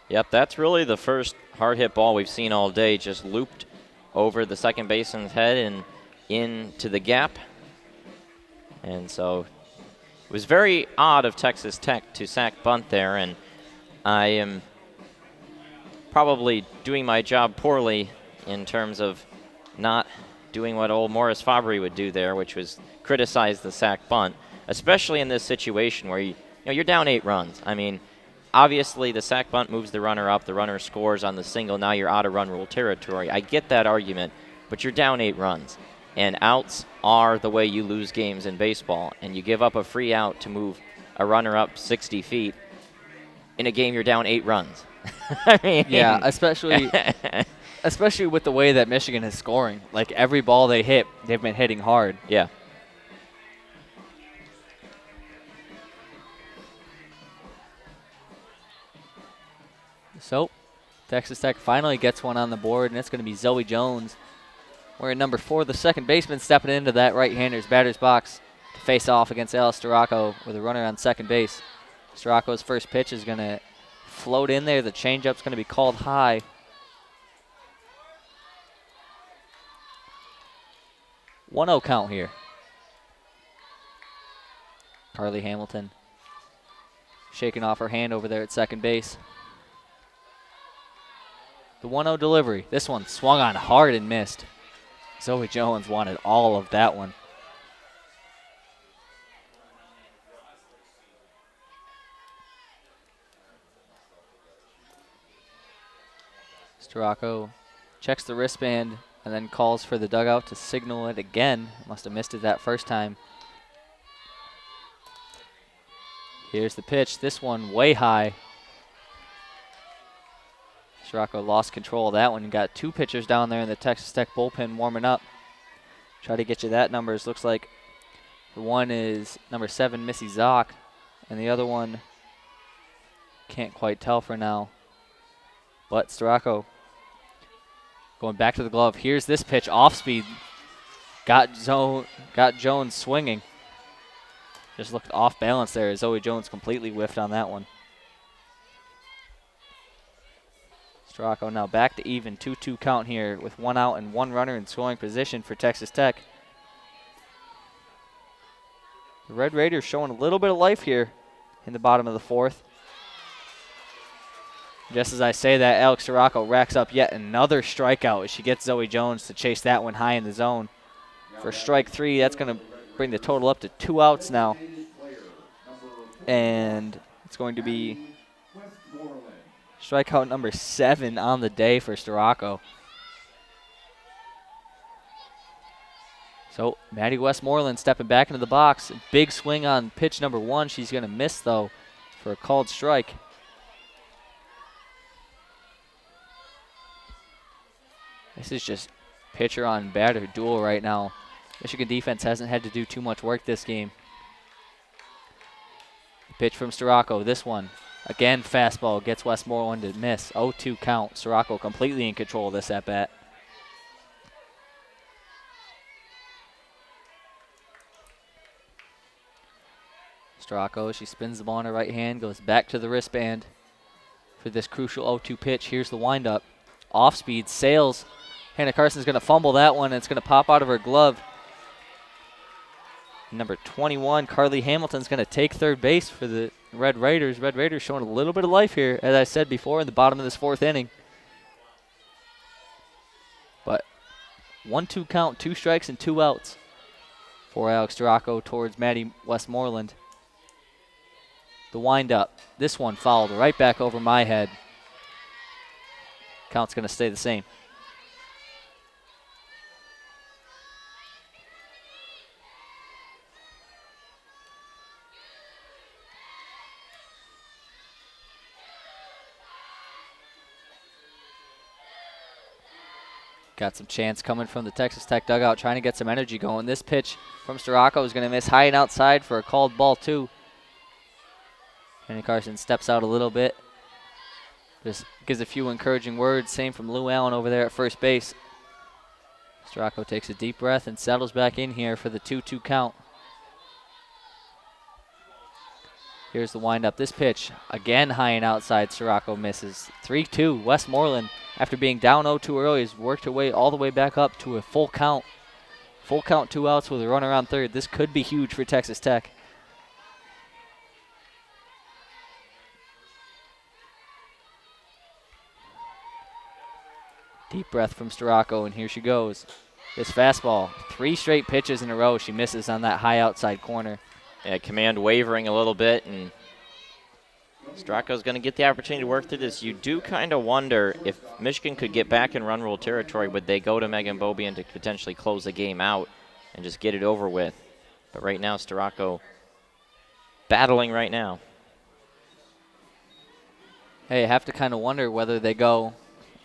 Yep, that's really the first hard hit ball we've seen all day. Just looped over the second baseman's head and into the gap. And so it was very odd of Texas Tech to sack bunt there, and I am probably doing my job poorly in terms of not doing what old Morris Fabry would do there, which was criticize the sack bunt, especially in this situation where you're down 8 runs. I mean, obviously the sack bunt moves the runner up, the runner scores on the single, now you're out of run rule territory. I get that argument, but you're down 8 runs. And outs are the way you lose games in baseball. And you give up a free out to move a runner up 60 feet in a game you're down 8 runs. I mean, yeah, especially with the way that Michigan is scoring. Like every ball they hit, they've been hitting hard. Yeah. So Texas Tech finally gets one on the board, and it's going to be Zoe Jones. We're in number 4, the second baseman, stepping into that right-hander's batter's box to face off against Alice Scirocco with a runner on second base. Scirocco's first pitch is going to float in there. The changeup's going to be called high. One-0 count here. Carly Hamilton shaking off her hand over there at second base. The 1-0 delivery. This one swung on hard and missed. Zoe Jones wanted all of that one. Scirocco checks the wristband and then calls for the dugout to signal it again. Must have missed it that first time. Here's the pitch. This one way high. Scirocco lost control of that one. You got 2 pitchers down there in the Texas Tech bullpen warming up. Try to get you that numbers. Looks like the one is number 7, Missy Zock, and the other one can't quite tell for now. But Scirocco going back to the glove. Here's this pitch off speed. Got Jones swinging. Just looked off balance there. Zoe Jones completely whiffed on that one. Scirocco now back to even, 2-2 count here with 1 out and 1 runner in scoring position for Texas Tech. The Red Raiders showing a little bit of life here in the bottom of the 4th. Just as I say that, Alex Scirocco racks up yet another strikeout as she gets Zoe Jones to chase that one high in the zone. For strike 3, that's going to bring the total up to 2 outs now. And it's going to be strikeout number 7 on the day for Scirocco. So Maddie Westmoreland stepping back into the box. Big swing on pitch number 1. She's going to miss, though, for a called strike. This is just pitcher on batter duel right now. Michigan defense hasn't had to do too much work this game. Pitch from Scirocco. This one, again, fastball gets Westmoreland to miss. 0-2 count. Scirocco completely in control of this at-bat. Scirocco, she spins the ball in her right hand, goes back to the wristband for this crucial 0-2 pitch. Here's the windup. Off speed, sails. Hannah Carson's going to fumble that one, and it's going to pop out of her glove. Number 21, Carly Hamilton's going to take third base for the Red Raiders. Red Raiders showing a little bit of life here, as I said before, in the bottom of this 4th inning. But 1-2 count, 2 strikes and 2 outs for Alex Scirocco towards Maddie Westmoreland. The windup. This one fouled right back over my head. Count's going to stay the same. Got some chance coming from the Texas Tech dugout, trying to get some energy going. This pitch from Scirocco is going to miss high and outside for a called ball 2. Kenny Carson steps out a little bit. Just gives a few encouraging words. Same from Lou Allen over there at first base. Scirocco takes a deep breath and settles back in here for the 2-2 count. Here's the windup. This pitch, again high and outside. Scirocco misses. 3-2. Westmoreland, after being down 0-2 early, has worked her way all the way back up to a full count. Full count, 2 outs with a runner on third. This could be huge for Texas Tech. Deep breath from Scirocco, and here she goes. This fastball, 3 straight pitches in a row. She misses on that high outside corner. Yeah, command wavering a little bit, and Scirocco's going to get the opportunity to work through this. You do kind of wonder if Michigan could get back in run rule territory, would they go to Megan Beaubien to potentially close the game out and just get it over with? But right now, Scirocco battling right now. Hey, I have to kind of wonder whether they go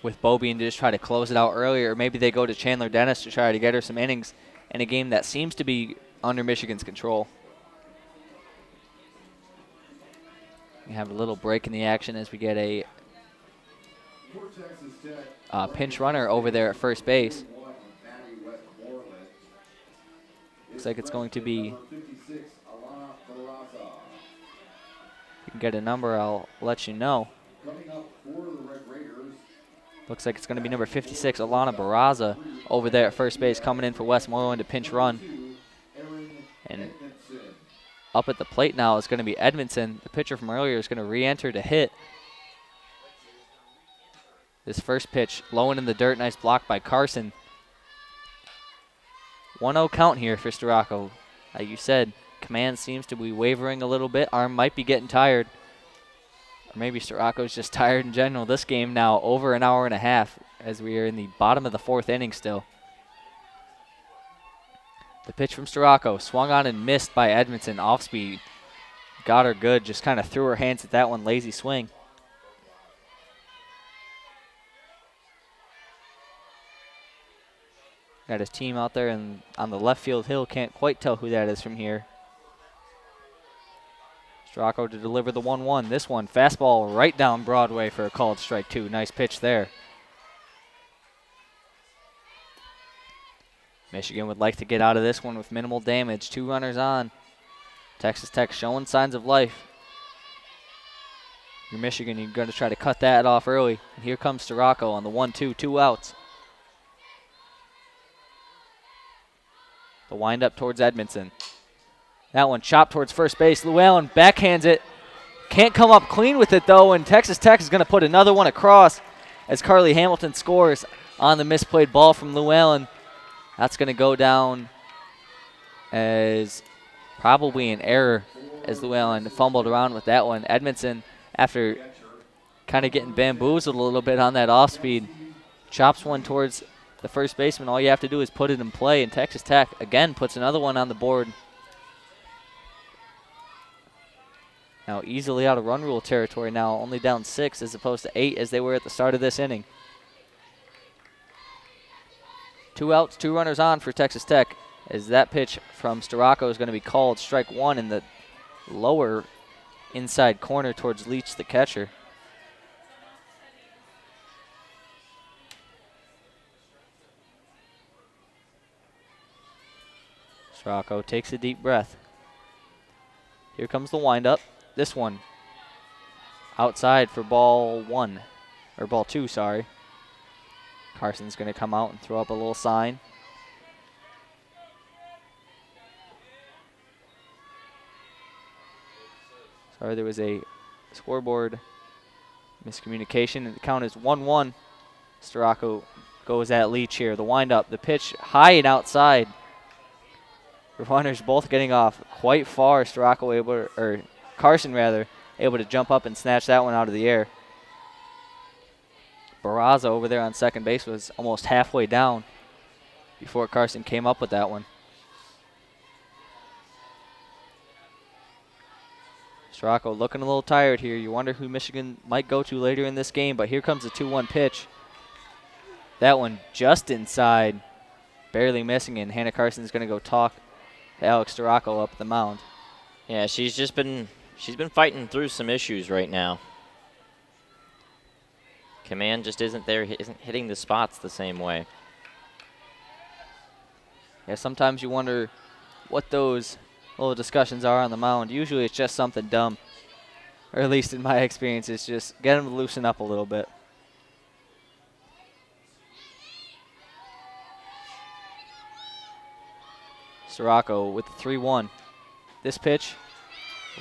with Beaubien to just try to close it out earlier, or maybe they go to Chandler Dennis to try to get her some innings in a game that seems to be under Michigan's control. We have a little break in the action as we get a pinch runner over there at first base. Looks like it's going to be, if you can get a number, I'll let you know. Looks like it's going to be number 56, Alana Barraza, over there at first base, coming in for Westmoreland to pinch run. And up at the plate now is going to be Edmondson. The pitcher from earlier is going to re-enter to hit. This first pitch, low and in the dirt, nice block by Carson. 1-0 count here for Scirocco. Like you said, command seems to be wavering a little bit. Arm might be getting tired. Or maybe Scirocco's just tired in general. This game now over an hour and a half as we are in the bottom of the 4th inning still. The pitch from Scirocco, swung on and missed by Edmondson. Off speed. Got her good, just kind of threw her hands at that one. Lazy swing. Got his team out there and on the left field hill. Can't quite tell who that is from here. Scirocco to deliver the 1-1. This one, fastball right down Broadway for a called strike 2. Nice pitch there. Michigan would like to get out of this one with minimal damage. 2 runners on. Texas Tech showing signs of life. You're Michigan, you're going to try to cut that off early. And here comes Scirocco on the 1-2, 2 outs. The windup towards Edmondson. That one chopped towards first base. Lou Allen backhands it. Can't come up clean with it, though, and Texas Tech is going to put another one across as Carly Hamilton scores on the misplayed ball from Lou Allen. That's going to go down as probably an error as Lou Allen fumbled around with that one. Edmondson, after kind of getting bamboozled a little bit on that off-speed, chops one towards the first baseman. All you have to do is put it in play, and Texas Tech, again, puts another one on the board. Now easily out of run rule territory now, only down 6 as opposed to 8 as they were at the start of this inning. 2 outs, 2 runners on for Texas Tech as that pitch from Scirocco is going to be called strike 1 in the lower inside corner towards Leach, the catcher. Scirocco takes a deep breath. Here comes the windup. This one outside for ball 1, or ball 2, sorry. Carson's going to come out and throw up a little sign. Sorry, there was a scoreboard miscommunication. The count is 1-1. Scirocco goes at Leach here. The windup, the pitch high and outside. The runners both getting off quite far. Scirocco able, or Carson rather, able to jump up and snatch that one out of the air. Barraza over there on second base was almost halfway down before Carson came up with that one. Scirocco looking a little tired here. You wonder who Michigan might go to later in this game, but here comes the 2-1 pitch. That one just inside, barely missing, and Hannah Carson's going to go talk to Alex Scirocco up the mound. Yeah, she's been fighting through some issues right now. Command just isn't hitting the spots the same way. Yeah, sometimes you wonder what those little discussions are on the mound. Usually it's just something dumb, or at least in my experience, it's just get them to loosen up a little bit. Scirocco with the 3-1. This pitch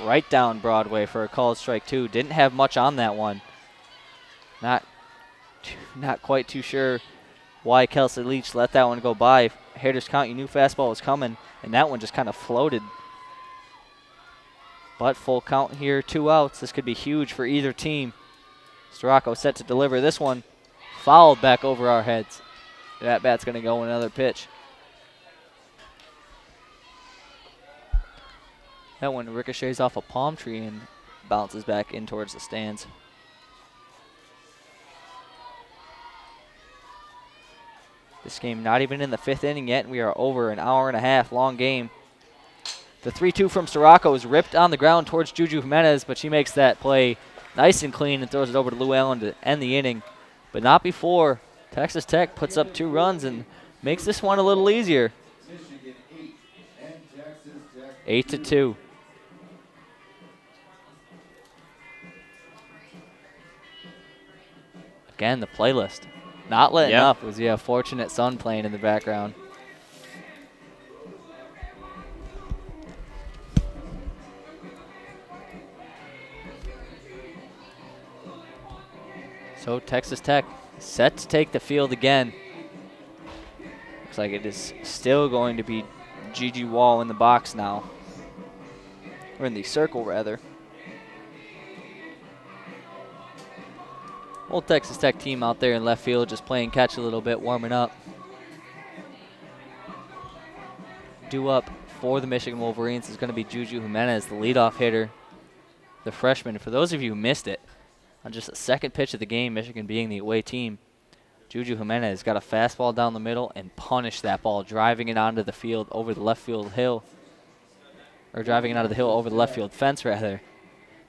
right down Broadway for a called strike 2. Didn't have much on that one. Not quite too sure why Kelsey Leach let that one go by. Hitters count, you knew fastball was coming, and that one just kind of floated. But full count here, 2 outs. This could be huge for either team. Scirocco set to deliver this one. Fouled back over our heads. That bat's going to go in another pitch. That one ricochets off a palm tree and bounces back in towards the stands. This game not even in the 5th inning yet, and we are over an hour and a half long game. The 3-2 from Scirocco is ripped on the ground towards Juju Jimenez, but she makes that play nice and clean and throws it over to Lou Allen to end the inning. But not before Texas Tech puts up 2 runs and makes this one a little easier. 8-2. Again, the playlist. Not letting up. It was a Fortunate Son playing in the background. So Texas Tech set to take the field again. Looks like it is still going to be Gigi Wall in the box now. Or in the circle, rather. Old Texas Tech team out there in left field just playing catch a little bit, warming up. Due up for the Michigan Wolverines is going to be Juju Jimenez, the leadoff hitter, the freshman. For those of you who missed it, on just the second pitch of the game, Michigan being the away team, Juju Jimenez got a fastball down the middle and punished that ball, driving it onto the field over the left field hill, or driving it out of the hill over the left field fence, rather,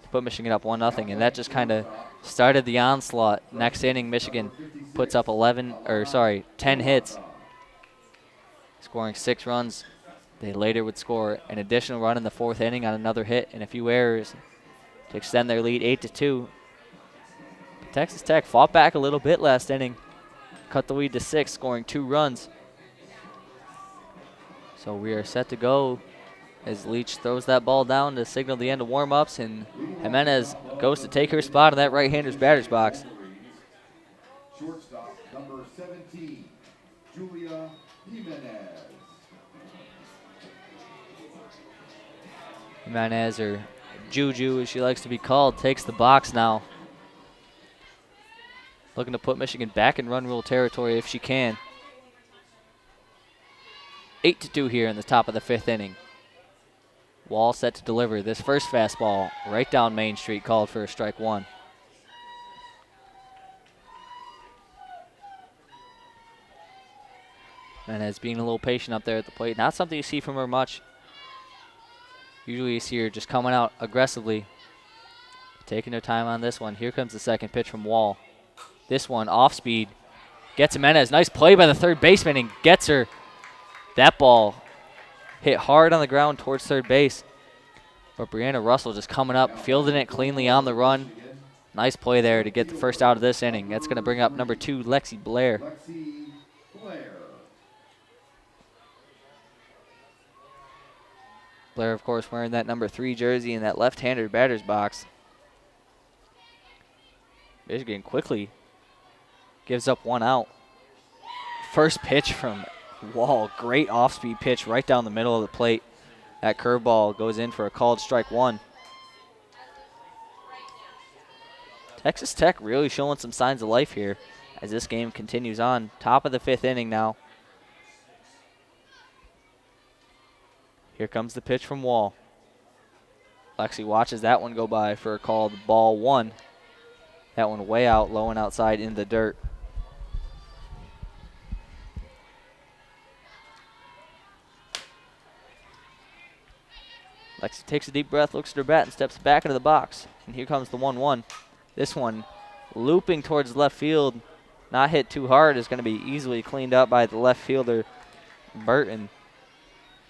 to put Michigan up 1-0, and that just kind of started the onslaught. Next inning, Michigan puts up 10 hits, scoring 6 runs. They later would score an additional run in the 4th inning on another hit and a few errors to extend their lead 8-2. Texas Tech fought back a little bit last inning, cut the lead to 6, scoring 2 runs. So we are set to go as Leach throws that ball down to signal the end of warm-ups, and Jimenez goes to take her spot in that right-hander's batter's box. Shortstop number 17, Julia Jimenez. Jimenez, or Juju as she likes to be called, takes the box now. Looking to put Michigan back in run rule territory if she can. 8-2 here in the top of the 5th inning. Wall set to deliver this first fastball right down Main Street, called for a strike 1. Jimenez being a little patient up there at the plate. Not something you see from her much. Usually you see her just coming out aggressively, taking her time on this one. Here comes the second pitch from Wall. This one off speed. Gets Jimenez. Nice play by the third baseman and gets her. That ball hit hard on the ground towards third base. But Brianna Russell just coming up, fielding it cleanly on the run. Nice play there to get the first out of this inning. That's going to bring up number 2, Lexi Blair. Blair, of course, wearing that number 3 jersey in that left-handed batter's box. Michigan quickly gives up 1 out. First pitch from Wall. Great off-speed pitch right down the middle of the plate. That curveball goes in for a called strike 1. Texas Tech really showing some signs of life here as this game continues on. Top of the 5th inning now. Here comes the pitch from Wall. Lexi watches that one go by for a called ball 1. That one way out, low and outside in the dirt. Lexi takes a deep breath, looks at her bat, and steps back into the box. And here comes the 1-1. This one looping towards left field, not hit too hard, is going to be easily cleaned up by the left fielder, Burton.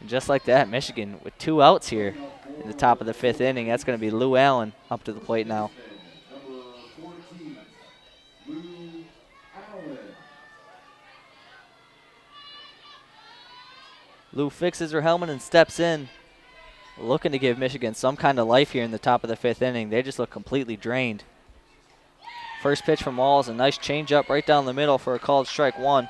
And just like that, Michigan with 2 outs here in the top of the 5th inning. That's going to be Lou Allen up to the plate now. Number 14, Lou Allen. Lou fixes her helmet and steps in, looking to give Michigan some kind of life here in the top of the 5th inning. They just look completely drained. First pitch from Wall is a nice changeup right down the middle for a called strike 1.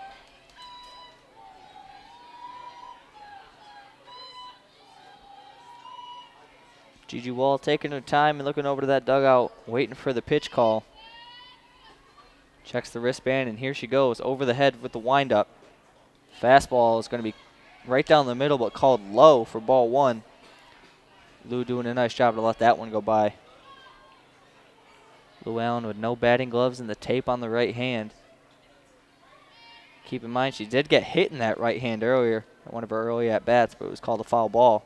Gigi Wall taking her time and looking over to that dugout, waiting for the pitch call. Checks the wristband, and here she goes, over the head with the windup. Fastball is going to be right down the middle, but called low for ball 1. Lou doing a nice job to let that one go by. Lou Allen with no batting gloves and the tape on the right hand. Keep in mind, she did get hit in that right hand earlier at one of her early at-bats, but it was called a foul ball.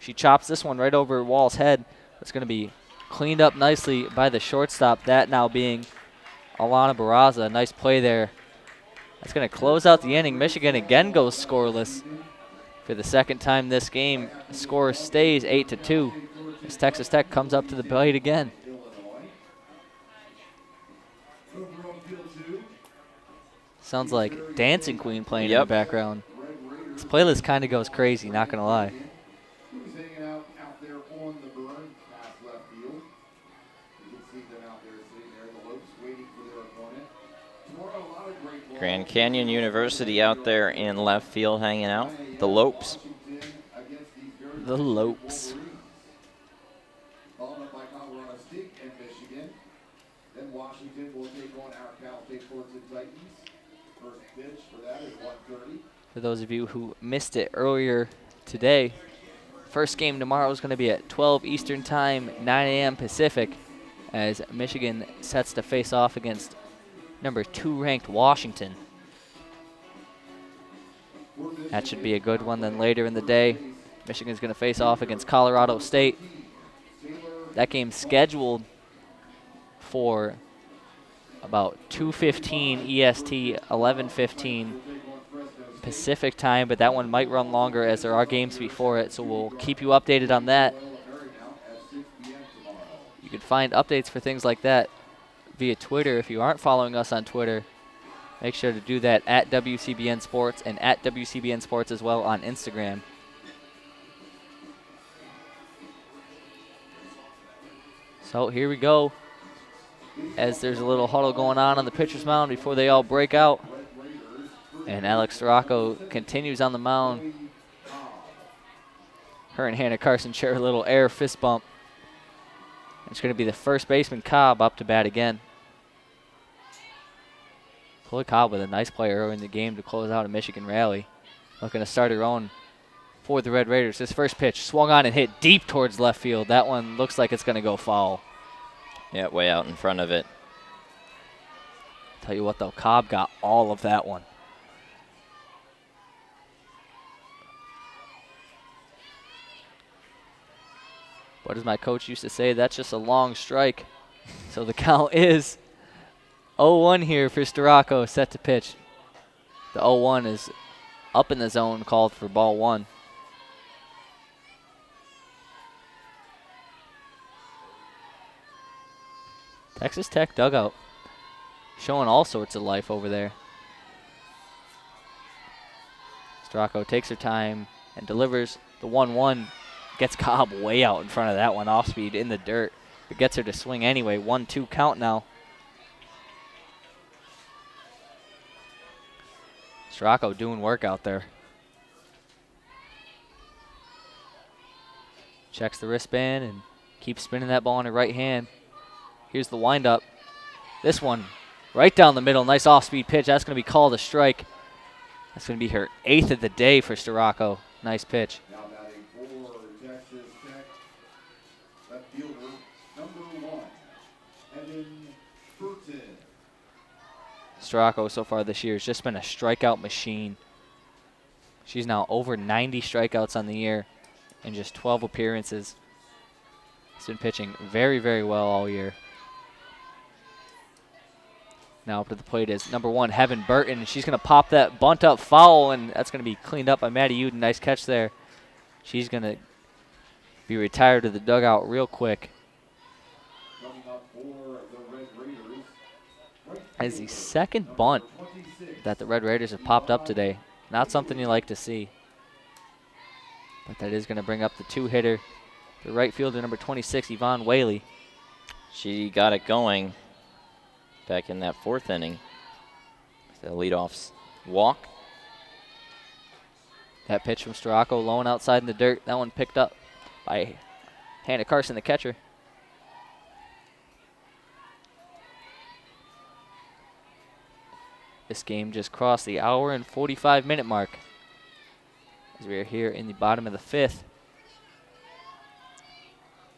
She chops this one right over Wall's head. It's going to be cleaned up nicely by the shortstop, that now being Alana Barraza. Nice play there. That's going to close out the inning. Michigan again goes scoreless for the second time this game. The score stays 8-2 as Texas Tech comes up to the plate again. Sounds like Dancing Queen playing in the background. This playlist kind of goes crazy, not going to lie. Who's hanging out there on the burn past left field. You can see them out there sitting there, the Lopes waiting for their opponent. Tomorrow, a lot of great balls. Grand Canyon University out there in left field hanging out. The Lopes. The Lopes. Followed up by Colorado State and Michigan. Then Washington will take on our Cal State Fullerton Titans. First pitch for that is 1:30. For those of you who missed it earlier today, first game tomorrow is going to be at 12 Eastern Time, 9 a.m. Pacific, as Michigan sets to face off against number 2 ranked Washington. That should be a good one. Then later in the day, Michigan's going to face off against Colorado State. That game's scheduled for about 2:15 EST, 11:15 Pacific time, but that one might run longer as there are games before it, so we'll keep you updated on that. You can find updates for things like that via Twitter. If you aren't following us on Twitter, make sure to do that at WCBN Sports and at WCBN Sports as well on Instagram. So here we go, as there's a little huddle going on the pitcher's mound before they all break out. And Alex Scirocco continues on the mound. Her and Hannah Carson share a little air fist bump. It's going to be the first baseman, Cobb, up to bat again. Chloe Cobb with a nice play early in the game to close out a Michigan rally. Looking to start her own for the Red Raiders. This first pitch swung on and hit deep towards left field. That one looks like it's going to go foul. Yeah, way out in front of it. Tell you what, though, Cobb got all of that one. What does my coach used to say? That's just a long strike. So the count is 0-1 here for Scirocco, set to pitch. The 0-1 is up in the zone, called for ball 1. Texas Tech dugout showing all sorts of life over there. Scirocco takes her time and delivers The 1-1 gets Cobb way out in front of that one, off speed in the dirt, but gets her to swing anyway. 1-2 count now. Scirocco doing work out there. Checks the wristband and keeps spinning that ball in her right hand. Here's the windup. This one right down the middle. Nice off-speed pitch. That's going to be called a strike. That's going to be her 8th of the day for Scirocco. Nice pitch. Now batting for Texas Tech, left fielder, number 1, Evan Burton. Scirocco so far this year has just been a strikeout machine. She's now over 90 strikeouts on the year in just 12 appearances. She's been pitching very, very well all year. Now up to the plate is number 1, Heaven Burton. She's going to pop that bunt up foul, and that's going to be cleaned up by Maddie Uden. Nice catch there. She's going to be retired to the dugout real quick. Coming up for the Red Raiders, As the second bunt that the Red Raiders have popped up today. Not something you like to see. But that is going to bring up the 2-hitter, the right fielder, number 26, Yvonne Whaley. She got it going back in that 4th inning. The leadoff walk. That pitch from Scirocco, low and outside in the dirt. That one picked up by Hannah Carson, the catcher. This game just crossed the hour and 45-minute mark as we are here in the bottom of the 5th.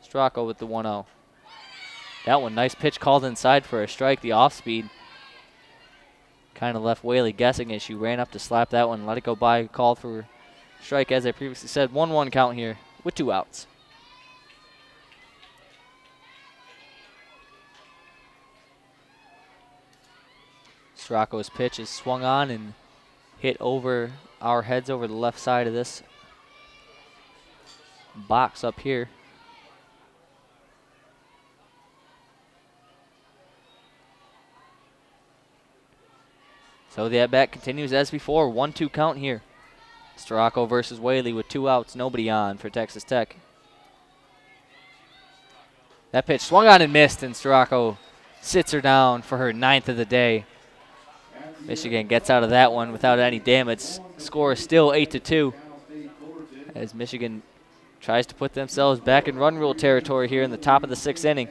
Scirocco with the 1-0. That one, nice pitch called inside for a strike. The off-speed kind of left Whaley guessing as she ran up to slap that one, let it go by, called for strike as I previously said. 1-1 count here with 2 outs. Scirocco's pitch is swung on and hit over our heads over the left side of this box up here. So the at-bat continues as before. 1-2 count here. Scirocco versus Whaley with 2 outs, nobody on for Texas Tech. That pitch swung on and missed, and Scirocco sits her down for her 9th of the day. Michigan gets out of that one without any damage. Score is still 8-2 as Michigan tries to put themselves back in run rule territory here in the top of the 6th inning.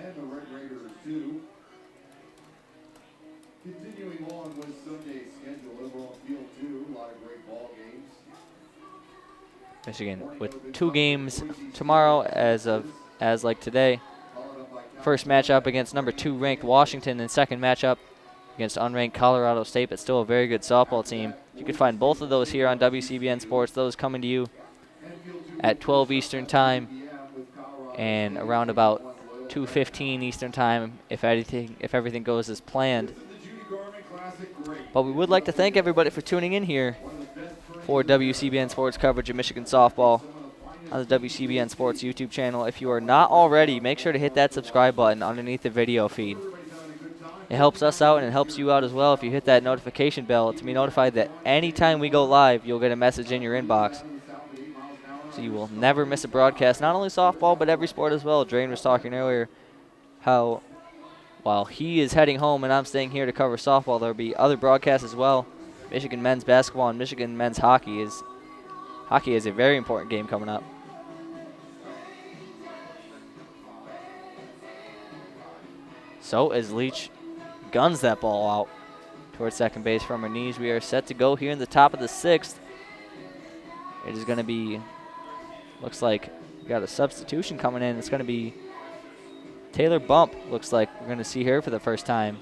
Continuing on with Sunday's schedule over on field 2, a lot of great ball games. Michigan with 2 games tomorrow as like today. First matchup against number 2 ranked Washington, and second matchup against unranked Colorado State, but still a very good softball team. You can find both of those here on WCBN Sports. Those coming to you at 12 Eastern Time and around about 2:15 Eastern Time if everything goes as planned. But we would like to thank everybody for tuning in here for WCBN Sports coverage of Michigan softball on the WCBN Sports YouTube channel. If you are not already, make sure to hit that subscribe button underneath the video feed. It helps us out and it helps you out as well if you hit that notification bell to be notified that anytime we go live, you'll get a message in your inbox. So you will never miss a broadcast, not only softball, but every sport as well. Drain was talking earlier how while he is heading home and I'm staying here to cover softball, there'll be other broadcasts as well. Michigan men's basketball and Michigan men's hockey is a very important game coming up. So as Leach guns that ball out towards second base from her knees, we are set to go here in the top of the 6th. It is going to be, looks like we got a substitution coming in. It's going to be Taylor Bump. Looks like we're going to see her for the first time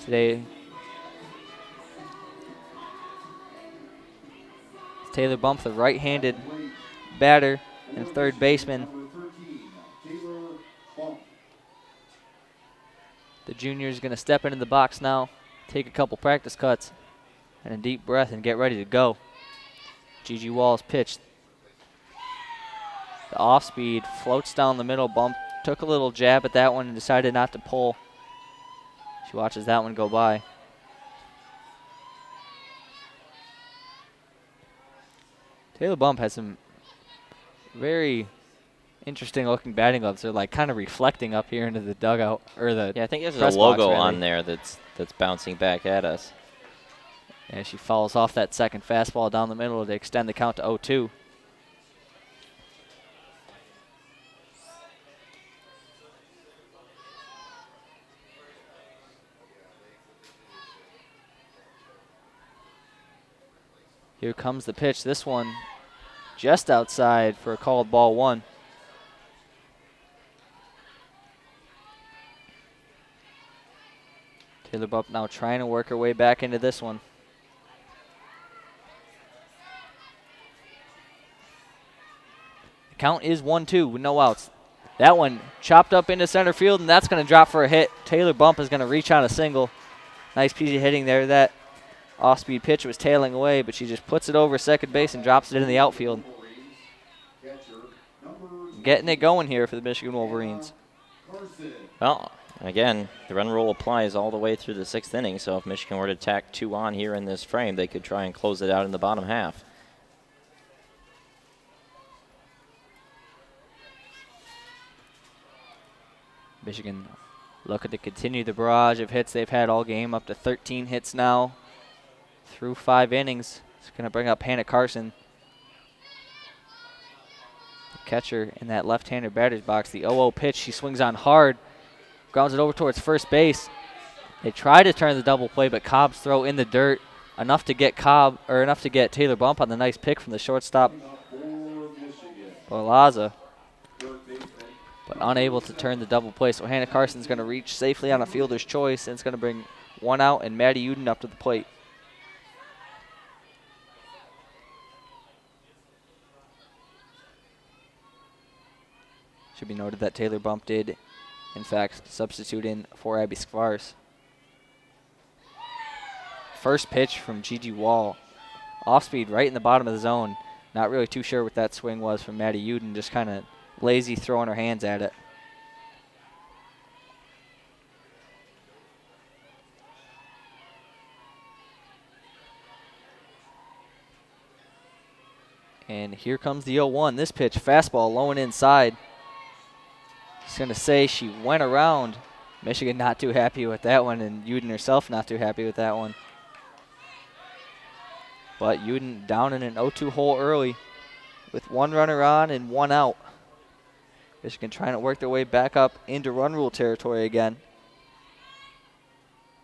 today. Taylor Bump, the right-handed batter and third baseman. The junior is going to step into the box now, take a couple practice cuts, and a deep breath and get ready to go. Gigi Wall's pitch. The off-speed floats down the middle. Bump took a little jab at that one and decided not to pull. She watches that one go by. Taylor Bump has some very interesting looking batting gloves. They're like kind of reflecting up here into the dugout, or the Yeah, I think there's a press logo box, on there that's bouncing back at us. And she fouls off that second fastball down the middle to extend the count to 0-2. Here comes the pitch. This one just outside for a called ball 1. Taylor Bump now trying to work her way back into this one. The count is 1-2 with no outs. That one chopped up into center field, and that's going to drop for a hit. Taylor Bump is going to reach on a single. Nice piece of hitting there. That off-speed pitch was tailing away, but she just puts it over second base and drops it into the outfield. Getting it going here for the Michigan Wolverines. Well, again, the run rule applies all the way through the 6th inning, so if Michigan were to tack 2 on here in this frame, they could try and close it out in the bottom half. Michigan looking to continue the barrage of hits they've had all game, up to 13 hits now through 5 innings. It's going to bring up Hannah Carson, the catcher in that left-handed batter's box. The 0-0 pitch, she swings on hard, grounds it over towards first base. They try to turn the double play, but Cobb's throw in the dirt, enough to get Taylor Bump on the nice pick from the shortstop, Borlaza, but unable to turn the double play. So Hannah Carson's going to reach safely on a fielder's choice, and it's going to bring 1 out and Maddie Uden up to the plate. Should be noted that Taylor Bump did, in fact, substitute in for Abby Skvars. First pitch from Gigi Wall. Off speed right in the bottom of the zone. Not really too sure what that swing was from Maddie Uden, just kind of lazy throwing her hands at it. And here comes the 0-1. This pitch, fastball low and inside. Just going to say she went around. Michigan not too happy with that one, and Uden herself not too happy with that one. But Uden down in an 0-2 hole early with 1 runner on and 1 out. Michigan trying to work their way back up into run rule territory again.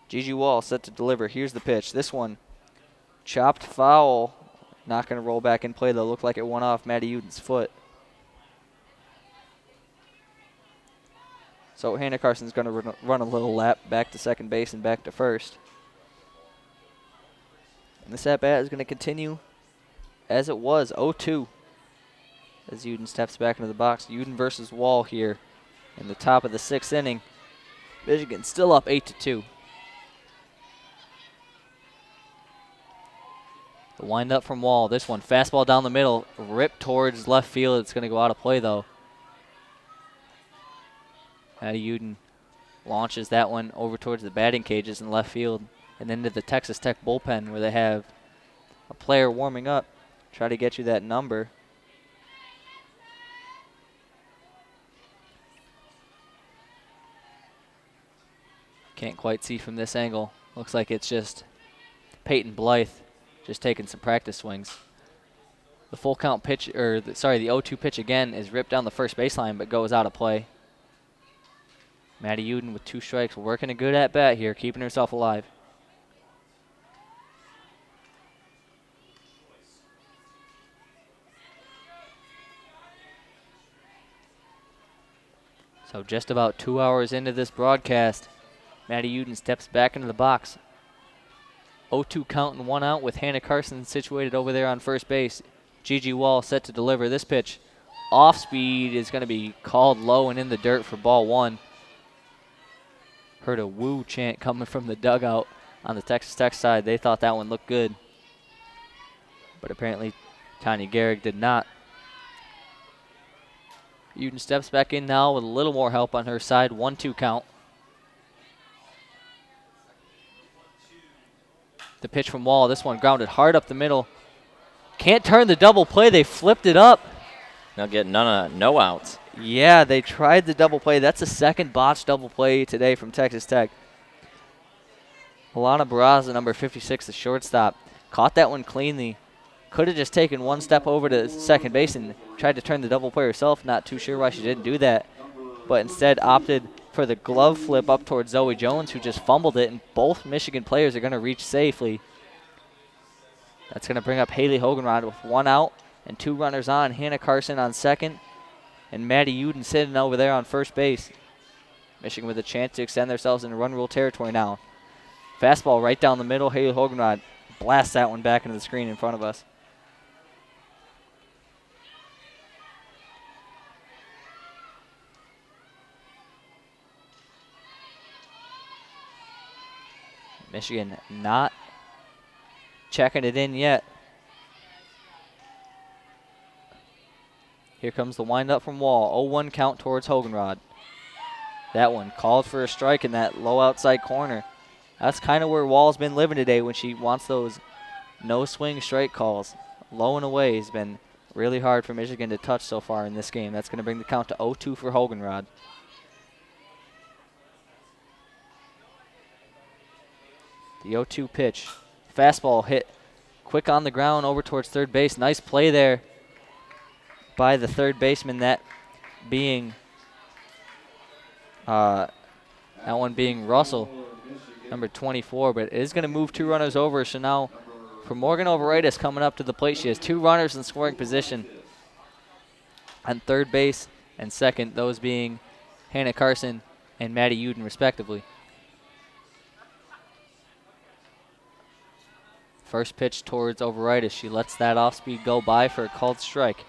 Gigi Wall set to deliver. Here's the pitch. This one chopped foul. Not going to roll back in play, though. Looked like it went off Maddie Uden's foot. So Hannah Carson's going to run a little lap back to second base and back to first. And this at-bat is going to continue as it was, 0-2. As Uden steps back into the box. Uden versus Wall here in the top of the 6th inning. Michigan still up 8-2. The windup from Wall. This one, fastball down the middle, ripped towards left field. It's going to go out of play, though. Maddie Uden launches that one over towards the batting cages in left field and into the Texas Tech bullpen where they have a player warming up. Try to get you that number. Can't quite see from this angle. Looks like it's just Peyton Blythe just taking some practice swings. The full count pitch, the 0-2 pitch again is ripped down the first baseline but goes out of play. Maddie Uden with 2 strikes, working a good at-bat here, keeping herself alive. So just about 2 hours into this broadcast, Maddie Uden steps back into the box. 0-2 count and 1 out with Hannah Carson situated over there on first base. Gigi Wall set to deliver this pitch. Off speed is going to be called low and in the dirt for ball 1. Heard a woo chant coming from the dugout on the Texas Tech side. They thought that one looked good. But apparently Tanya Gehrig did not. Uden steps back in now with a little more help on her side. 1-2 count. The pitch from Wall. This one grounded hard up the middle. Can't turn the double play. They flipped it up. They'll get no outs. Yeah, they tried the double play. That's the second botched double play today from Texas Tech. Alana Barraza, number 56, the shortstop, caught that one cleanly. Could have just taken one step over to second base and tried to turn the double play herself. Not too sure why she didn't do that, but instead opted for the glove flip up towards Zoe Jones, who just fumbled it, and both Michigan players are going to reach safely. That's going to bring up Haley Hogenrod with 1 out and 2 runners on. Hannah Carson on second, and Maddie Uden sitting over there on first base. Michigan with a chance to extend themselves into run rule territory now. Fastball right down the middle. Haley Hogenrod blasts that one back into the screen in front of us. Michigan not checking it in yet. Here comes the windup from Wall. 0-1 count towards Hogenrod. That one called for a strike in that low outside corner. That's kind of where Wall's been living today when she wants those no swing strike calls. Low and away has been really hard for Michigan to touch so far in this game. That's going to bring the count to 0-2 for Hogenrod. The 0-2 pitch. Fastball hit quick on the ground over towards third base. Nice play there by the third baseman, that one being Russell, number 24, but it is going to move 2 runners over. So now for Morgan Overitis coming up to the plate, she has 2 runners in scoring position on third base and second, those being Hannah Carson and Maddie Uden respectively. First pitch towards Overitis. She lets that off speed go by for a called strike.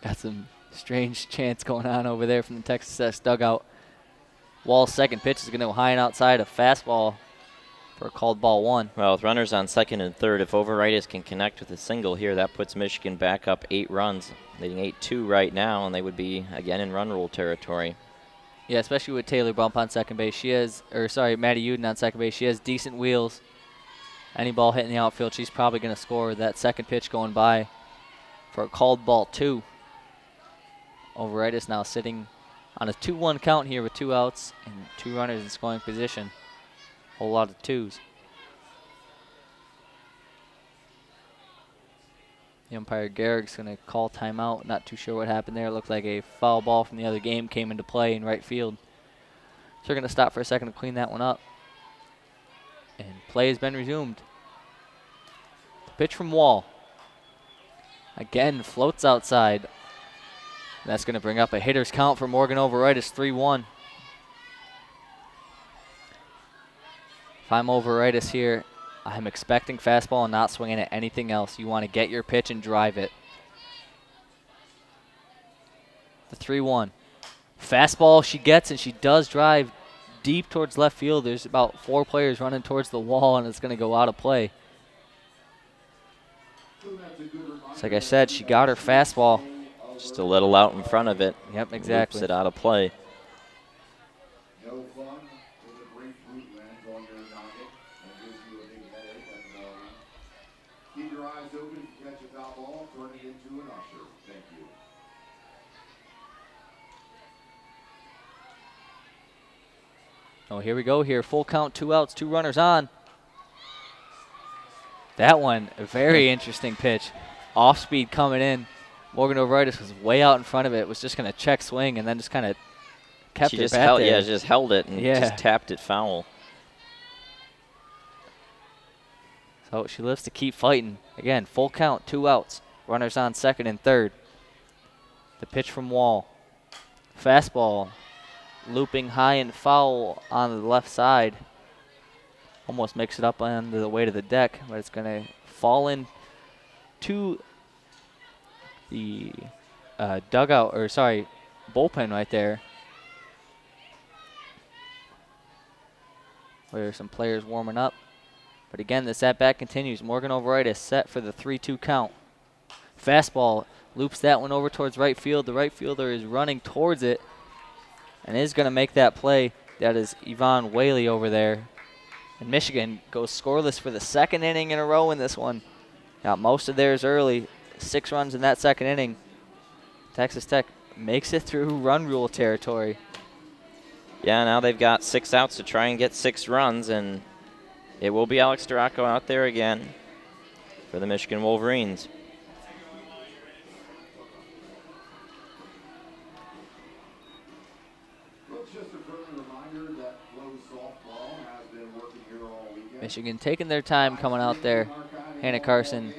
Got some strange chants going on over there from the Texas Tech dugout. Wall's second pitch is going to go high and outside, a fastball for a called ball 1. Well, with runners on second and third, if Overitis can connect with a single here, that puts Michigan back up 8 runs, leading 8-2 right now, and they would be again in run rule territory. Yeah, especially with Taylor Bump on second base. Maddie Uden on second base. She has decent wheels. Any ball hitting the outfield, she's probably going to score. That second pitch going by for a called ball 2. Overitis now sitting on a 2-1 count here with 2 outs and 2 runners in scoring position. Whole lot of 2s. The umpire Garrick's going to call timeout. Not too sure what happened there. It looked like a foul ball from the other game came into play in right field. So they're going to stop for a second to clean that one up. And play has been resumed. The pitch from Wall. Again, floats outside. That's going to bring up a hitter's count for Morgan Overitis, 3-1. If I'm Overitis here, I'm expecting fastball and not swinging at anything else. You want to get your pitch and drive it. The 3-1. Fastball she gets, and she does drive deep towards left field. There's about 4 players running towards the wall, and it's going to go out of play. So like I said, she got her fastball. Just a little out in front of it. Yep, exactly. Loops it out of play. No fun with a grapefruit lands on your noggin and gives you a big headache at the ball. Keep your eyes open. If you catch a foul ball, turn it into an usher. Thank you. Oh, here we go here. Full count, 2 outs, 2 runners on. That one, a very interesting pitch. Off speed coming in. Morgan Overitis was way out in front of it. Was just going to check swing and then just kind of kept it back there. Yeah, just held it and just tapped it foul. So she lives to keep fighting. Again, full count, 2 outs. Runners on second and third. The pitch from Wall. Fastball. Looping high and foul on the left side. Almost makes it up on the way to the deck, but it's going to fall in to the bullpen right there, where some players warming up. But again, this at-bat continues. Morgan Overitis set for the 3-2 count. Fastball loops that one over towards right field. The right fielder is running towards it and is going to make that play. That is Yvonne Whaley over there. And Michigan goes scoreless for the second inning in a row in this one. Got most of theirs early. 6 runs in that second inning. Texas Tech makes it through run rule territory. Yeah, now they've got 6 outs to try and get 6 runs, and it will be Alex Scirocco out there again for the Michigan Wolverines. Michigan taking their time coming out there. Hannah Carson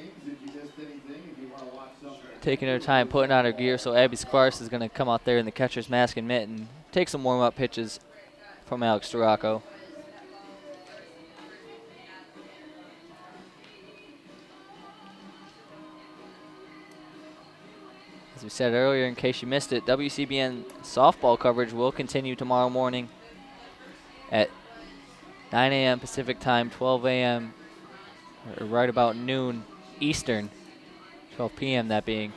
taking her time putting on her gear, so Abby Skvarce is going to come out there in the catcher's mask and mitt and take some warm-up pitches from Alex Scirocco. As we said earlier, in case you missed it, WCBN softball coverage will continue tomorrow morning at 9 a.m. Pacific time, 12 a.m., or right about noon Eastern, 12 p.m. that being.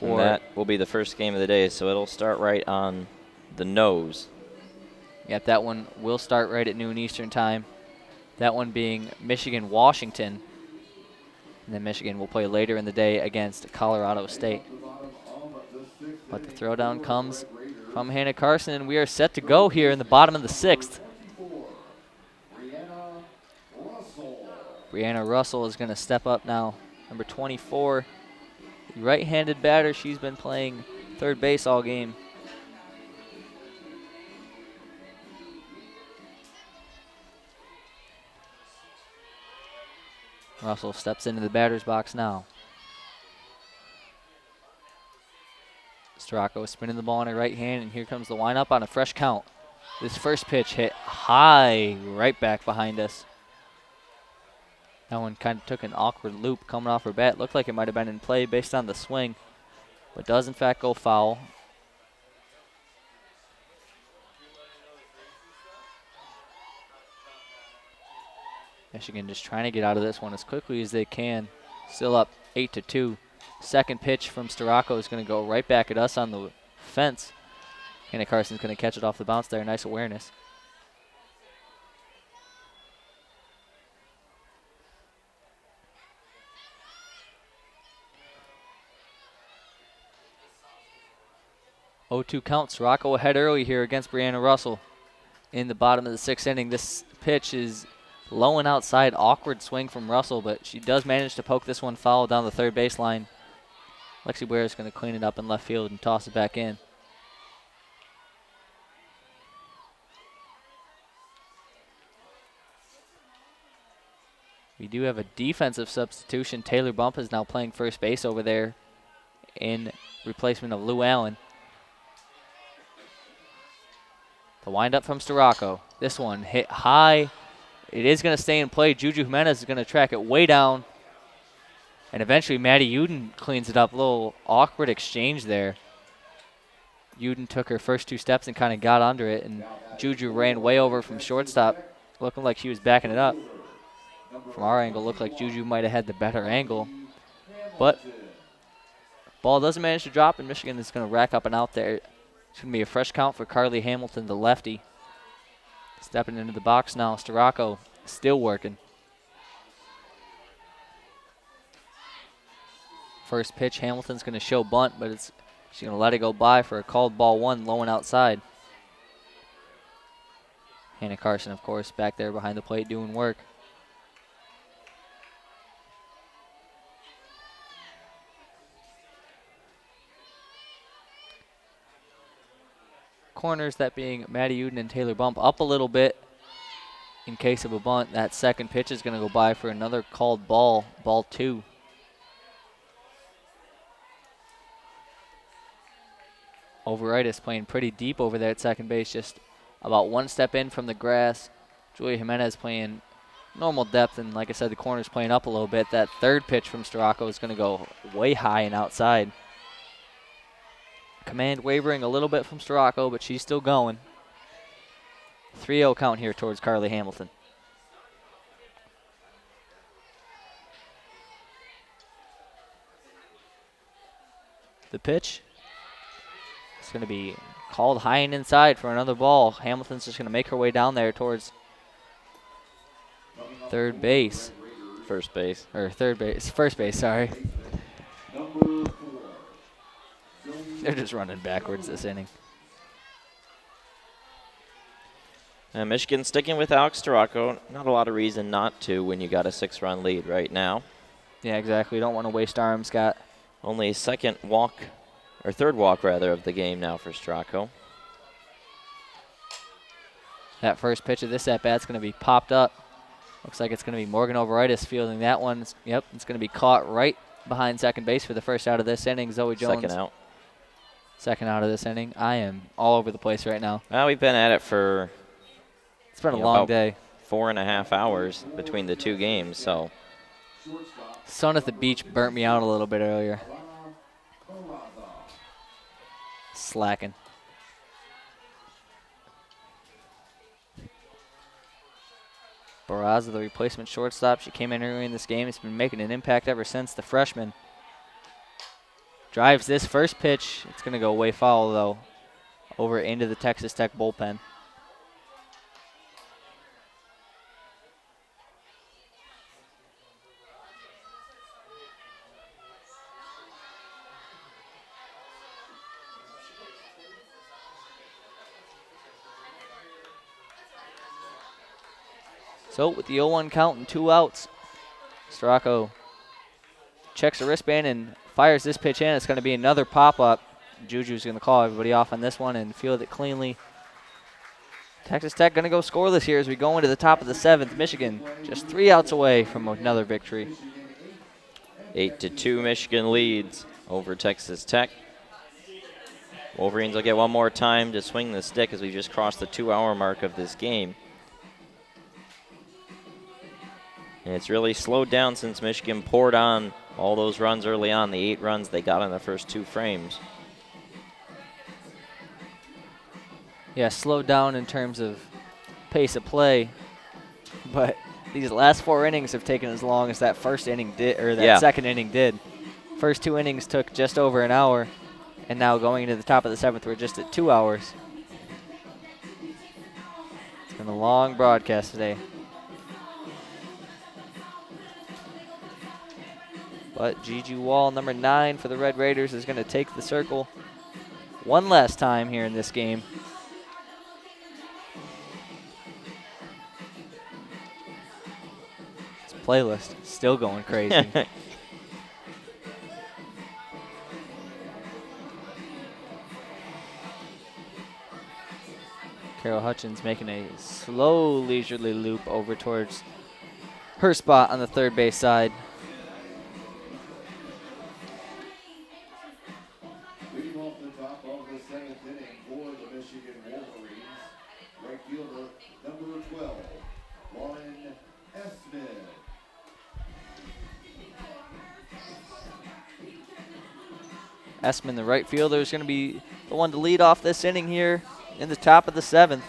And that will be the first game of the day, so it'll start right on the nose. Yep, that one will start right at noon Eastern time. That one being Michigan-Washington. And then Michigan will play later in the day against Colorado State. But the throwdown comes from Hannah Carson, and we are set to go here in the bottom of the 6th. Brianna Russell is going to step up now. Number 24, the right-handed batter. She's been playing third base all game. Russell steps into the batter's box now. Scirocco spinning the ball in her right hand, and here comes the windup on a fresh count. This first pitch hit high right back behind us. That one kind of took an awkward loop coming off her bat. Looked like it might have been in play based on the swing, but does in fact go foul. Michigan just trying to get out of this one as quickly as they can. Still up 8-2. Second pitch from Scirocco is going to go right back at us on the fence. Hannah Carson's going to catch it off the bounce there. Nice awareness. Oh, 2 count. Scirocco ahead early here against Brianna Russell in the bottom of the 6th inning. This pitch is low and outside. Awkward swing from Russell, but she does manage to poke this one foul down the third baseline. Lexi Ware is going to clean it up in left field and toss it back in. We do have a defensive substitution. Taylor Bump is now playing first base over there in replacement of Lou Allen. The windup from Scirocco. This one hit high. It is going to stay in play. Juju Jimenez is going to track it way down. And eventually Maddie Uden cleans it up. A little awkward exchange there. Uden took her first 2 steps and kind of got under it. And Juju ran way over from shortstop, looking like she was backing it up. From our angle, looked like Juju might have had the better angle. But ball doesn't manage to drop, and Michigan is going to rack up and out there. It's going to be a fresh count for Carly Hamilton, the lefty. Stepping into the box now. Scirocco still working. First pitch, Hamilton's going to show bunt, but she's going to let it go by for a called ball 1, low and outside. Hannah Carson, of course, back there behind the plate doing work. Corners, that being Maddie Uden and Taylor Bump, up a little bit in case of a bunt. That second pitch is going to go by for another called ball, ball 2. Overitis playing pretty deep over there at second base, just about 1 step in from the grass. Julia Jimenez playing normal depth, and like I said, the corner's playing up a little bit. That third pitch from Scirocco is going to go way high and outside. Command wavering a little bit from Scirocco, but she's still going. 3-0 count here towards Carly Hamilton. The pitch is going to be called high and inside for another ball. Hamilton's just going to make her way down there towards third base. First base. Or third base. First base, sorry. They're just running backwards this inning. And Michigan sticking with Alex Scirocco. Not a lot of reason not to when you got a 6-run lead right now. Yeah, exactly. Don't want to waste arms, Scott. Only second walk, or third walk rather, of the game now for Scirocco. That first pitch of this at-bat's going to be popped up. Looks like it's going to be Morgan Overitis fielding that one. Yep, it's going to be caught right behind second base for the first out of this inning. Zoe Jones. Second out. Second out of this inning. I am all over the place right now. Well, we've been at it for It's been a long day. 4.5 hours between the two games, so. Sun at the beach burnt me out a little bit earlier. Slacking. Barraza, the replacement shortstop. She came in early in this game. It's been making an impact ever since. The freshman drives this first pitch. It's going to go way foul, though, over into the Texas Tech bullpen. So with the 0-1 count and 2 outs, Scirocco checks the wristband and fires this pitch in. It's going to be another pop-up. Juju's going to call everybody off on this one and field it cleanly. Texas Tech going to go scoreless here as we go into the top of the 7th. Michigan just 3 outs away from another victory. 8-2 Michigan leads over Texas Tech. Wolverines will get one more time to swing the stick as we just crossed the 2-hour mark of this game. And it's really slowed down since Michigan poured on all those runs early on, the 8 runs they got in the first 2 frames. Yeah, slowed down in terms of pace of play, but these last 4 innings have taken as long as that first inning did, or that second inning did. First 2 innings took just over an hour, and now going into the top of the 7th, we're just at 2 hours. It's been a long broadcast today. But Gigi Wall, number 9 for the Red Raiders, is going to take the circle one last time here in this game. This playlist is still going crazy. Carol Hutchins making a slow, leisurely loop over towards her spot on the third base side. Leading off the top of the 7th inning for the Michigan Wolverines, right fielder number 12, Lauren Esmith. Esmond, the right fielder, is going to be the one to lead off this inning here in the top of the 7th.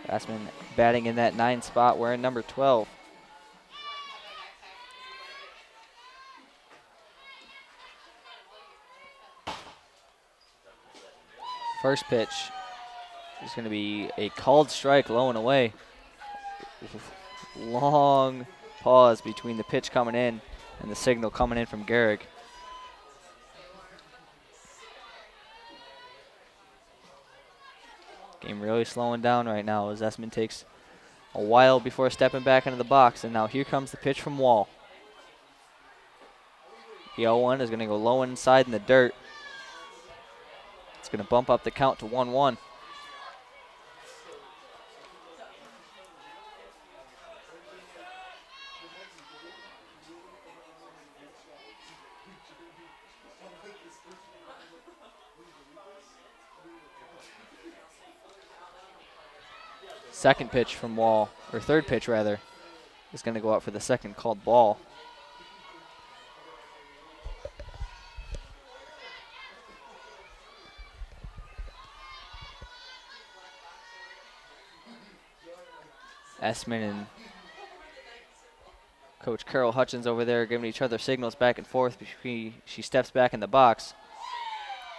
Esmond batting in that 9 spot, wearing number 12. First pitch is going to be a called strike, low and away. Long pause between the pitch coming in and the signal coming in from Gehrig. Game really slowing down right now as Esmond takes a while before stepping back into the box. And now here comes the pitch from Wall. The 0-1 is going to go low inside in the dirt. It's going to bump up the count to 1-1. Second pitch from Wall, or third pitch rather, is going to go out for the second called ball. Esmond and Coach Carol Hutchins over there giving each other signals back and forth before she steps back in the box.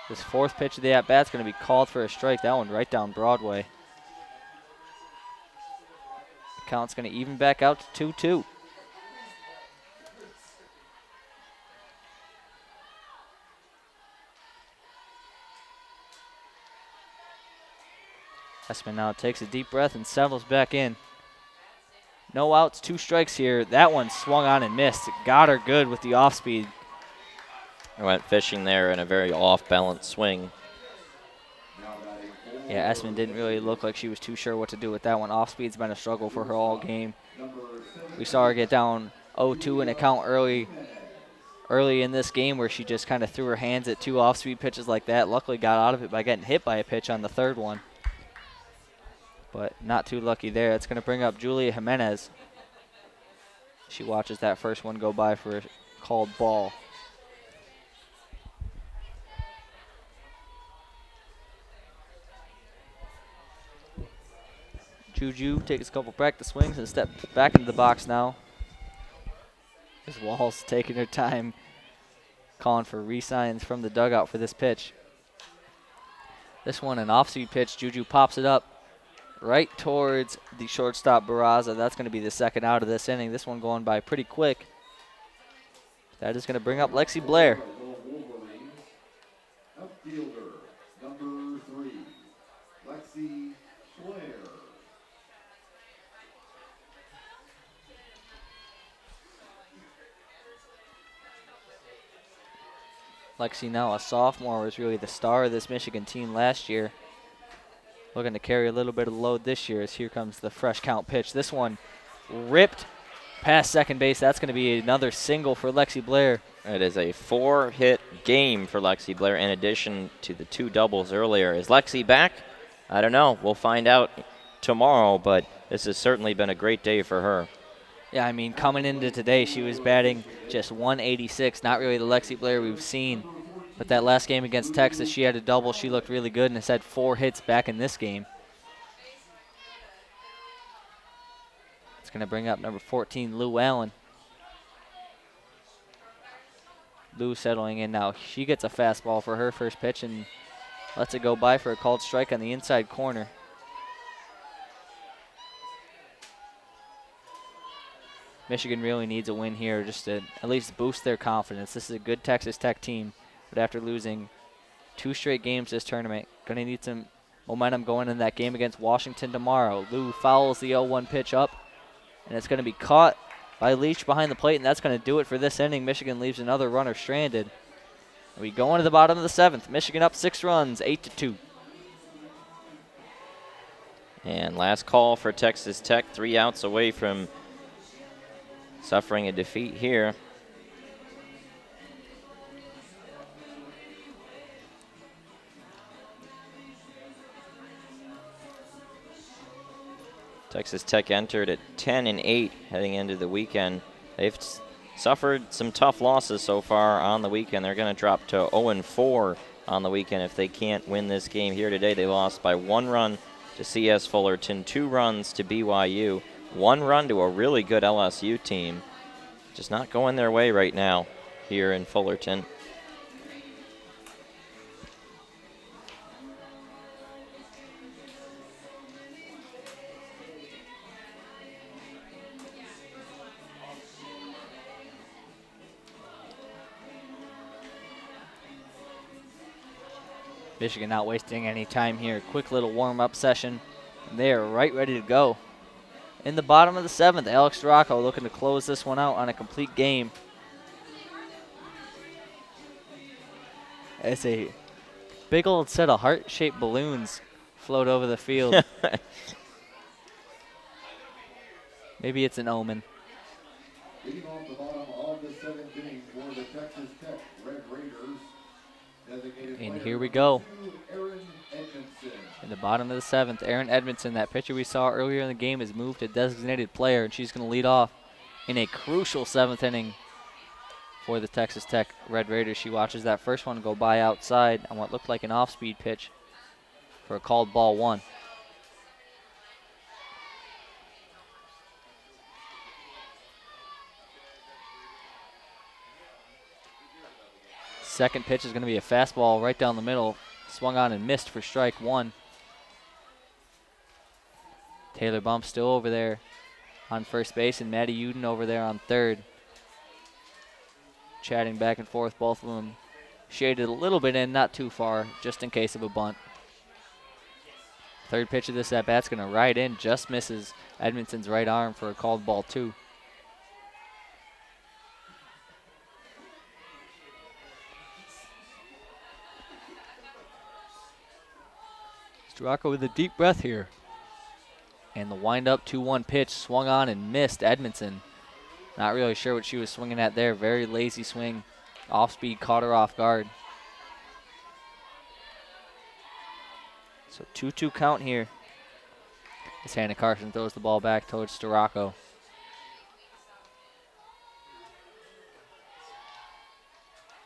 This fourth pitch of the at-bat's going to be called for a strike. That one right down Broadway. The count's going to even back out to 2-2. Essman now takes a deep breath and settles back in. No outs, 2 strikes here. That one swung on and missed. Got her good with the off-speed. I went fishing there in a very off-balance swing. Yeah, Essman didn't really look like she was too sure what to do with that one. Off-speed's been a struggle for her all game. We saw her get down 0-2 in a count early in this game where she just kind of threw her hands at 2 off-speed pitches like that. Luckily got out of it by getting hit by a pitch on the third one. But not too lucky there. It's going to bring up Julia Jimenez. She watches that first one go by for a called ball. Juju takes a couple practice swings and steps back into the box now. As Walls taking her time, calling for re-signs from the dugout for this pitch. This one, an off-speed pitch. Juju pops it up right towards the shortstop Barraza. That's going to be the second out of this inning. This one going by pretty quick. That is going to bring up Lexi Blair. Outfielder, number 3, Lexi Blair. Lexi, now a sophomore, was really the star of this Michigan team last year. Looking to carry a little bit of load this year as here comes the fresh count pitch. This one ripped past second base. That's going to be another single for Lexi Blair. It is a 4-hit game for Lexi Blair in addition to the 2 doubles earlier. Is Lexi back? I don't know. We'll find out tomorrow, but this has certainly been a great day for her. Yeah, I mean, coming into today, she was batting just 186. Not really the Lexi Blair we've seen. But that last game against Texas, she had a double. She looked really good and has had 4 hits back in this game. It's going to bring up number 14, Lou Allen. Lou settling in now. She gets a fastball for her first pitch and lets it go by for a called strike on the inside corner. Michigan really needs a win here just to at least boost their confidence. This is a good Texas Tech team, but after losing 2 straight games this tournament, going to need some momentum going in that game against Washington tomorrow. Lou fouls the 0-1 pitch up, and it's going to be caught by Leach behind the plate, and that's going to do it for this inning. Michigan leaves another runner stranded. And we go into the bottom of the 7th. Michigan up 6 runs, 8-2. And last call for Texas Tech, 3 outs away from suffering a defeat here. Texas Tech entered at 10-8 heading into the weekend. They've suffered some tough losses so far on the weekend. They're going to drop to 0-4 on the weekend if they can't win this game here today. They lost by 1 run to CS Fullerton, 2 runs to BYU, 1 run to a really good LSU team. Just not going their way right now here in Fullerton. Michigan not wasting any time here. Quick little warm-up session. They are right ready to go. In the bottom of the 7th, Alex Scirocco looking to close this one out on a complete game. As a big old set of heart-shaped balloons float over the field. Maybe it's an omen. Leading off the bottom of the 7th inning for the Texas Tech Red Raiders. And here we go. Aaron Edmondson. In the bottom of the 7th, Aaron Edmondson, that pitcher we saw earlier in the game, has moved to designated player, and she's going to lead off in a crucial 7th inning for the Texas Tech Red Raiders. She watches that first one go by outside on what looked like an off-speed pitch for a called ball 1. Second pitch is going to be a fastball right down the middle. Swung on and missed for strike one. Taylor Bump still over there on first base, and Maddie Uden over there on third. Chatting back and forth, both of them shaded a little bit in, not too far, just in case of a bunt. Third pitch of this at-bat's going to ride in, just misses Edmonton's right arm for a called ball 2. Scirocco with a deep breath here. And the wind-up 2-1 pitch swung on and missed Edmondson. Not really sure what she was swinging at there. Very lazy swing. Off-speed caught her off guard. So 2-2 count here as Hannah Carson throws the ball back towards Scirocco.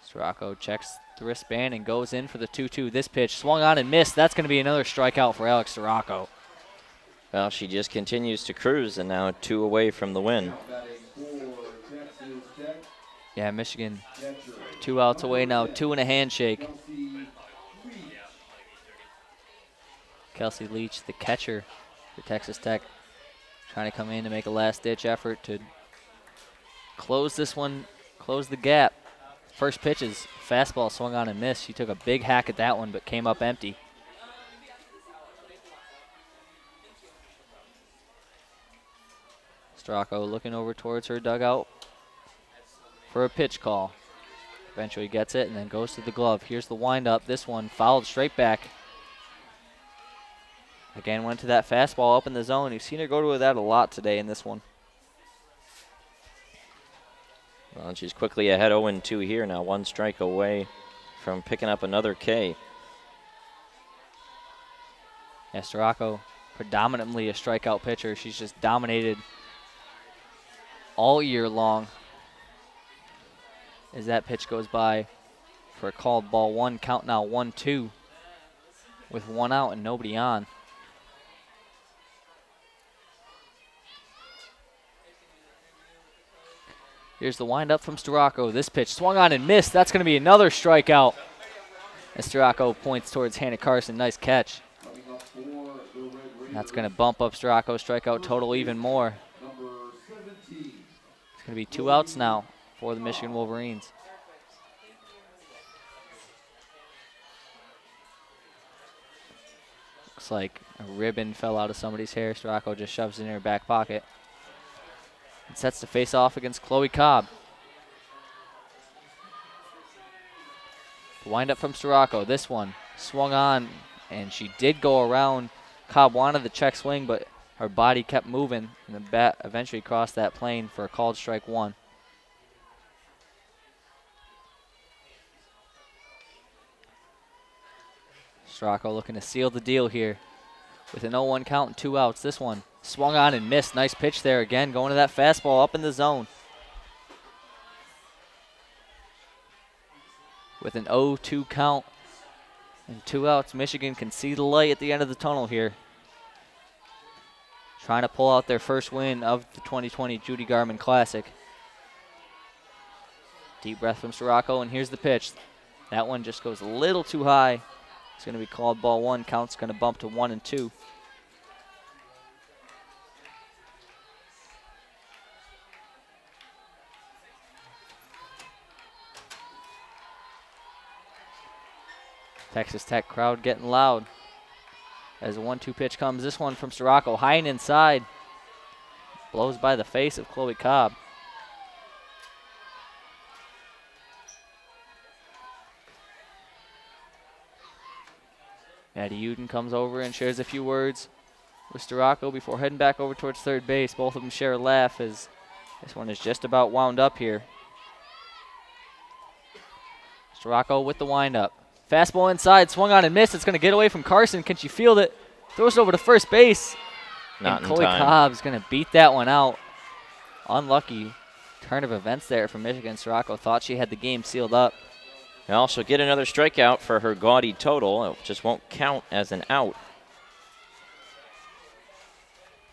Scirocco checks the wristband and goes in for the 2-2. This pitch swung on and missed. That's going to be another strikeout for Alex Scirocco. Well, she just continues to cruise, and now 2 away from the win. Yeah, Michigan 2 outs away now, 2 and a handshake. Kelsey Leach, the catcher for Texas Tech, trying to come in to make a last-ditch effort to close this one, close the gap. First pitch is fastball swung on and missed. She took a big hack at that one, but came up empty. Scirocco looking over towards her dugout for a pitch call. Eventually gets it and then goes to the glove. Here's the windup. This one fouled straight back. Again, went to that fastball up in the zone. You've seen her go to that a lot today in this one. Well, and she's quickly ahead 0-2 here now. 1 strike away from picking up another K. Yeah, Scirocco, predominantly a strikeout pitcher. She's just dominated all year long as that pitch goes by for a called ball 1. Count now 1-2 with 1 out and nobody on. Here's the windup from Scirocco. This pitch swung on and missed. That's going to be another strikeout. And Scirocco points towards Hannah Carson. Nice catch. That's going to bump up Scirocco's strikeout total even more. It's going to be 2 outs now for the Michigan Wolverines. Looks like a ribbon fell out of somebody's hair. Scirocco just shoves it in her back pocket. And sets to face off against Chloe Cobb. The windup from Scirocco. This one swung on, and she did go around. Cobb wanted the check swing, but her body kept moving, and the bat eventually crossed that plane for a called strike 1. Scirocco looking to seal the deal here with an 0-1 count and 2 outs. This one swung on and missed. Nice pitch there again, going to that fastball up in the zone. With an 0-2 count and 2 outs, Michigan can see the light at the end of the tunnel here. Trying to pull out their first win of the 2020 Judi Garman Classic. Deep breath from Scirocco, and here's the pitch. That one just goes a little too high. It's going to be called ball 1. Count's going to bump to 1-2. Texas Tech crowd getting loud as a 1-2 pitch comes. This one from Scirocco, high and inside. Blows by the face of Chloe Cobb. Maddie Uden comes over and shares a few words with Scirocco before heading back over towards third base. Both of them share a laugh as this one is just about wound up here. Scirocco with the windup. Fastball inside, swung on and missed. It's going to get away from Carson. Can she field it? Throws it over to first base. Not and in Chloe time. Cobb's going to beat that one out. Unlucky turn of events there for Michigan. Scirocco thought she had the game sealed up. Well, she'll get another strikeout for her gaudy total. It just won't count as an out.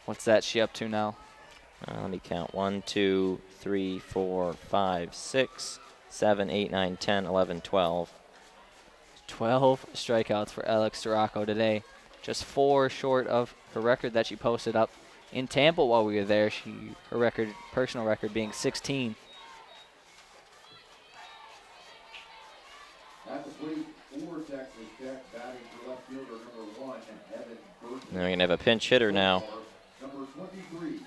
What's that she up to now? Let me count. 1, 2, 3, 4, 5, 6, 7, 8, 9, 10, 11, 12. 12 strikeouts for Alex Scirocco today. Just 4 short of her record that she posted up in Tampa while we were there. Her personal record being 16. At the plate for Texas Tech, batting for left fielder number 1, Evan Burton. Now we're going to have a pinch hitter now. Number 23,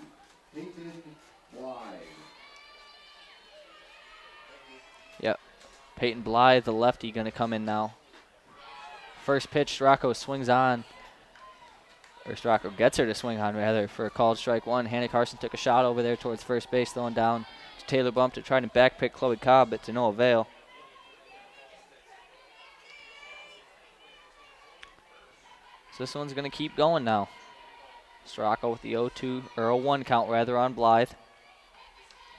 Peyton Blythe. Yep. Peyton Blythe, the lefty, going to come in now. First pitch, Scirocco swings on. Or Scirocco gets her to swing on, rather, for a called strike one. Hannah Carson took a shot over there towards first base, throwing down to Taylor Bump to try to backpick Chloe Cobb, but to no avail. So this one's going to keep going now. Scirocco with the 0-2, or 0-1 count, rather, on Blythe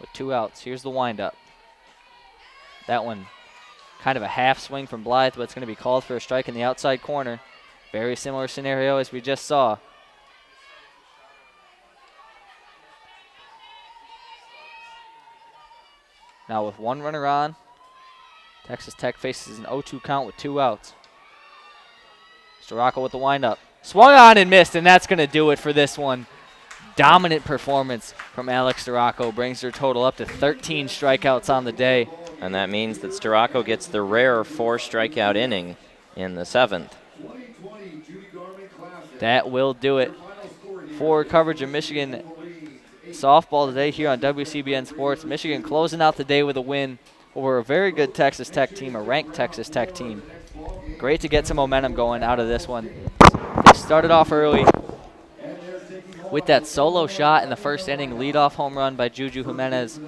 with 2 outs. Here's the windup. That one, kind of a half swing from Blythe, but it's going to be called for a strike in the outside corner. Very similar scenario as we just saw. Now with 1 runner on, Texas Tech faces an 0-2 count with 2 outs. Scirocco with the windup. Swung on and missed, and that's going to do it for this one. Dominant performance from Alex Scirocco brings her total up to 13 strikeouts on the day. And that means that Scirocco gets the rare 4 strikeout inning in the 7th. 2020 Judi Garman Classic. That will do it for coverage of Michigan softball today here on WCBN Sports. Michigan closing out the day with a win over a very good Texas Tech team, a ranked Texas Tech team. Great to get some momentum going out of this one. They started off early with that solo shot in the first inning, leadoff home run by Juju Jimenez,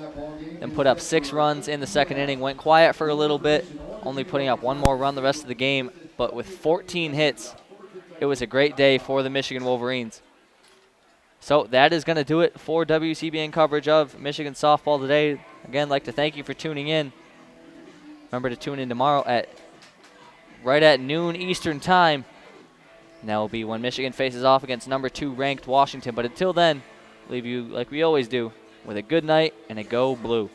then put up 6 runs in the second inning, went quiet for a little bit, only putting up 1 more run the rest of the game, but with 14 hits, it was a great day for the Michigan Wolverines. So that is going to do it for WCBN coverage of Michigan softball today. Again, I'd like to thank you for tuning in. Remember to tune in tomorrow right at noon Eastern time. And that will be when Michigan faces off against number 2 ranked Washington. But until then, leave you like we always do with a good night and a go blue.